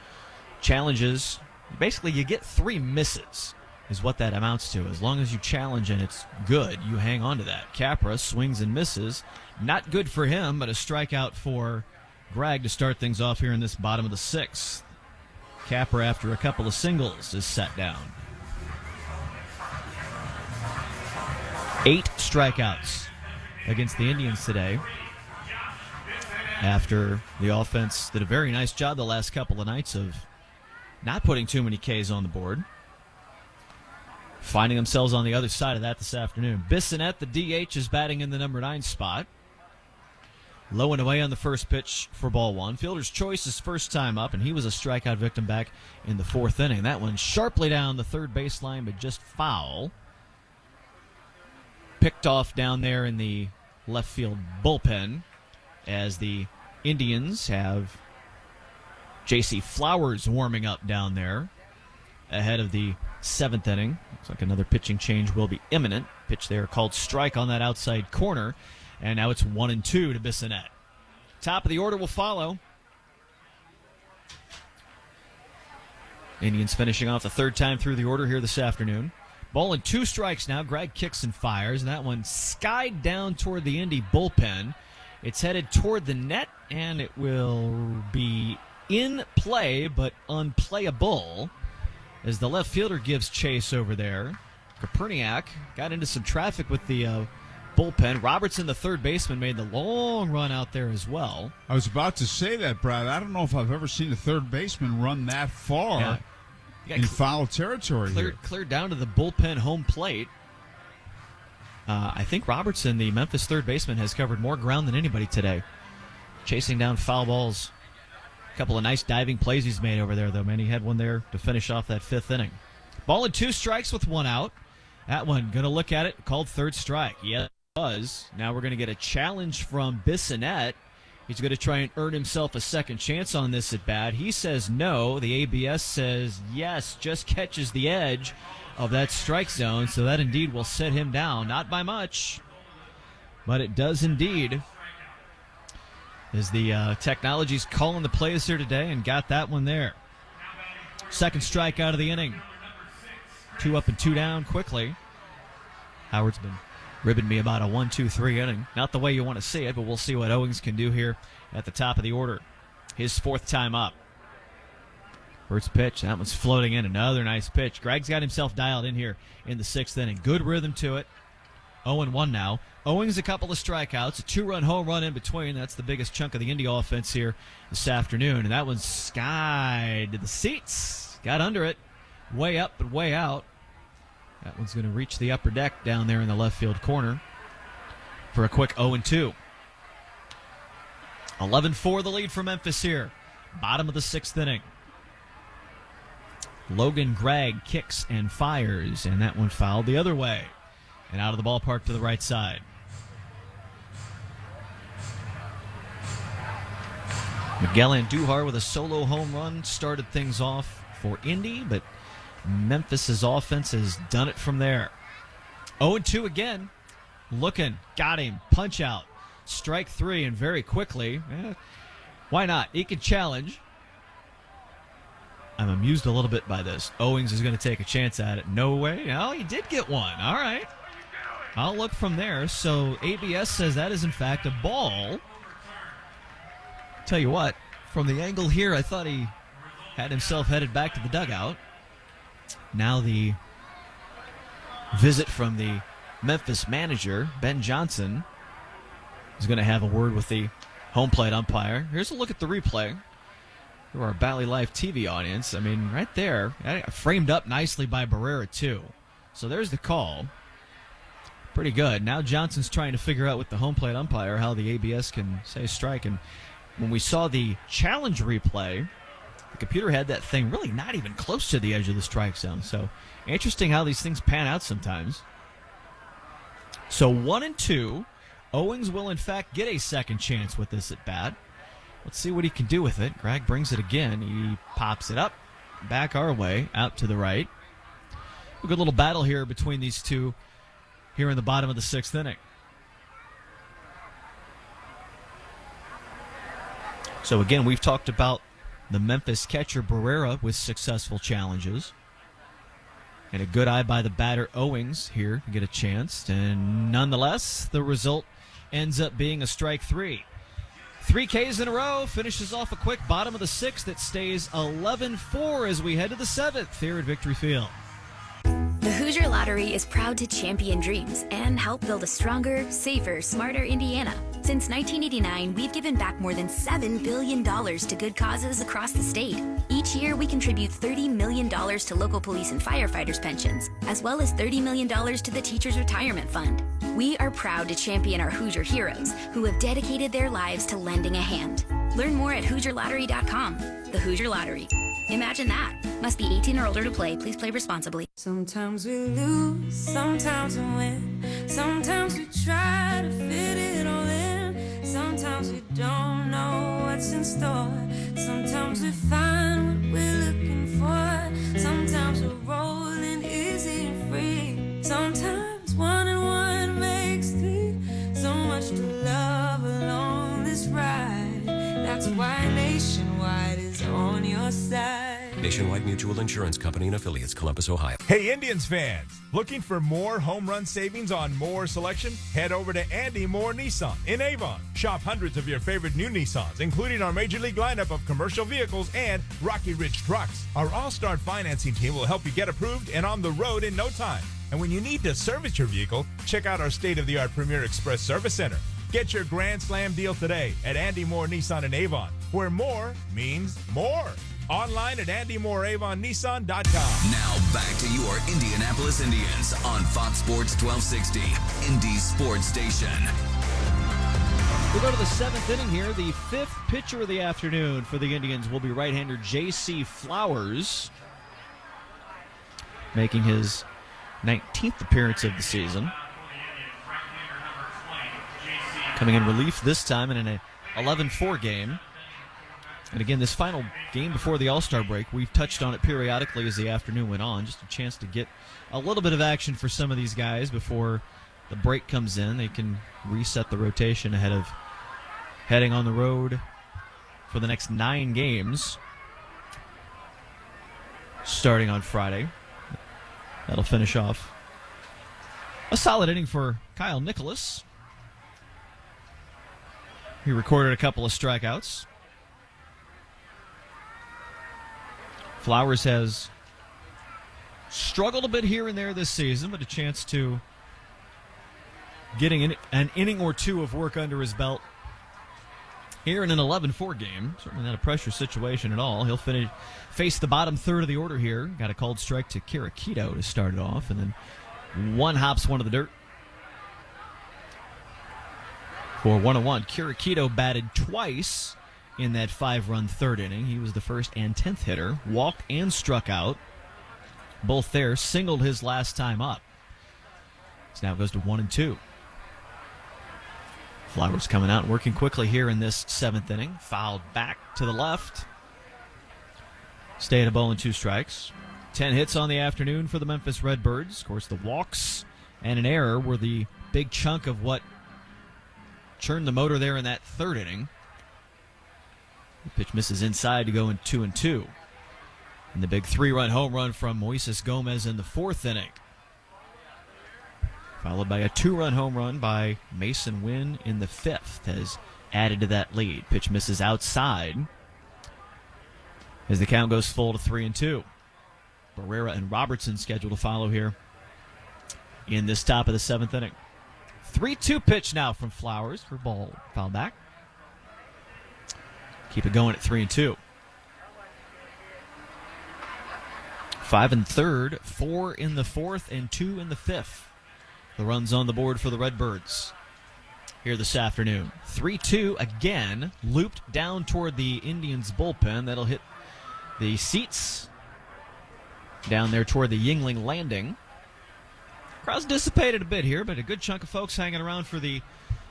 challenges. Basically, you get 3 misses is what that amounts to. As long as you challenge and it's good, you hang on to that. Capra swings and misses. Not good for him, but a strikeout for Gregg to start things off here in this bottom of the sixth. Capra, after a couple of singles, is set down. 8 strikeouts against the Indians today. After the offense did a very nice job the last couple of nights of not putting too many Ks on the board. Finding themselves on the other side of that this afternoon. Bissonnette, the DH, is batting in the number 9 spot. Low and away on the first pitch for ball 1. Fielder's choice his first time up, and he was a strikeout victim back in the 4th inning. That one sharply down the third baseline, but just foul. Picked off down there in the left field bullpen as the Indians have J.C. Flowers warming up down there ahead of the 7th inning. Looks like another pitching change will be imminent. Pitch there called strike on that outside corner. And now it's 1-2 to Bissonnette. Top of the order will follow. Indians finishing off the third time through the order here this afternoon. Ball and 2 strikes now. Gregg kicks and fires. And that one skied down toward the Indy bullpen. It's headed toward the net, and it will be in play, but unplayable, as the left fielder gives chase over there. Koperniak got into some traffic with the bullpen. Robertson, the third baseman, made the long run out there as well. I was about to say that, Brad. I don't know if I've ever seen a third baseman run that far in foul territory. Cleared down to the bullpen home plate. I think Robertson, the Memphis third baseman, has covered more ground than anybody today, chasing down foul balls. A couple of nice diving plays he's made over there, though, man. He had one there to finish off that 5th inning. Ball and 2 strikes with 1 out. That one, going to look at it, called third strike. Yeah, it was. Now we're going to get a challenge from Bissonnette. He's going to try and earn himself a second chance on this at bat. He says no. The ABS says yes, just catches the edge. of that strike zone, so that indeed will set him down. Not by much, but it does indeed. As the technology's calling the plays here today and got that one there. Second strikeout of the inning. 2 up and 2 down quickly. Howard's been ribbing me about a 1-2-3 inning. Not the way you want to see it, but we'll see what Owings can do here at the top of the order. His 4th time up. First pitch, that one's floating in. Another nice pitch. Greg's got himself dialed in here in the 6th inning. Good rhythm to it. 0-1 now. Owings a couple of strikeouts, a 2-run home run in between. That's the biggest chunk of the Indy offense here this afternoon. And that one's skied to the seats. Got under it. Way up but way out. That one's going to reach the upper deck down there in the left field corner for a quick 0-2. 11-4 the lead for Memphis here. Bottom of the 6th inning. Logan Gregg kicks and fires, and that one fouled the other way and out of the ballpark to the right side. Miguel Andujar with a solo home run started things off for Indy, but Memphis's offense has done it from there. 0-2 again. Looking, got him, punch out, strike 3, and very quickly. Why not? He can challenge. I'm amused a little bit by this. Owings is going to take a chance at it. No way. Oh, he did get one. All right. I'll look from there. So ABS says that is, in fact, a ball. Tell you what, from the angle here, I thought he had himself headed back to the dugout. Now the visit from the Memphis manager, Ben Johnson, is going to have a word with the home plate umpire. Here's a look at the replay. For our Bally Life TV audience, I mean, right there, framed up nicely by Barrera, too. So there's the call. Pretty good. Now Johnson's trying to figure out with the home plate umpire how the ABS can say strike. And when we saw the challenge replay, the computer had that thing really not even close to the edge of the strike zone. So interesting how these things pan out sometimes. So 1-2. Owings will, in fact, get a second chance with this at bat. Let's see what he can do with it. Gregg brings it again. He pops it up, back our way, out to the right. A good little battle here between these two here in the bottom of the 6th inning. So again, we've talked about the Memphis catcher Barrera with successful challenges. And a good eye by the batter Owings here to get a chance. And nonetheless, the result ends up being a strike 3. 3 Ks in a row, finishes off a quick bottom of the 6th. It stays 11-4 as we head to the 7th here at Victory Field. The Hoosier Lottery is proud to champion dreams and help build a stronger, safer, smarter Indiana. Since 1989, we've given back more than $7 billion to good causes across the state. Each year, we contribute $30 million to local police and firefighters' pensions, as well as $30 million to the Teachers' Retirement Fund. We are proud to champion our Hoosier heroes who have dedicated their lives to lending a hand. Learn more at HoosierLottery.com. The Hoosier Lottery. Imagine that. Must be 18 or older to play. Please play responsibly. Sometimes we lose, sometimes we win. Sometimes we try to fit it all in. Sometimes we don't know what's in store. Sometimes we find what we're looking for. Sometimes we're rolling easy and free. Sometimes 1 and 1 makes 3. So much to love along this ride. That's why Nationwide is on your side. Nationwide Mutual Insurance Company and Affiliates, Columbus, Ohio. Hey, Indians fans, looking for more home run savings on more selection? Head over to Andy Moore Nissan in Avon. Shop hundreds of your favorite new Nissans, including our Major League lineup of commercial vehicles and Rocky Ridge trucks. Our all-star financing team will help you get approved and on the road in no time. And when you need to service your vehicle, check out our state-of-the-art Premier Express Service Center. Get your Grand Slam deal today at Andy Moore Nissan in Avon, where more means more. Online at AndyMooreAvonNissan.com. Now back to your Indianapolis Indians on Fox Sports 1260, Indy Sports Station. We'll go to the 7th inning here. The 5th pitcher of the afternoon for the Indians will be right-hander J.C. Flowers, making his 19th appearance of the season. Coming in relief this time in an 11-4 game. And again, this final game before the All-Star break, we've touched on it periodically as the afternoon went on. Just a chance to get a little bit of action for some of these guys before the break comes in. They can reset the rotation ahead of heading on the road for the next 9 games, starting on Friday. That'll finish off a solid inning for Kyle Nicholas. He recorded a couple of strikeouts. Flowers has struggled a bit here and there this season, but a chance to getting an inning or two of work under his belt here in an 11-4 game. Certainly not a pressure situation at all. He'll face the bottom third of the order here. Got a called strike to Kirikido to start it off, and then one hops one to the dirt. For 1-1, Kirikido batted twice in that 5-run third inning. He was the first and 10th hitter. Walked and struck out. Both there. Singled his last time up. So now it goes to 1-2. Flowers coming out and working quickly here in this 7th inning. Fouled back to the left. Stay at a ball and 2 strikes. 10 hits on the afternoon for the Memphis Redbirds. Of course, the walks and an error were the big chunk of what churned the motor there in that 3rd inning. The pitch misses inside to go in 2-2. And the big 3-run home run from Moises Gomez in the 4th inning. Followed by a 2-run home run by Mason Wynn in the 5th, has added to that lead. Pitch misses outside as the count goes full to 3-2. Barrera and Robertson scheduled to follow here in this top of the 7th inning. 3-2 pitch now from Flowers for ball foul back. Keep it going at 3-2. 5 in 3rd, 4 in the 4th, and 2 in the 5th. The runs on the board for the Redbirds here this afternoon. 3-2 again, looped down toward the Indians' bullpen. That'll hit the seats down there toward the Yuengling Landing. Crowd's dissipated a bit here, but a good chunk of folks hanging around for the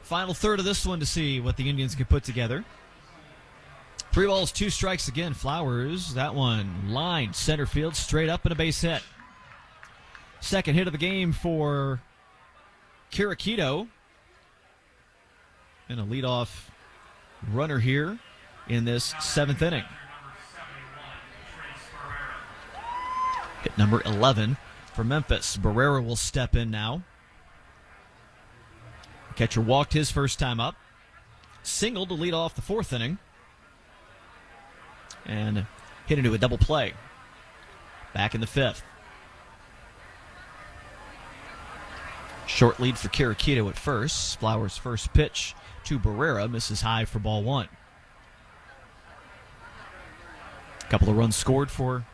final third of this one to see what the Indians can put together. 3 balls, 2 strikes again. Flowers, that one lined center field, straight up and a base hit. Second hit of the game for Kirikido. And a leadoff runner here in this 7th inning. Hit number 11 for Memphis. Barrera will step in now. The catcher walked his first time up. Singled to lead off the 4th inning. And hit into a double play. Back in the 5th. Short lead for Kirikido at first. Flowers' first pitch to Barrera misses high for ball 1. A couple of runs scored for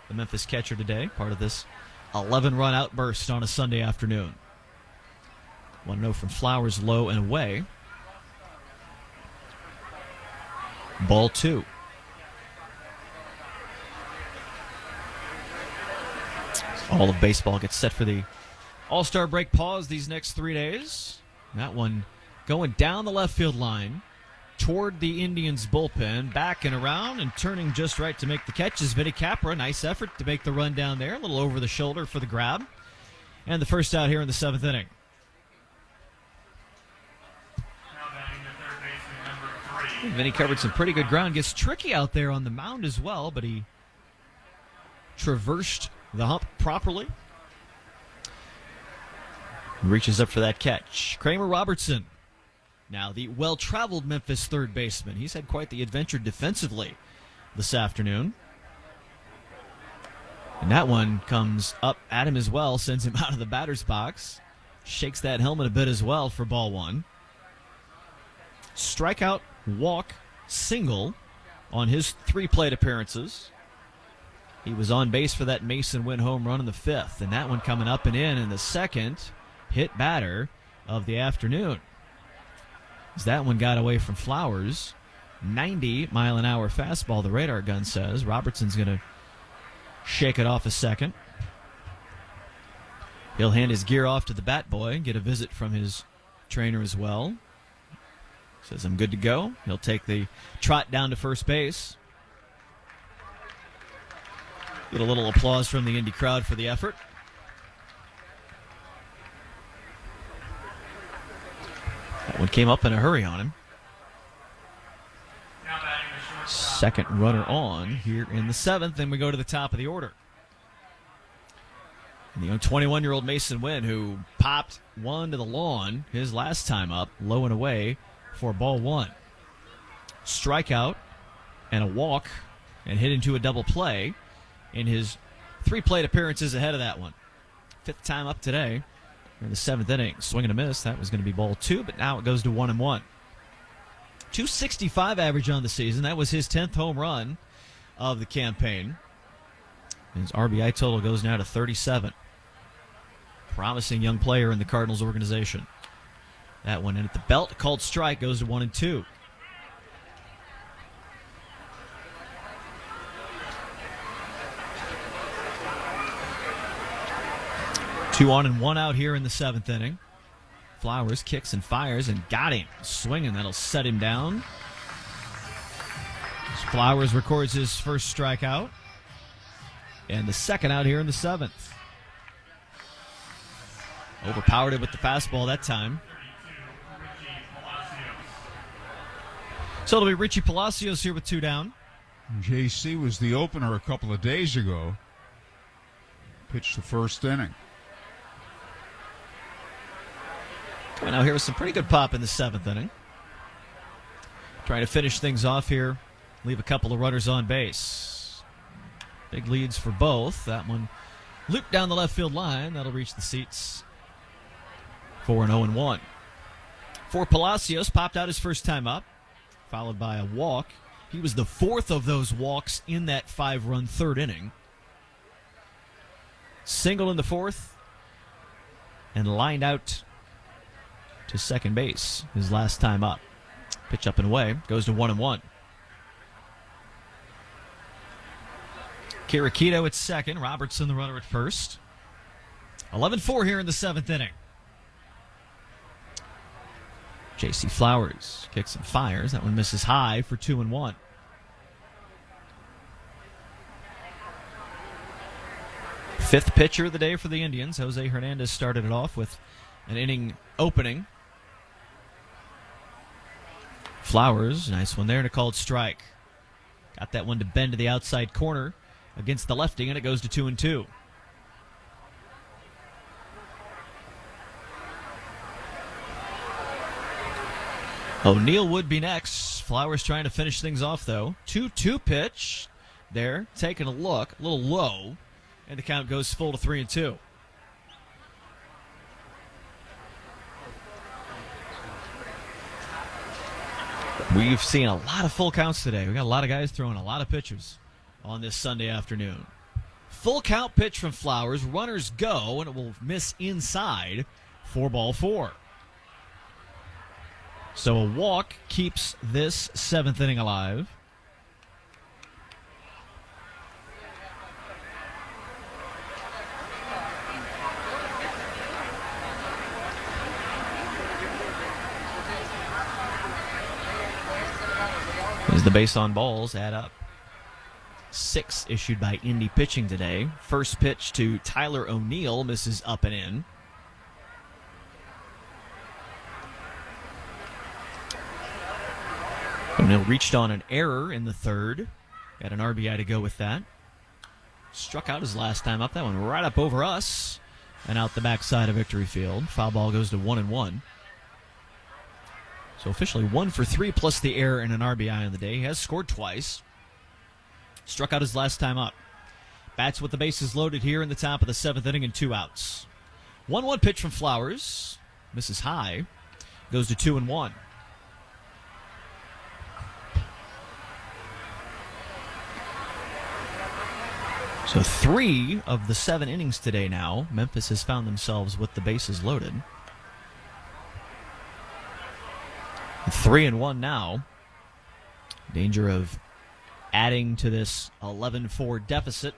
the Memphis catcher today, part of this 11-run outburst on a Sunday afternoon. 1-0 from Flowers, low and away. Ball 2. All of baseball gets set for the All-Star break pause these next 3 days. That one going down the left field line toward the Indians' bullpen, back and around and turning just right to make the catch is Vinny Capra. Nice effort to make the run down there, a little over the shoulder for the grab. And the first out here in the 7th inning. Vinny covered some pretty good ground. Gets tricky out there on the mound as well, but he traversed the hump properly. Reaches up for that catch. Kramer Robertson, now the well-traveled Memphis third baseman. He's had quite the adventure defensively this afternoon. And that one comes up at him as well, sends him out of the batter's box. Shakes that helmet a bit as well for ball 1. Strikeout, walk, single on his 3 plate appearances. He was on base for that Mason Wynn home run in the 5th, and that one coming up and in the 2nd hit batter of the afternoon. As that one got away from Flowers, 90-mile-an-hour fastball, the radar gun says. Robertson's going to shake it off a second. He'll hand his gear off to the bat boy and get a visit from his trainer as well. Says, I'm good to go. He'll take the trot down to first base. Get a little applause from the Indy crowd for the effort. That one came up in a hurry on him. Second runner on here in the 7th, and we go to the top of the order. And the young 21-year-old Mason Wynn, who popped one to the lawn his last time up, low and away for ball 1. Strikeout and a walk, and hit into a double play in his 3 plate appearances ahead of that one. 5th time up today in the 7th inning. Swing and a miss. That was going to be ball 2, but now it goes to 1-1. 265 average on the season. That was his 10th home run of the campaign. His RBI total goes now to 37. Promising young player in the Cardinals organization. That one in at the belt, called strike, goes to 1-2. Two on and one out here in the 7th inning. Flowers kicks and fires and got him. Swinging, that'll set him down. Flowers records his first strikeout. And the second out here in the 7th. Overpowered it with the fastball that time. So it'll be Richie Palacios here with 2 down. JC was the opener a couple of days ago. Pitched the first inning. Coming out here with some pretty good pop in the 7th inning. Trying to finish things off here. Leave a couple of runners on base. Big leads for both. That one looped down the left field line. That'll reach the seats for an 0-1. For Palacios, popped out his first time up, followed by a walk. He was the 4th of those walks in that 5-run 3rd inning. Singled in the 4th and lined out to second base his last time up. Pitch up and away, goes to 1-1. Kirikito at second, Robertson the runner at first. 11-4 here in the 7th inning. J.C. Flowers kicks and fires. That one misses high for 2-1. Fifth pitcher of the day for the Indians. Jose Hernandez started it off with an inning opening. Flowers, nice one there, and a called strike. Got that one to bend to the outside corner against the lefty, and it goes to 2-2. O'Neill would be next. Flowers trying to finish things off, though. 2-2 pitch there, taking a look, a little low, and the count goes full to 3-2. We've seen a lot of full counts today. We got a lot of guys throwing a lot of pitches on this Sunday afternoon. Full count pitch from Flowers. Runners go, and it will miss inside for ball 4. So a walk keeps this 7th inning alive. As the base on balls add up. 6 issued by Indy pitching today. First pitch to Tyler O'Neill misses up and in. O'Neill reached on an error in the 3rd. Got an RBI to go with that. Struck out his last time up. That one right up over us and out the backside of Victory Field. Foul ball goes to 1-1. So officially 1 for 3 plus the error and an RBI on the day. He has scored twice. Struck out his last time up. Bats with the bases loaded here in the top of the 7th inning and 2 outs. 1-1 pitch from Flowers. Misses high. Goes to 2-1. So 3 of the 7 innings today now, Memphis has found themselves with the bases loaded. 3-1 now. Danger of adding to this 11-4 deficit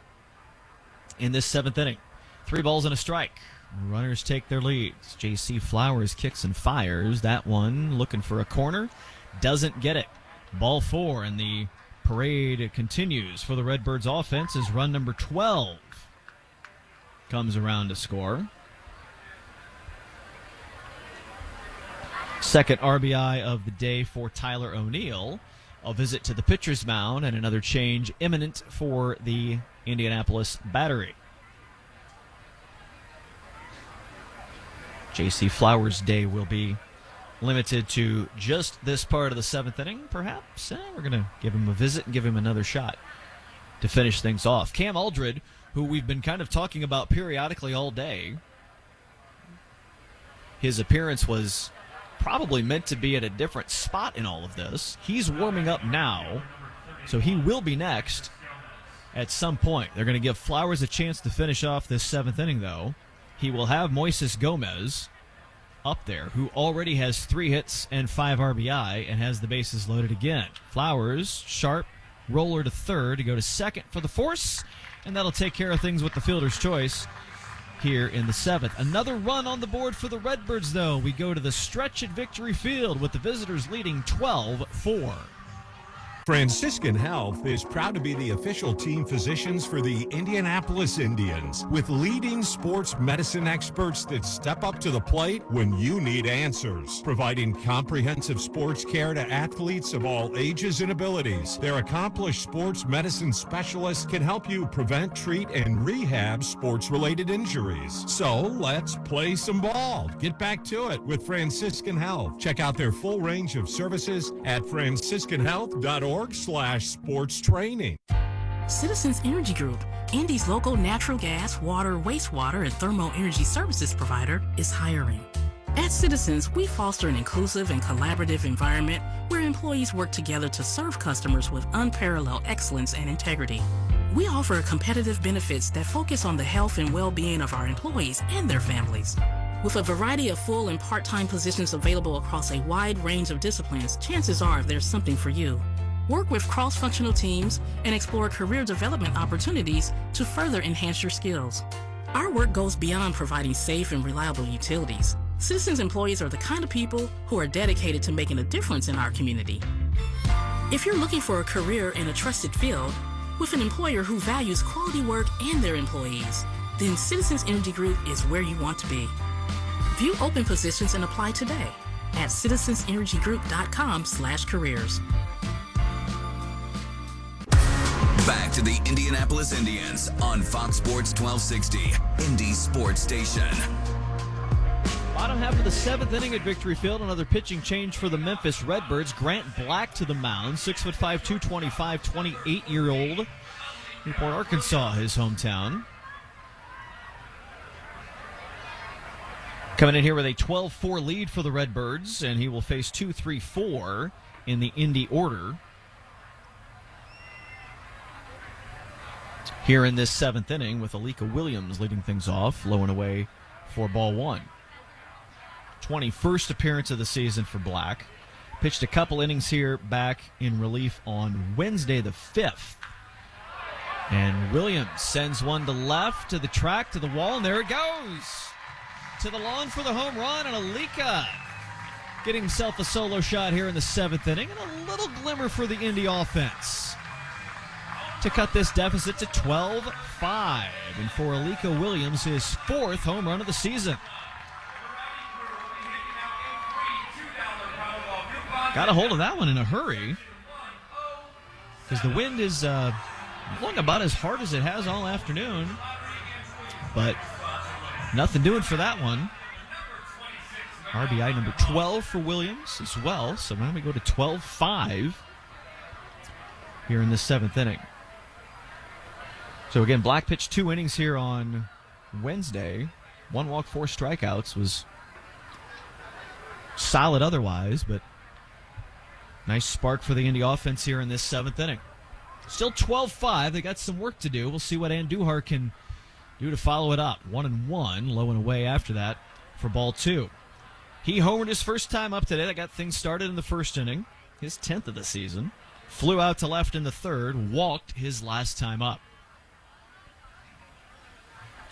in this 7th inning. 3 balls and a strike. Runners take their leads. J.C. Flowers kicks and fires. That one looking for a corner. doesn't get it. Ball 4, and the parade continues for the Redbirds offense as run number 12 comes around to score. Second RBI of the day for Tyler O'Neill. A visit to the pitcher's mound and another change imminent for the Indianapolis battery. J.C. Flowers' day will be limited to just this part of the 7th inning, perhaps. We're going to give him a visit and give him another shot to finish things off. Cam Aldred, who we've been kind of talking about periodically all day, his appearance was probably meant to be at a different spot in all of this. He's warming up now, so he will be next at some point. They're going to give Flowers a chance to finish off this 7th inning, though. He will have Moises Gomez up there, who already has 3 hits and 5 RBI and has the bases loaded again. Flowers, sharp, roller to third to go to second for the force, and that'll take care of things with the fielder's choice here in the 7th. Another run on the board for the Redbirds, though. We go to the stretch at Victory Field with the visitors leading 12-4. Franciscan Health is proud to be the official team physicians for the Indianapolis Indians, with leading sports medicine experts that step up to the plate when you need answers, providing comprehensive sports care to athletes of all ages and abilities. Their accomplished sports medicine specialists can help you prevent, treat, and rehab sports-related injuries. So let's play some ball. Get back to it with Franciscan Health. Check out their full range of services at franciscanhealth.org/sports training. Citizens Energy Group, Indy's local natural gas, water, wastewater, and thermal energy services provider, is hiring. At Citizens, we foster an inclusive and collaborative environment where employees work together to serve customers with unparalleled excellence and integrity. We offer competitive benefits that focus on the health and well-being of our employees and their families. With a variety of full and part-time positions available across a wide range of disciplines, chances are there's something for you. Work with cross-functional teams and explore career development opportunities to further enhance your skills. Our work goes beyond providing safe and reliable utilities. Citizens employees are the kind of people who are dedicated to making a difference in our community. If you're looking for a career in a trusted field, with an employer who values quality work and their employees, then Citizens Energy Group is where you want to be. View open positions and apply today at citizensenergygroup.com/careers. Back to the Indianapolis Indians on Fox Sports 1260, Indy Sports Station. Bottom half of the 7th inning at Victory Field. Another pitching change for the Memphis Redbirds. Grant Black to the mound, 6'5", 225, 28-year-old. Newport, Arkansas, his hometown. Coming in here with a 12-4 lead for the Redbirds, and he will face 2-3-4 in the Indy order here in this 7th inning, with Alika Williams leading things off, low and away for ball 1. 21st appearance of the season for Black. Pitched a couple innings here back in relief on Wednesday the 5th. And Williams sends one to left, to the track, to the wall, and there it goes. To the lawn for the home run, and Alika getting himself a solo shot here in the 7th inning, and a little glimmer for the Indy offense to cut this deficit to 12-5. And for Alika Williams, his 4th home run of the season. Got a hold of that one in a hurry, because the wind is blowing about as hard as it has all afternoon, but nothing doing for that one. RBI number 12 for Williams as well. So now we go to 12-5 here in the 7th inning. So again, Black pitched 2 innings here on Wednesday. 1 walk, 4 strikeouts. Was solid otherwise, but nice spark for the Indy offense here in this 7th inning. Still 12-5. They got some work to do. We'll see what Andujar can do to follow it up. 1-1, low and away after that for ball 2. He homered his first time up today. That got things started in the 1st inning. His 10th of the season. Flew out to left in the 3rd. Walked his last time up.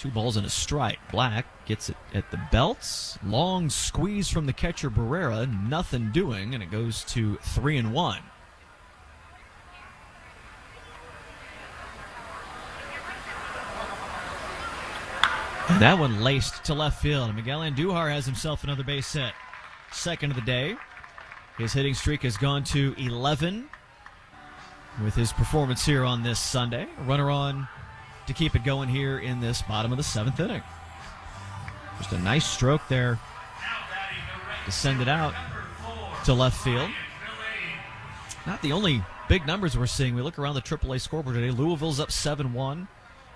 2 balls and a strike. Black gets it at the belts. Long squeeze from the catcher Barrera. Nothing doing, and it goes to 3-1. And that one laced to left field. And Miguel Andujar has himself another base hit. Second of the day. His hitting streak has gone to 11 with his performance here on this Sunday. A runner on to keep it going here in this bottom of the 7th inning. Just a nice stroke there to send it out to left field. Not the only big numbers we're seeing. We look around the AAA scoreboard today. Louisville's up 7-1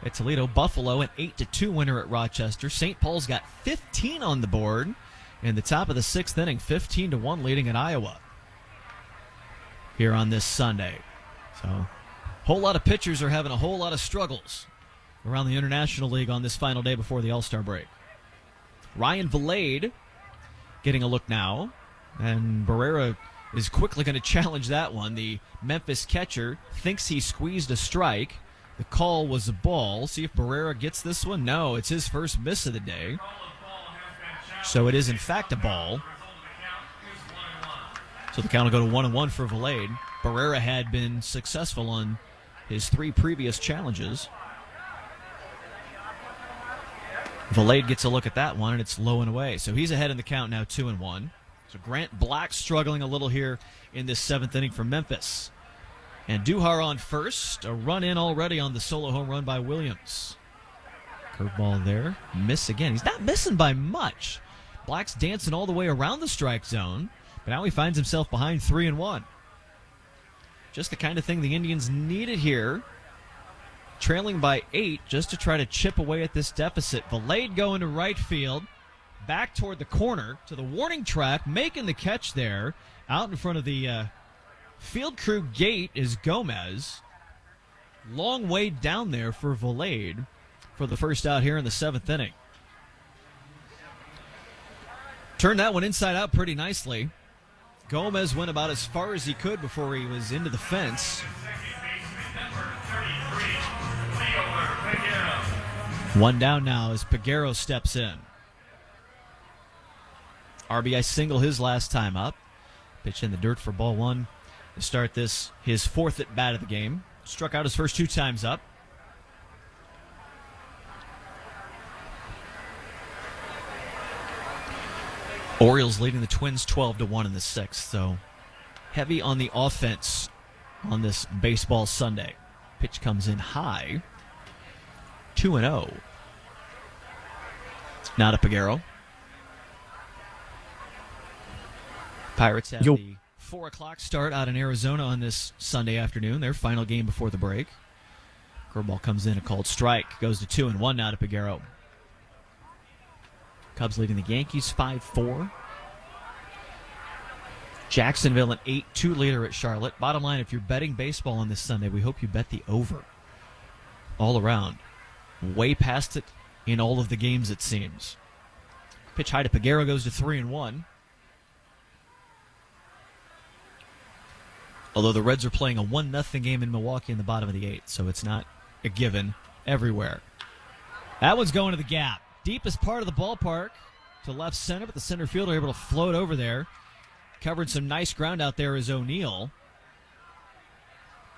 at Toledo. Buffalo an 8-2 winner at Rochester. St. Paul's got 15 on the board in the top of the 6th inning. 15-1 leading at Iowa here on this Sunday. So a whole lot of pitchers are having a whole lot of struggles around the International League on this final day before the All-Star break. Ryan Vilade getting a look now, and Barrera is quickly going to challenge that one. The Memphis catcher thinks he squeezed a strike. The call was a ball. See if Barrera gets this one. No, it's his first miss of the day. So it is, in fact, a ball. So the count will go to 1-1 for Vilade. Barrera had been successful on his 3 previous challenges. Vilade gets a look at that one, and it's low and away. So he's ahead in the count now, 2-1. So Grant Black struggling a little here in this 7th inning for Memphis. And Duhar on first. A run in already on the solo home run by Williams. Curveball there. Miss again. He's not missing by much. Black's dancing all the way around the strike zone, but now he finds himself behind 3-1. Just the kind of thing the Indians needed here. Trailing by 8 just to try to chip away at this deficit. Vilade going to right field. Back toward the corner to the warning track. Making the catch there. Out in front of the field crew gate is Gomez. Long way down there for Vilade for the first out here in the 7th inning. Turned that one inside out pretty nicely. Gomez went about as far as he could before he was into the fence. One down now as Peguero steps in. RBI single his last time up. Pitch in the dirt for ball 1 to start this, his 4th at bat of the game. Struck out his first 2 times up. Orioles leading the Twins 12-1 in the 6th. So heavy on the offense on this baseball Sunday. Pitch comes in high. 2-0. Now to Peguero. Pirates have the 4 o'clock start out in Arizona on this Sunday afternoon. Their final game before the break. Curveball comes in, a called strike. Goes to 2-1 now to Peguero. Cubs leading the Yankees 5-4. Jacksonville an 8-2 leader at Charlotte. Bottom line, if you're betting baseball on this Sunday, we hope you bet the over. All around. Way past it in all of the games, it seems. Pitch high to Peguero goes to 3-1. Although the Reds are playing a 1-0 game in Milwaukee in the bottom of the 8th, so it's not a given everywhere. That one's going to the gap. Deepest part of the ballpark to left center, but the center fielder able to float over there. Covering some nice ground out there is O'Neill.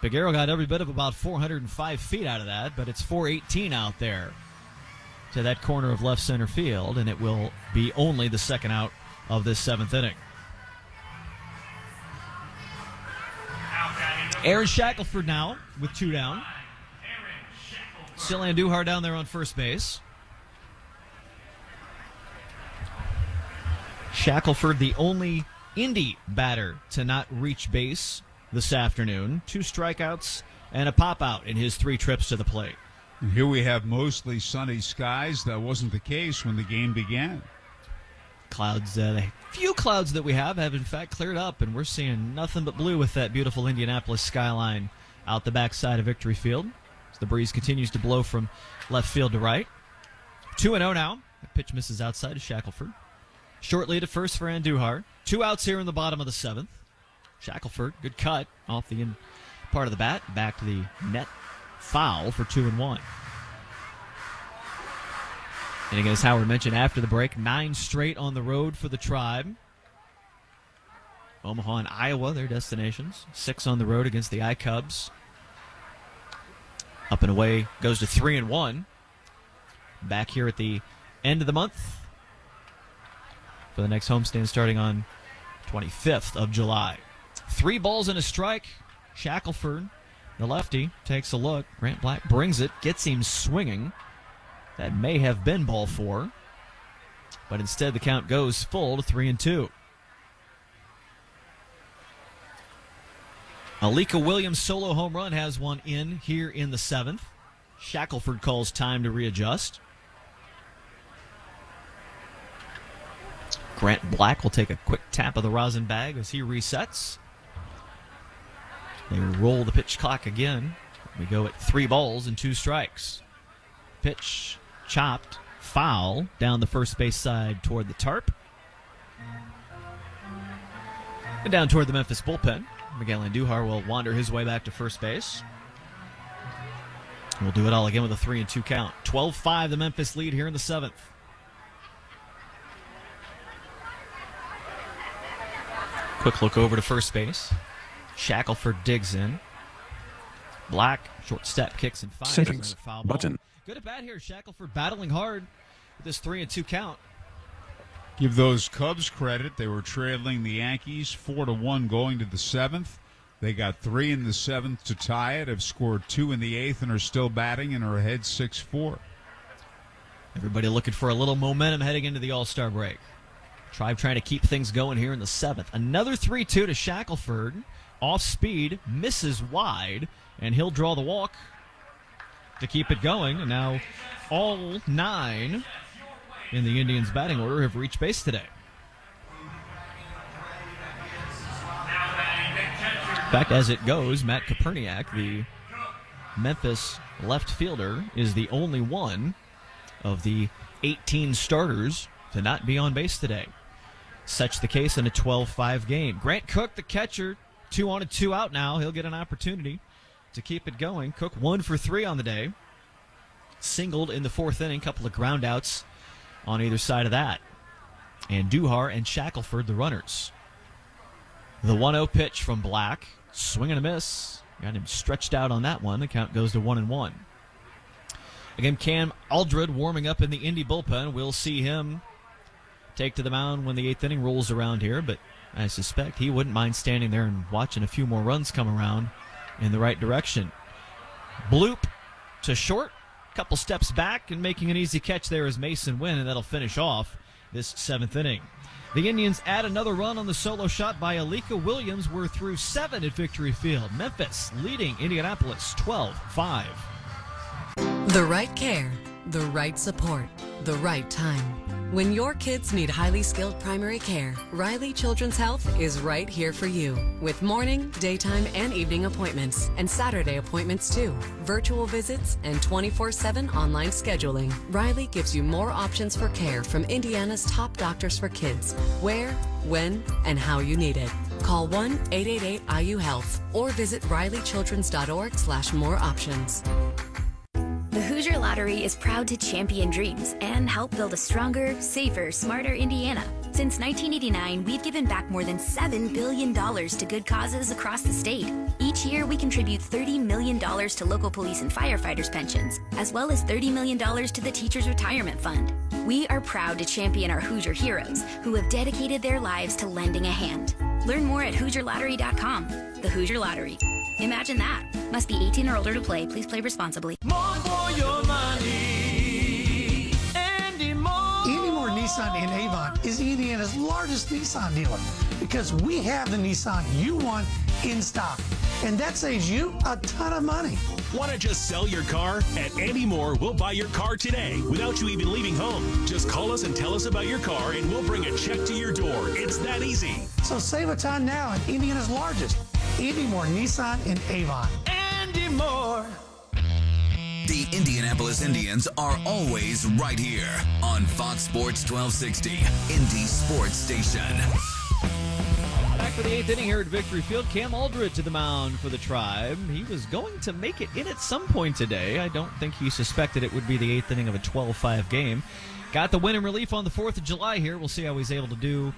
Peguero got every bit of about 405 feet out of that, but it's 418 out there to that corner of left center field, and it will be only the 2nd out of this 7th inning. Aaron Shackelford now with 2 down. Still Andujar down there on first base. Shackelford, the only Indy batter to not reach base this afternoon. 2 strikeouts and a pop-out in his 3 trips to the plate. And here we have mostly sunny skies. That wasn't the case when the game began. Clouds, the few clouds that we have in fact cleared up, and we're seeing nothing but blue with that beautiful Indianapolis skyline out the backside of Victory Field. As the breeze continues to blow from left field to right. 2-0 now. The pitch misses outside to Shackelford. Short lead at first for Andujar. 2 outs here in the bottom of the 7th. Shackelford, good cut off the in part of the bat. Back to the net. Foul for 2-1. And again, as Howard mentioned after the break, 9 straight on the road for the Tribe. Omaha and Iowa, their destinations. 6 on the road against the I-Cubs. Up and away goes to 3-1. Back here at the end of the month for the next homestand starting on 25th of July. 3 balls and a strike. Shackelford, the lefty, takes a look. Grant Black brings it, gets him swinging. That may have been ball 4, but instead the count goes full to 3-2. Alika Williams' solo home run has one in here in the 7th. Shackelford calls time to readjust. Grant Black will take a quick tap of the rosin bag as he resets. They roll the pitch clock again. We go at 3 balls and 2 strikes. Pitch chopped, foul, down the first base side toward the tarp. And down toward the Memphis bullpen. Miguel Andujar will wander his way back to first base. We'll do it all again with a 3-2 count. 12-5 the Memphis lead here in the 7th. Quick look over to first base. Shackelford digs in. Black, short step, kicks and fires. Settings. Button. Good at bat here. Shackelford battling hard with this 3-2 count. Give those Cubs credit. They were trailing the Yankees 4-1 going to the 7th. They got 3 in the 7th to tie it, have scored 2 in the 8th, and are still batting and are ahead 6-4. Everybody looking for a little momentum heading into the All-Star break. Tribe trying to keep things going here in the 7th. Another 3-2 to Shackelford. Off speed, misses wide, and he'll draw the walk to keep it going. And now all 9 in the Indians' batting order have reached base today. In fact, as it goes, Matt Koperniak, the Memphis left fielder, is the only one of the 18 starters to not be on base today. Such the case in a 12-5 game. Grant Cook, the catcher, 2 on and 2 out now. He'll get an opportunity to keep it going. Cook 1 for 3 on the day. Singled in the 4th inning, couple of ground outs on either side of that. And Duhar and Shackelford, the runners. The 1-0 pitch from Black. Swing and a miss. Got him stretched out on that one. The count goes to 1-1. Again, Cam Aldred warming up in the Indy bullpen. We'll see him take to the mound when the 8th inning rolls around here, but I suspect he wouldn't mind standing there and watching a few more runs come around in the right direction. Bloop to short. Couple steps back and making an easy catch there is Mason Wynn, and that'll finish off this 7th inning. The Indians add another run on the solo shot by Alika Williams. We're through 7 at Victory Field. Memphis leading Indianapolis 12-5. The right care, the right support, the right time. When your kids need highly skilled primary care, Riley Children's Health is right here for you. With morning, daytime, and evening appointments, and Saturday appointments too. Virtual visits and 24/7 online scheduling. Riley gives you more options for care from Indiana's top doctors for kids. Where, when, and how you need it. Call 1-888-IU-HEALTH or visit rileychildrens.org/more options. The Hoosier Lottery is proud to champion dreams and help build a stronger, safer, smarter Indiana. Since 1989, we've given back more than $7 billion to good causes across the state. Each year, we contribute $30 million to local police and firefighters' pensions, as well as $30 million to the Teachers' Retirement Fund. We are proud to champion our Hoosier heroes who have dedicated their lives to lending a hand. Learn more at HoosierLottery.com. The Hoosier Lottery. Imagine that. Must be 18 or older to play. Please play responsibly. More for your money. Andy Moore Nissan in Avon is Indiana's largest Nissan dealer because we have the Nissan you want in stock. And that saves you a ton of money. Want to just sell your car? At Andy Moore, we'll buy your car today without you even leaving home. Just call us and tell us about your car, and we'll bring a check to your door. It's that easy. So save a ton now at Indiana's largest Andy Moore Nissan in Avon. Andy Moore. The Indianapolis Indians are always right here on Fox Sports 1260, Indy Sports Station. Back for the 8th inning here at Victory Field. Cam Aldred to the mound for the Tribe. He was going to make it in at some point today. I don't think he suspected it would be the 8th inning of a 12-5 game. Got the win in relief on the 4th of July here. We'll see how he's able to do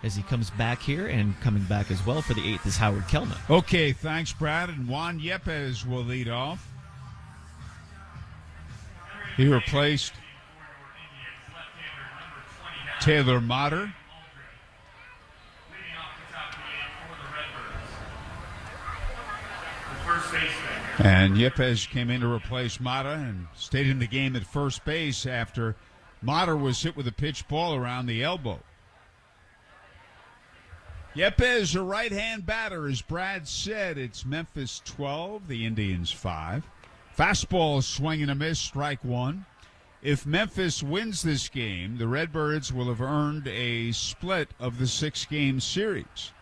as he comes back here, and coming back as well for the 8th is Howard Kellman. Okay, thanks, Brad. And Juan Yepes will lead off. He replaced Taylor Motter. And Yepes came in to replace Mata and stayed in the game at first base after Mata was hit with a pitch ball around the elbow. Yepes, a right-hand batter. As Brad said, it's Memphis 12, the Indians 5. Fastball, swing and a miss, strike one. If Memphis wins this game, the Redbirds will have earned a split of the 6-game series.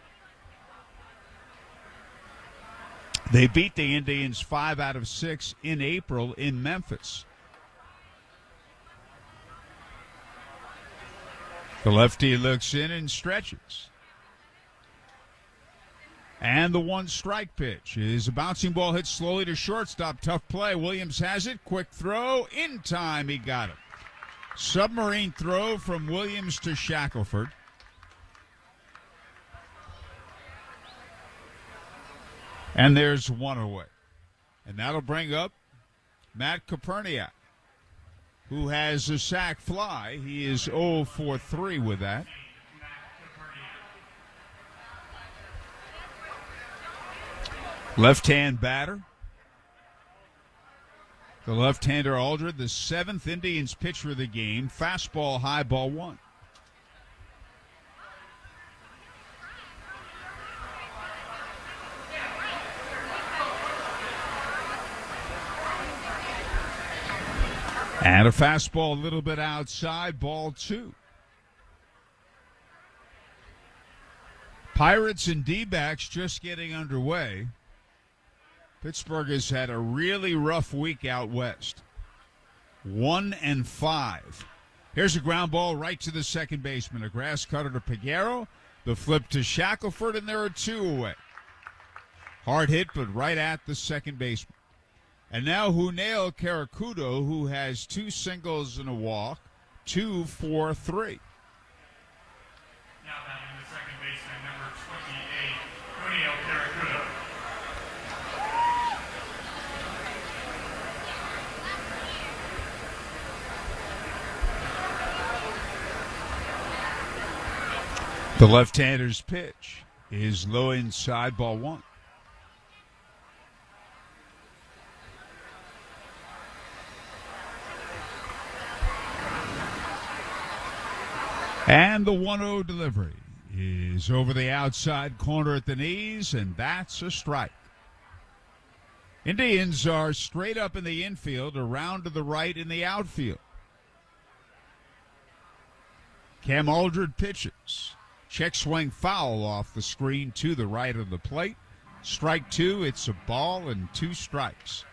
They beat the Indians 5 out of 6 in April in Memphis. The lefty looks in and stretches. And the 1-strike pitch is a bouncing ball hit slowly to shortstop. Tough play. Williams has it. Quick throw. In time, he got it. Submarine throw from Williams to Shackelford. And there's one away. And that'll bring up Matt Koperniak, who has a sac fly. He is 0 for 3 with that. Left-hand batter. The left-hander Aldred, the 7th Indians pitcher of the game. Fastball, high ball 1. And a fastball a little bit outside, ball 2. Pirates and D-backs just getting underway. Pittsburgh has had a really rough week out west. 1-5. Here's a ground ball right to the second baseman. A grass cutter to Peguero. The flip to Shackelford, and there are 2 away. Hard hit, but right at the second baseman. And now Huneo Karakudo, who has 2 singles and a walk, 2 for 3. Now batting the second baseman, number 28, Huneo Karakudo. The left-hander's pitch is low inside, ball 1. And the 1-0 delivery is over the outside corner at the knees, and that's a strike. Indians are straight up in the infield, around to the right in the outfield. Cam Aldred pitches. Check swing foul off the screen to the right of the plate. Strike 2, it's a ball and 2 strikes.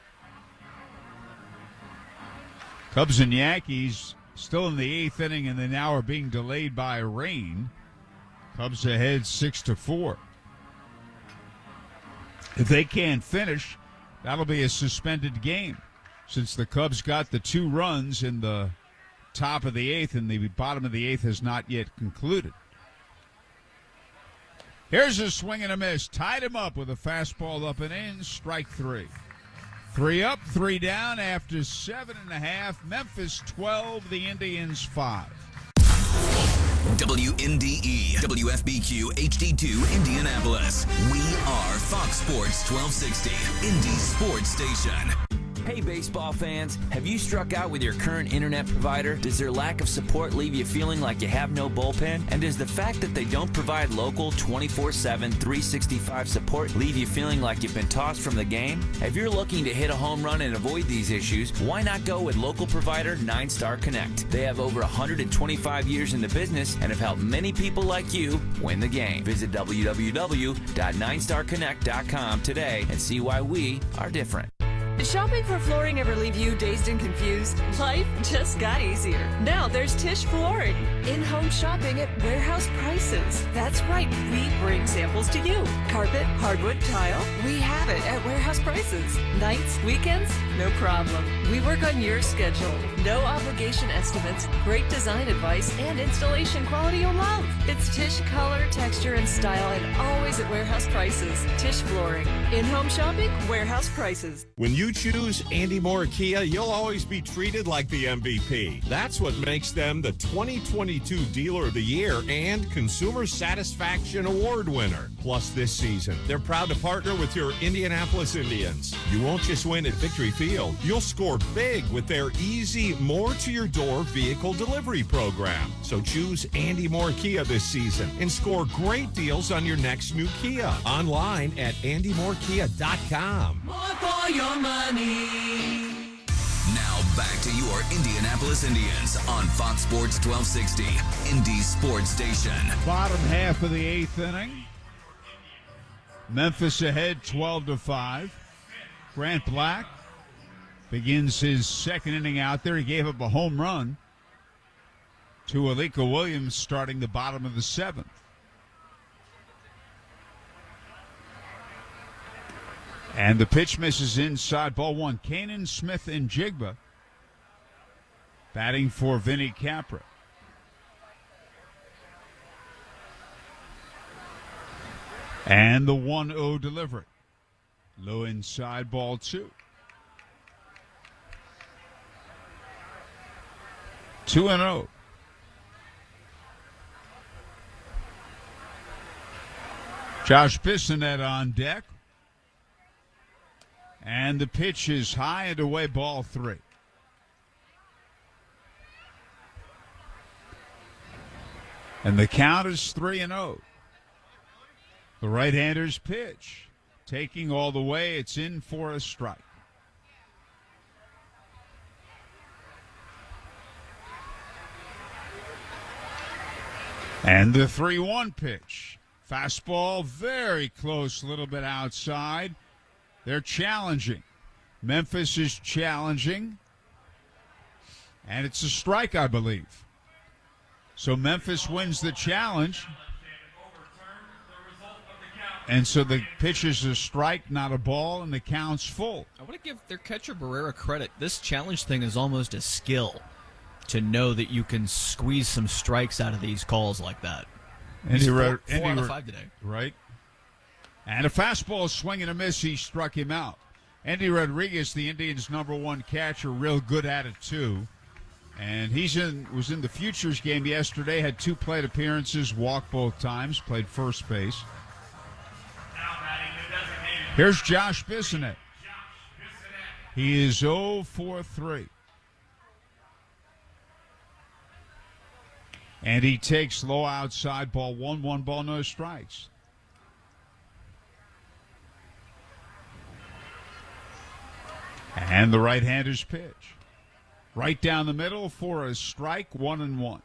Cubs and Yankees still in the 8th inning, and they now are being delayed by rain. Cubs ahead 6-4. If they can't finish, that'll be a suspended game, since the Cubs got the 2 runs in the top of the 8th, and the bottom of the 8th has not yet concluded. Here's a swing and a miss. Tied him up with a fastball up and in. Strike 3. 3 up, 3 down after 7.5. Memphis 12, the Indians 5. WNDE, WFBQ, HD2, Indianapolis. We are Fox Sports 1260, Indy's sports station. Hey baseball fans, have you struck out with your current internet provider? Does their lack of support leave you feeling like you have no bullpen? And does the fact that they don't provide local 24/7, 365 support leave you feeling like you've been tossed from the game? If you're looking to hit a home run and avoid these issues, why not go with local provider 9-Star Connect? They have over 125 years in the business and have helped many people like you win the game. Visit www.9starconnect.com today and see why we are different. Did shopping for flooring ever leave you dazed and confused? Life just got easier. Now there's Tisch Flooring. In-home shopping at warehouse prices. That's right, we bring samples to you. Carpet, hardwood, tile, we have it at warehouse prices. Nights, weekends, no problem. We work on your schedule. No obligation estimates, great design advice, and installation quality you'll love. It's Tisch color, texture, and style, and always at warehouse prices. Tisch Flooring. In-home shopping, warehouse prices. When you choose Andy Moore Kia, you'll always be treated like the MVP. That's what makes them the 2022 Dealer of the Year and Consumer Satisfaction Award winner. Plus, this season, they're proud to partner with your Indianapolis Indians. You won't just win at Victory Field, you'll score big with their easy, more-to-your-door vehicle delivery program. So choose Andy Moore Kia this season and score great deals on your next new Kia. Online at andymorekia.com. More for your money. Now back to your Indianapolis Indians on Fox Sports 1260, Indy's sports station. Bottom half of the eighth inning. Memphis ahead 12-5. Grant Black begins his second inning out there. He gave up a home run to Alika Williams starting the bottom of the seventh. And the pitch misses inside, ball one. Kanan Smith and Jigba batting for Vinny Capra. And the 1-0 delivery. Low inside, ball two. 2-0. Josh Bissonette on deck. And the pitch is high and away, ball three. And the count is 3-0. The right-hander's pitch. Taking all the way, it's in for a strike. And the 3-1 pitch. Fastball very close, a little bit outside. They're challenging. Memphis is challenging. And it's a strike, I believe. So Memphis wins the challenge. And so the pitch is a strike, not a ball, and the count's full. I want to give their catcher Barrera credit. This challenge thing is almost a skill to know that you can squeeze some strikes out of these calls like that. He's four out of 5 today. Right. And a fastball swing and a miss. He struck him out. Andy Rodriguez, the Indians' #1 catcher, real good at it too. And was in the Futures game yesterday. Had 2 plate appearances, walked both times, played first base. Here's Josh Bissonette. He is 0 for 3. And he takes low outside, ball 1, ball, no strikes. And the right-hander's pitch. Right down the middle for a strike, 1-1.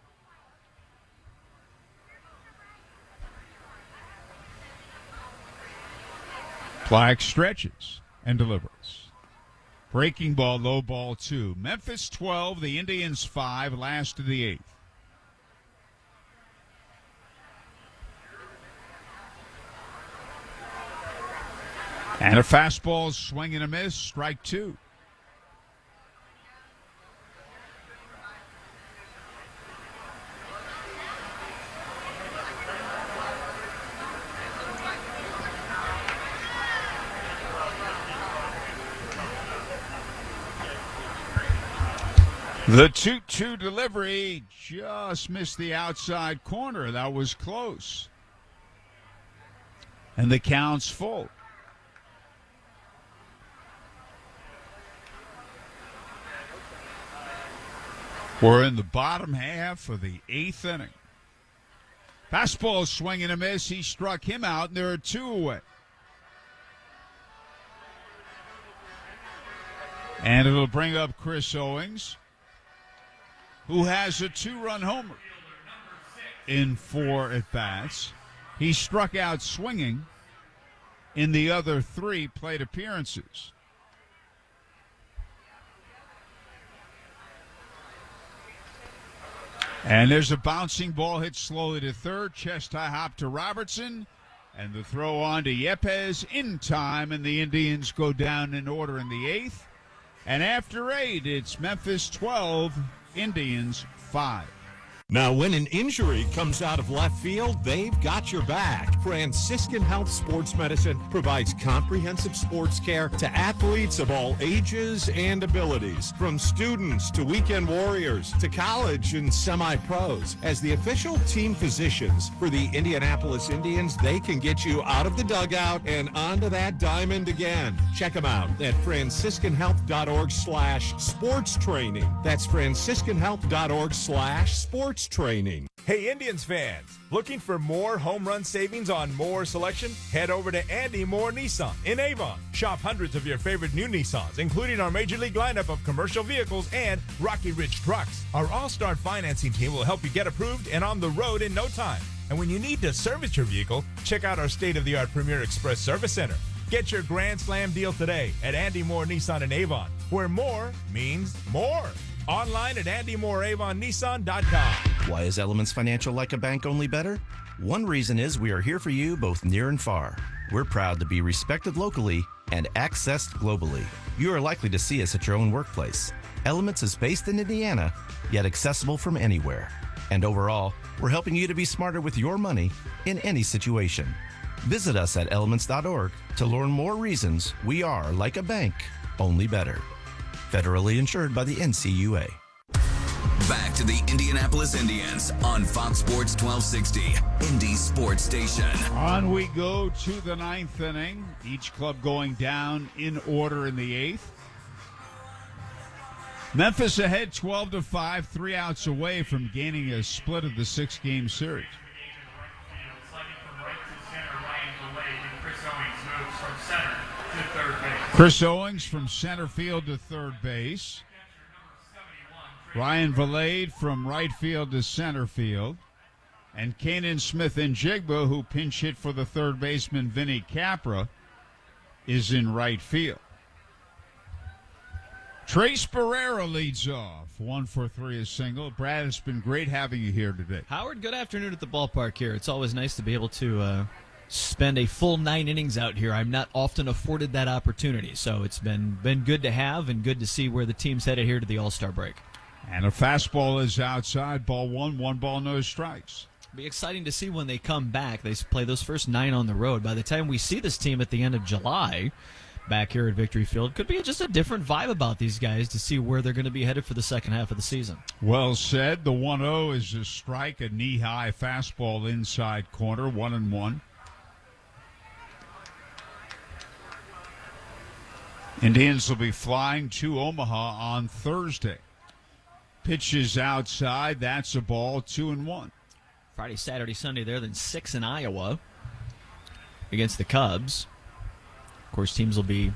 Black stretches and delivers. Breaking ball, low ball 2. Memphis 12, the Indians 5, last of the 8th. And a fastball, swing and a miss, strike 2. The 2-2 delivery just missed the outside corner. That was close. And the count's full. We're in the bottom half of the 8th inning. Fastball swing and a miss. He struck him out, and there are 2 away. And it'll bring up Chris Owings, who has a 2-run homer in 4 at-bats. He struck out swinging in the other 3 plate appearances. And there's a bouncing ball hit slowly to third. Chest high hop to Robertson. And the throw on to Yepes in time. And the Indians go down in order in the 8th. And after 8, it's Memphis 12, Indians 5. Now, when an injury comes out of left field, they've got your back. Franciscan Health Sports Medicine provides comprehensive sports care to athletes of all ages and abilities, from students to weekend warriors to college and semi-pros. As the official team physicians for the Indianapolis Indians, they can get you out of the dugout and onto that diamond again. Check them out at franciscanhealth.org/sports training. That's franciscanhealth.org/sports training. Hey, Indians fans, looking for more home run savings on more selection? Head over to Andy Moore Nissan in Avon. Shop hundreds of your favorite new Nissans, including our Major League lineup of commercial vehicles and Rocky Ridge trucks. Our all-star financing team will help you get approved and on the road in no time. And when you need to service your vehicle, check out our state-of-the-art Premier Express Service Center. Get your Grand Slam deal today at Andy Moore Nissan in Avon, where more means more. Online at AndyMooreAvonNissan.com. Why is Elements Financial like a bank, only better? One reason is we are here for you both near and far. We're proud to be respected locally and accessed globally. You are likely to see us at your own workplace. Elements is based in Indiana, yet accessible from anywhere. And overall, we're helping you to be smarter with your money in any situation. Visit us at elements.org to learn more reasons we are like a bank, only better. Federally insured by the NCUA. Back to the Indianapolis Indians on Fox Sports 1260, Indy Sports Station. On we go to the 9th inning. Each club going down in order in the 8th. Memphis ahead 12-5, 3 outs away from gaining a split of the 6-game series. Chris Owings from center field to third base. Ryan Valade from right field to center field. And Kanan Smith-Njigba, who pinch hit for the third baseman Vinny Capra, is in right field. Trace Barrera leads off. 1 for 3 a single. Brad, it's been great having you here today. Howard, good afternoon at the ballpark here. It's always nice to be able to spend a full 9 innings out here. I'm not often afforded that opportunity, so it's been good to have and good to see where the team's headed here to the All-Star break. And a fastball is outside. Ball 1 ball, no strikes. Be exciting to see when they come back. They play those first 9 on the road. By the time we see this team at the end of July back here at Victory Field, could be just a different vibe about these guys to see where they're going to be headed for the second half of the season. Well said. The 1-0 is a strike, a knee-high fastball inside corner, 1-1. Indians will be flying to Omaha on Thursday. Pitches outside. That's a ball, 2-1. Friday, Saturday, Sunday there, then 6 in Iowa against the Cubs. Of course, there'll be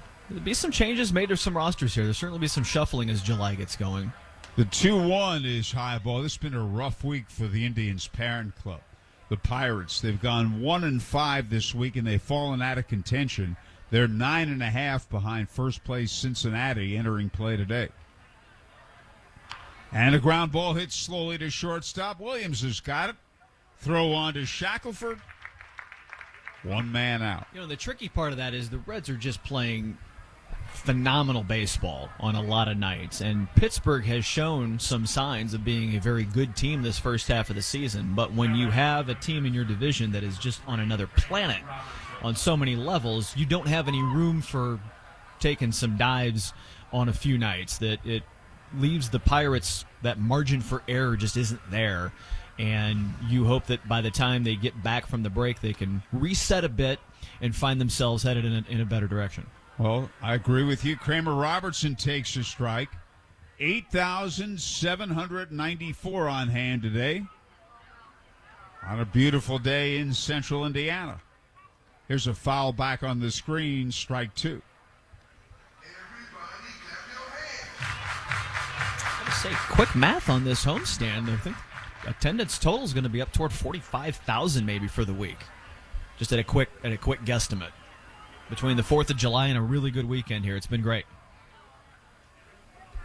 some changes made to some rosters here. There'll certainly be some shuffling as July gets going. The 2-1 is high ball. This has been a rough week for the Indians' parent club, the Pirates. They've gone 1-5 this week, and they've fallen out of contention. They're 9.5 behind first place Cincinnati entering play today. And a ground ball hits slowly to shortstop. Williams has got it. Throw on to Shackelford. 1 man out. You know, the tricky part of that is the Reds are just playing phenomenal baseball on a lot of nights. And Pittsburgh has shown some signs of being a very good team this first half of the season. But when you have a team in your division that is just on another planet on so many levels, you don't have any room for taking some dives on a few nights. That it leaves the Pirates, that margin for error just isn't there. And you hope that by the time they get back from the break, they can reset a bit and find themselves headed in a better direction. Well, I agree with you. Kramer Robertson takes a strike. 8,794 on hand today on a beautiful day in central Indiana. Here's a foul back on the screen, strike 2. I'm going to say quick math on this homestand. I think attendance total is going to be up toward 45,000 maybe for the week. Just at a quick guesstimate. Between the 4th of July and a really good weekend here. It's been great.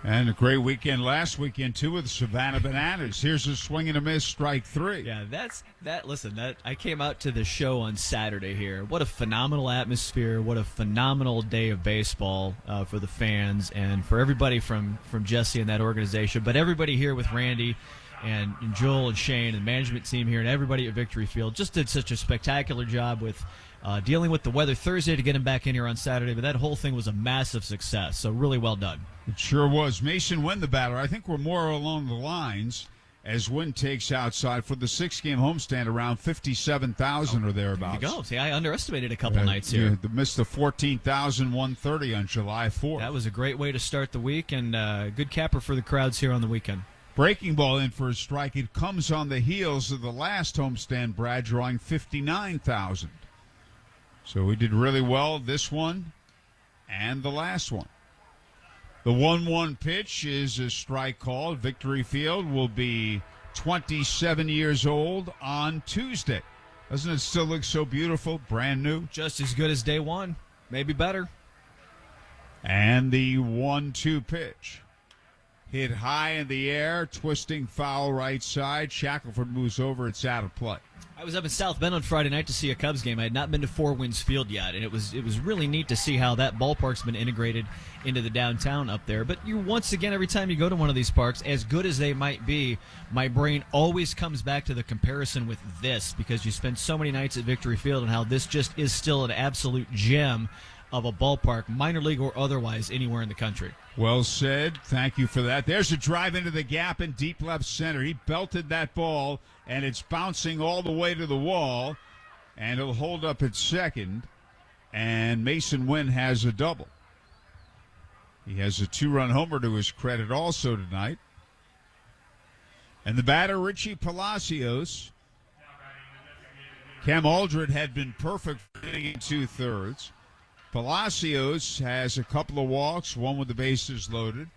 And a great weekend last weekend, too, with Savannah Bananas. Here's a swing and a miss, strike 3. Yeah, I came out to the show on Saturday here. What a phenomenal atmosphere. What a phenomenal day of baseball for the fans and for everybody from Jesse and that organization. But everybody here with Randy and Joel and Shane and the management team here and everybody at Victory Field just did such a spectacular job with dealing with the weather Thursday to get him back in here on Saturday. But that whole thing was a massive success, so really well done. It sure was. Mason Wynn, the batter. I think we're more along the lines as Wynn takes outside for the 6-game homestand around 57,000 or thereabouts. There you go. See, I underestimated a couple nights here. Missed the 14,130 on July 4th. That was a great way to start the week and good capper for the crowds here on the weekend. Breaking ball in for a strike. It comes on the heels of the last homestand, Brad, drawing 59,000. So we did really well this one and the last one. The 1-1 pitch is a strike call. Victory Field will be 27 years old on Tuesday. Doesn't it still look so beautiful? Brand new. Just as good as day one. Maybe better. And the 1-2 pitch. Hit high in the air, twisting foul right side. Shackelford moves over. It's out of play. I was up in South Bend on Friday night to see a Cubs game. I had not been to Four Winds Field yet, and it was really neat to see how that ballpark's been integrated into the downtown up there. But once again, every time you go to one of these parks, as good as they might be, my brain always comes back to the comparison with this, because you spend so many nights at Victory Field and how this just is still an absolute gem of a ballpark, minor league or otherwise, anywhere in the country. Well said. Thank you for that. There's a drive into the gap in deep left center. He belted that ball, and it's bouncing all the way to the wall, and it'll hold up at second, and Mason Wynn has a double. He has a 2-run homer to his credit also tonight. And the batter, Richie Palacios. Cam Aldred had been perfect for hitting in 2/3. Palacios has a couple of walks, one with the bases loaded.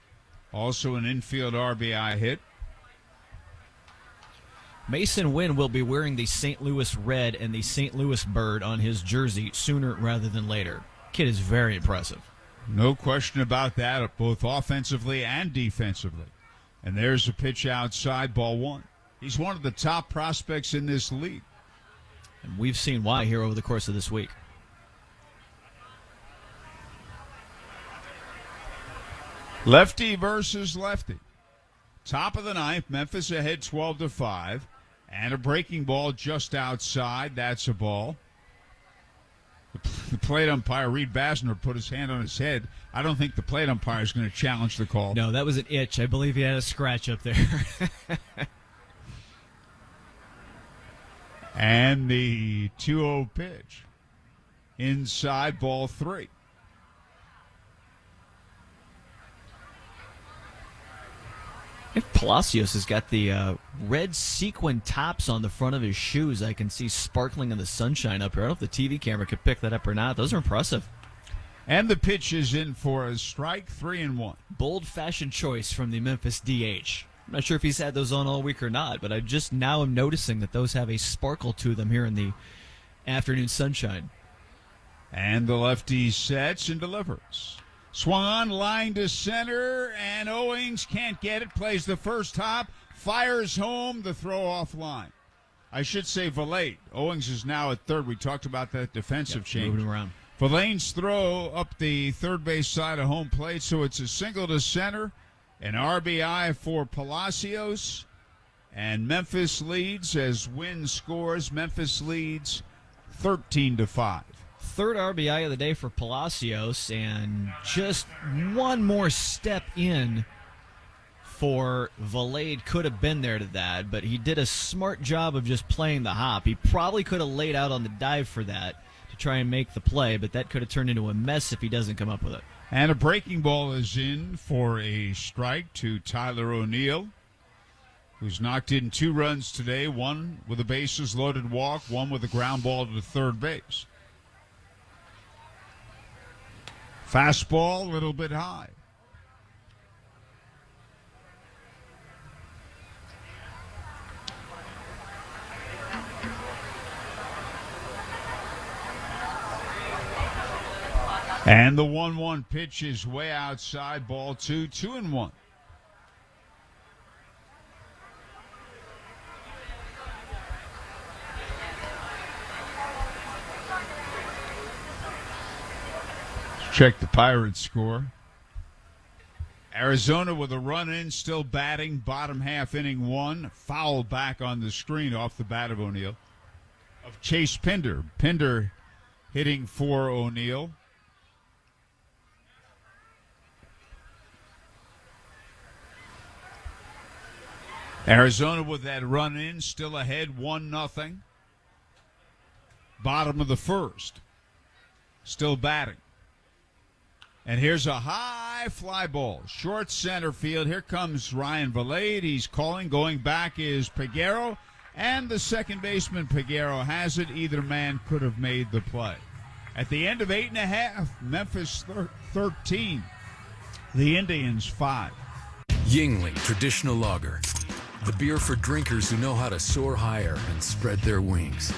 Also an infield RBI hit. Mason Wynn will be wearing the St. Louis red and the St. Louis bird on his jersey sooner rather than later. Kid is very impressive. No question about that, both offensively and defensively. And there's a pitch outside, ball 1. He's one of the top prospects in this league. And we've seen why here over the course of this week. Lefty versus lefty. Top of the ninth, Memphis ahead 12-5. And a breaking ball just outside. That's a ball. The plate umpire, Reed Basner, put his hand on his head. I don't think the plate umpire is going to challenge the call. No, that was an itch. I believe he had a scratch up there. And the 2-0 pitch. Inside, ball 3. If Palacios has got the red sequin tops on the front of his shoes, I can see sparkling in the sunshine up here. I don't know if the TV camera could pick that up or not. Those are impressive. And the pitch is in for a strike, 3-1. Bold-fashioned choice from the Memphis DH. I'm not sure if he's had those on all week or not, but I just now am noticing that those have a sparkle to them here in the afternoon sunshine. And the lefty sets and delivers. Swung on, line to center, and Owings can't get it. Plays the first hop, fires home, the throw off line. I should say Valade. Owings is now at third. We talked about that defensive change. Moving around. Valade's throw up the third base side of home plate, so it's a single to center, an RBI for Palacios, and Memphis leads as Wynn scores. Memphis leads 13-5. Third RBI of the day for Palacios, and just one more step in for Valade. Could have been there to that, but he did a smart job of just playing the hop. He probably could have laid out on the dive for that to try and make the play, but that could have turned into a mess if he doesn't come up with it. And a breaking ball is in for a strike to Tyler O'Neill, who's knocked in 2 runs today, one with a bases loaded walk, one with a ground ball to third base. Fastball, a little bit high. And the 1-1 pitch is way outside, ball 2, 2-1. Check the Pirates score. Arizona with a run in, still batting, bottom half inning 1. Foul back on the screen off the bat of O'Neill. Of Chase Pinder. Pinder hitting for O'Neill. Arizona with that run in, still ahead 1-0. Bottom of the first. Still batting. And here's a high fly ball. Short center field. Here comes Ryan Valade. He's calling. Going back is Peguero. And the second baseman, Peguero, has it. Either man could have made the play. At the end of 8.5, Memphis 13. The Indians 5. Yingling Traditional Lager. The beer for drinkers who know how to soar higher and spread their wings.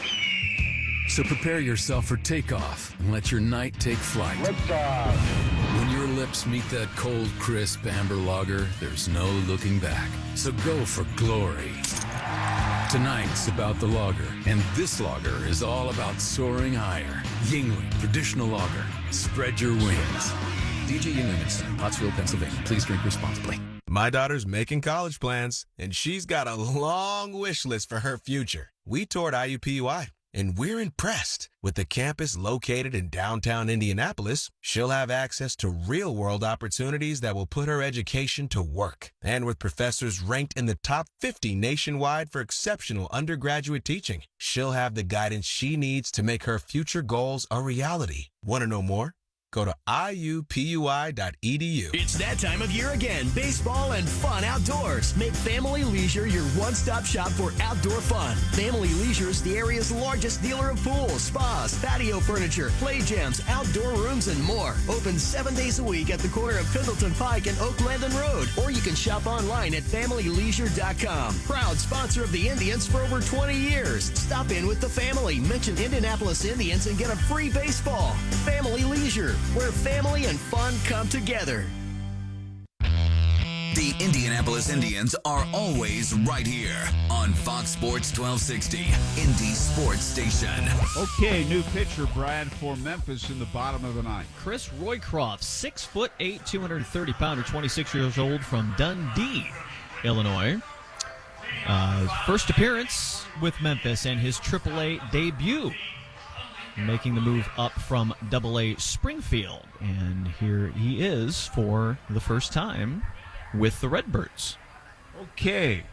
So prepare yourself for takeoff and let your night take flight. When your lips meet that cold, crisp amber lager, there's no looking back. So go for glory. Tonight's about the lager, and this lager is all about soaring higher. Yingling Traditional Lager. Spread your wings. DJ Yingling, Pottsville, Pennsylvania. Please drink responsibly. My daughter's making college plans, and she's got a long wish list for her future. We toured IUPUI, and we're impressed. With the campus located in downtown Indianapolis, she'll have access to real-world opportunities that will put her education to work. And with professors ranked in the top 50 nationwide for exceptional undergraduate teaching, she'll have the guidance she needs to make her future goals a reality. Want to know more? Go to iupui.edu. It's that time of year again. Baseball and fun outdoors. Make Family Leisure your one-stop shop for outdoor fun. Family Leisure is the area's largest dealer of pools, spas, patio furniture, play gyms, outdoor rooms, and more. Open 7 days a week at the corner of Pendleton Pike and Oak Landon Road. Or you can shop online at familyleisure.com. Proud sponsor of the Indians for over 20 years. Stop in with the family. Mention Indianapolis Indians and get a free baseball. Family Leisure, where family and fun come together. The Indianapolis Indians are always right here on Fox Sports 1260, Indy Sports Station. Okay, new pitcher, Brad, for Memphis in the bottom of the ninth. Chris Roycroft, 6'8", 230-pounder, 26 years old from Dundee, Illinois. First appearance with Memphis and his AAA debut, making the move up from AA Springfield. And here he is for the first time with the Redbirds. Okay.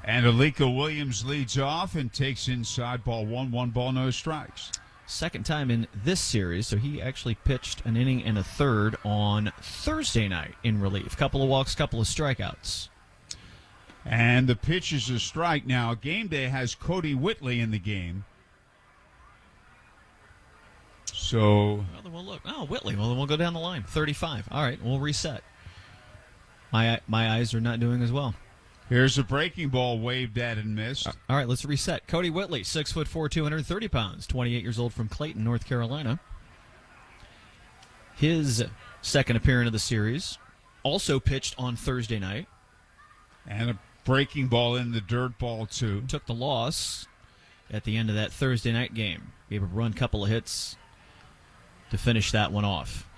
And Alika Williams leads off and takes inside ball 1 ball, no strikes. Second time in this series, so he actually pitched an inning and a third on Thursday night in relief. Couple of walks, couple of strikeouts. And the pitch is a strike. Now, game day has Cody Whitley in the game. So, well, then we'll look. Oh, Whitley. Well, then we'll go down the line. 35. All right, we'll reset. My eyes are not doing as well. Here's a breaking ball waved at and missed. All right, let's reset. Cody Whitley, 6'4", 230 pounds, 28 years old from Clayton, North Carolina. His second appearance of the series, also pitched on Thursday night. And a breaking ball in the dirt, ball 2. Took the loss at the end of that Thursday night game. Gave a run, couple of hits to finish that one off.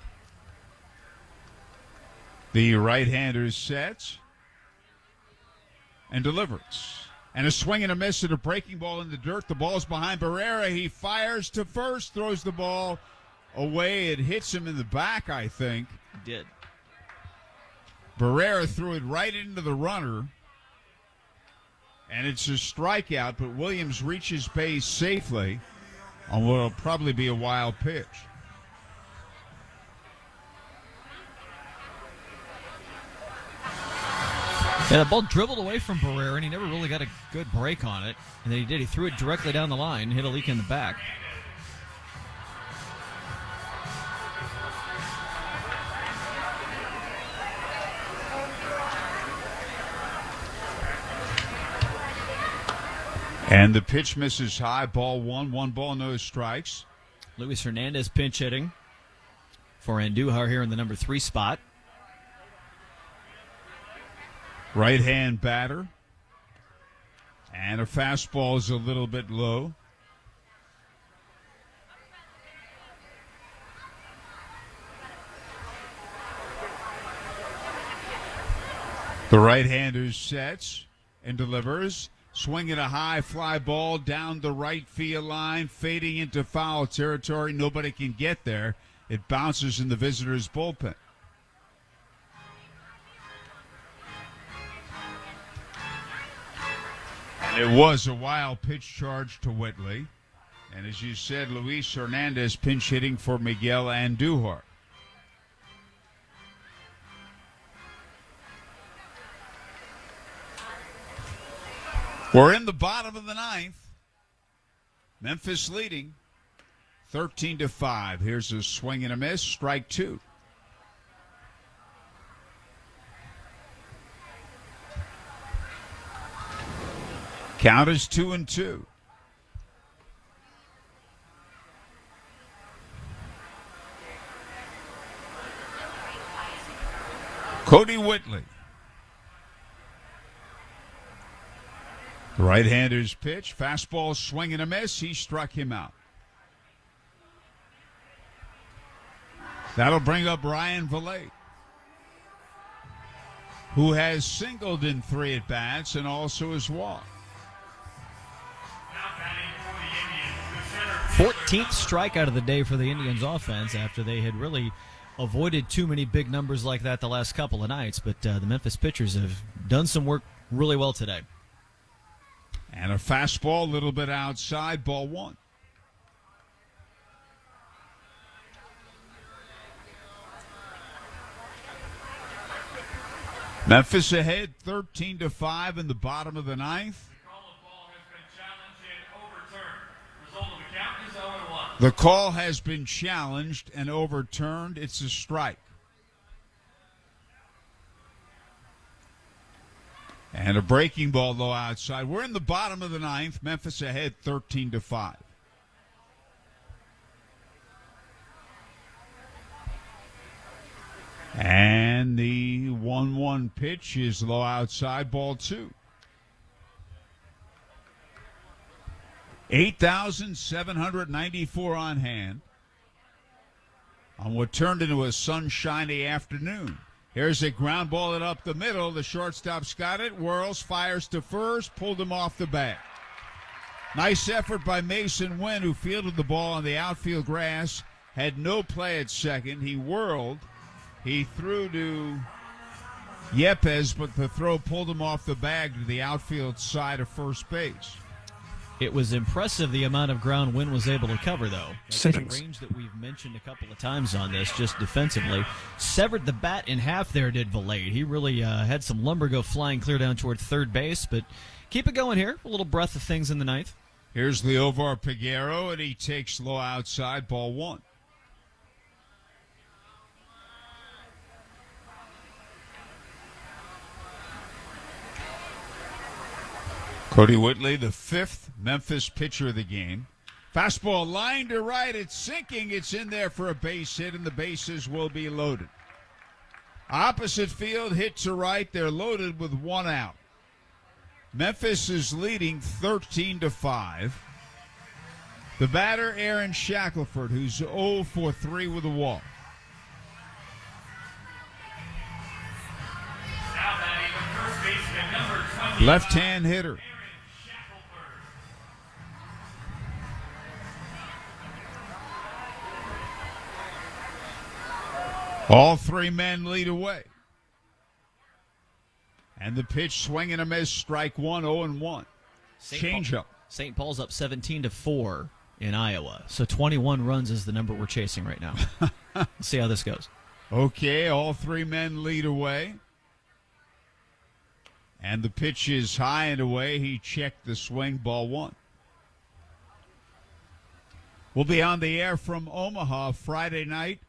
The right-hander sets and delivers. And a swing and a miss at a breaking ball in the dirt. The ball's behind Barrera. He fires to first, throws the ball away. It hits him in the back, I think. It did. Barrera threw it right into the runner. And it's a strikeout, but Williams reaches base safely on what will probably be a wild pitch. Yeah, the ball dribbled away from Barrera, and he never really got a good break on it. And then he did. He threw it directly down the line, hit Alika in the back. And the pitch misses high, ball 1 ball, no strikes. Luis Hernandez pinch hitting for Andujar here in the number 3 spot. Right-hand batter. And a fastball is a little bit low. The right-hander sets and delivers. Swinging a high fly ball down the right field line, fading into foul territory. Nobody can get there. It bounces in the visitor's bullpen. It was a wild pitch charge to Whitley. And as you said, Luis Hernandez pinch hitting for Miguel Andujar. We're in the bottom of the 9th. Memphis leading 13-5. Here's a swing and a miss, strike 2. Count is 2-2. Cody Whitley. The right-hander's pitch. Fastball, swing and a miss. He struck him out. That'll bring up Ryan Valade, who has singled in 3 at-bats and also has walked. 14th strikeout of the day for the Indians offense after they had really avoided too many big numbers like that the last couple of nights. But the Memphis pitchers have done some work really well today. And a fastball, a little bit outside, ball 1. Memphis ahead 13-5 in the bottom of the 9th. The call has been challenged and overturned. It's a strike. And a breaking ball low outside. We're in the bottom of the 9th. Memphis ahead 13-5. And the 1-1 pitch is low outside, ball 2. 8,794 on hand on what turned into a sunshiny afternoon. Here's a ground ball it up the middle. The shortstop's got it. Whirls, fires to first, pulled him off the bat. Nice effort by Mason Wynn, who fielded the ball on the outfield grass. Had no play at second. He whirled. He threw to Yepes, but the throw pulled him off the bag to the outfield side of first base. It was impressive the amount of ground Wynn was able to cover, though. That's the Settings. range that we've mentioned a couple of times on this, just defensively. Severed the bat in half there, did Valade. He really had some lumber go flying clear down toward third base, but keep it going here. A little breath of things in the 9th. Here's Leovar Peguero, and he takes low outside, ball 1. Cody Whitley, the 5th Memphis pitcher of the game. Fastball line to right. It's sinking. It's in there for a base hit, and the bases will be loaded. Opposite field, hit to right. They're loaded with 1 out. Memphis is leading 13-5. The batter, Aaron Shackelford, who's 0 for 3 with a walk. Now batting the first baseman, number 20. Left-hand hitter. All 3 men lead away. And the pitch, swing and a miss, strike 1, 0-1. Change up. St. Paul's up 17-4 in Iowa. So 21 runs is the number we're chasing right now. Let's see how this goes. Okay, all 3 men lead away. And the pitch is high and away. He checked the swing, ball 1. We'll be on the air from Omaha Friday night.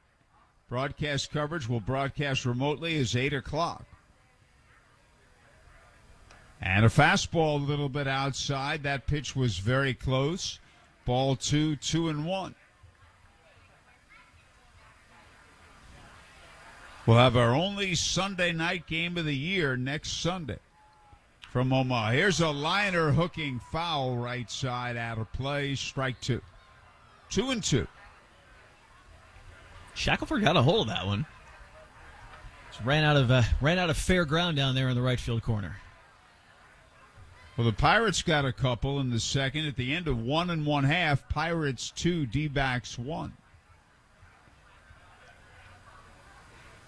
Broadcast coverage will broadcast remotely as 8 o'clock. And a fastball a little bit outside. That pitch was very close. Ball 2, 2-1. We'll have our only Sunday night game of the year next Sunday from Omaha. Here's a liner hooking foul right side out of play. Strike two. 2-2. Shackelford got a hold of that one. Just ran out of fair ground down there in the right field corner. Well, the Pirates got a couple in the second. At the end of 1 1/2, Pirates 2, D-backs 1.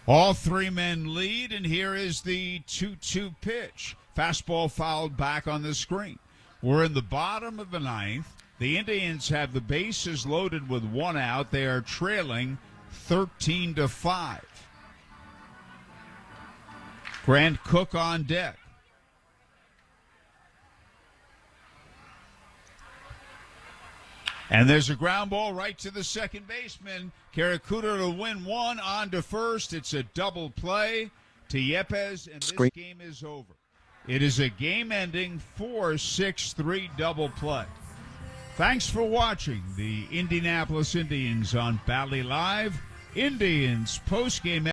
All three men lead, and here is the 2-2 pitch. Fastball fouled back on the screen. We're in the bottom of the ninth. The Indians have the bases loaded with one out. They are trailing 13-5. Grant Cook on deck. And there's a ground ball right to the second baseman. Karakuda to win one, on to first. It's a double play to Yepes, and this game is over. It is a game-ending 4-6-3 double play. Thanks for watching the Indianapolis Indians on Bally Live. Indians postgame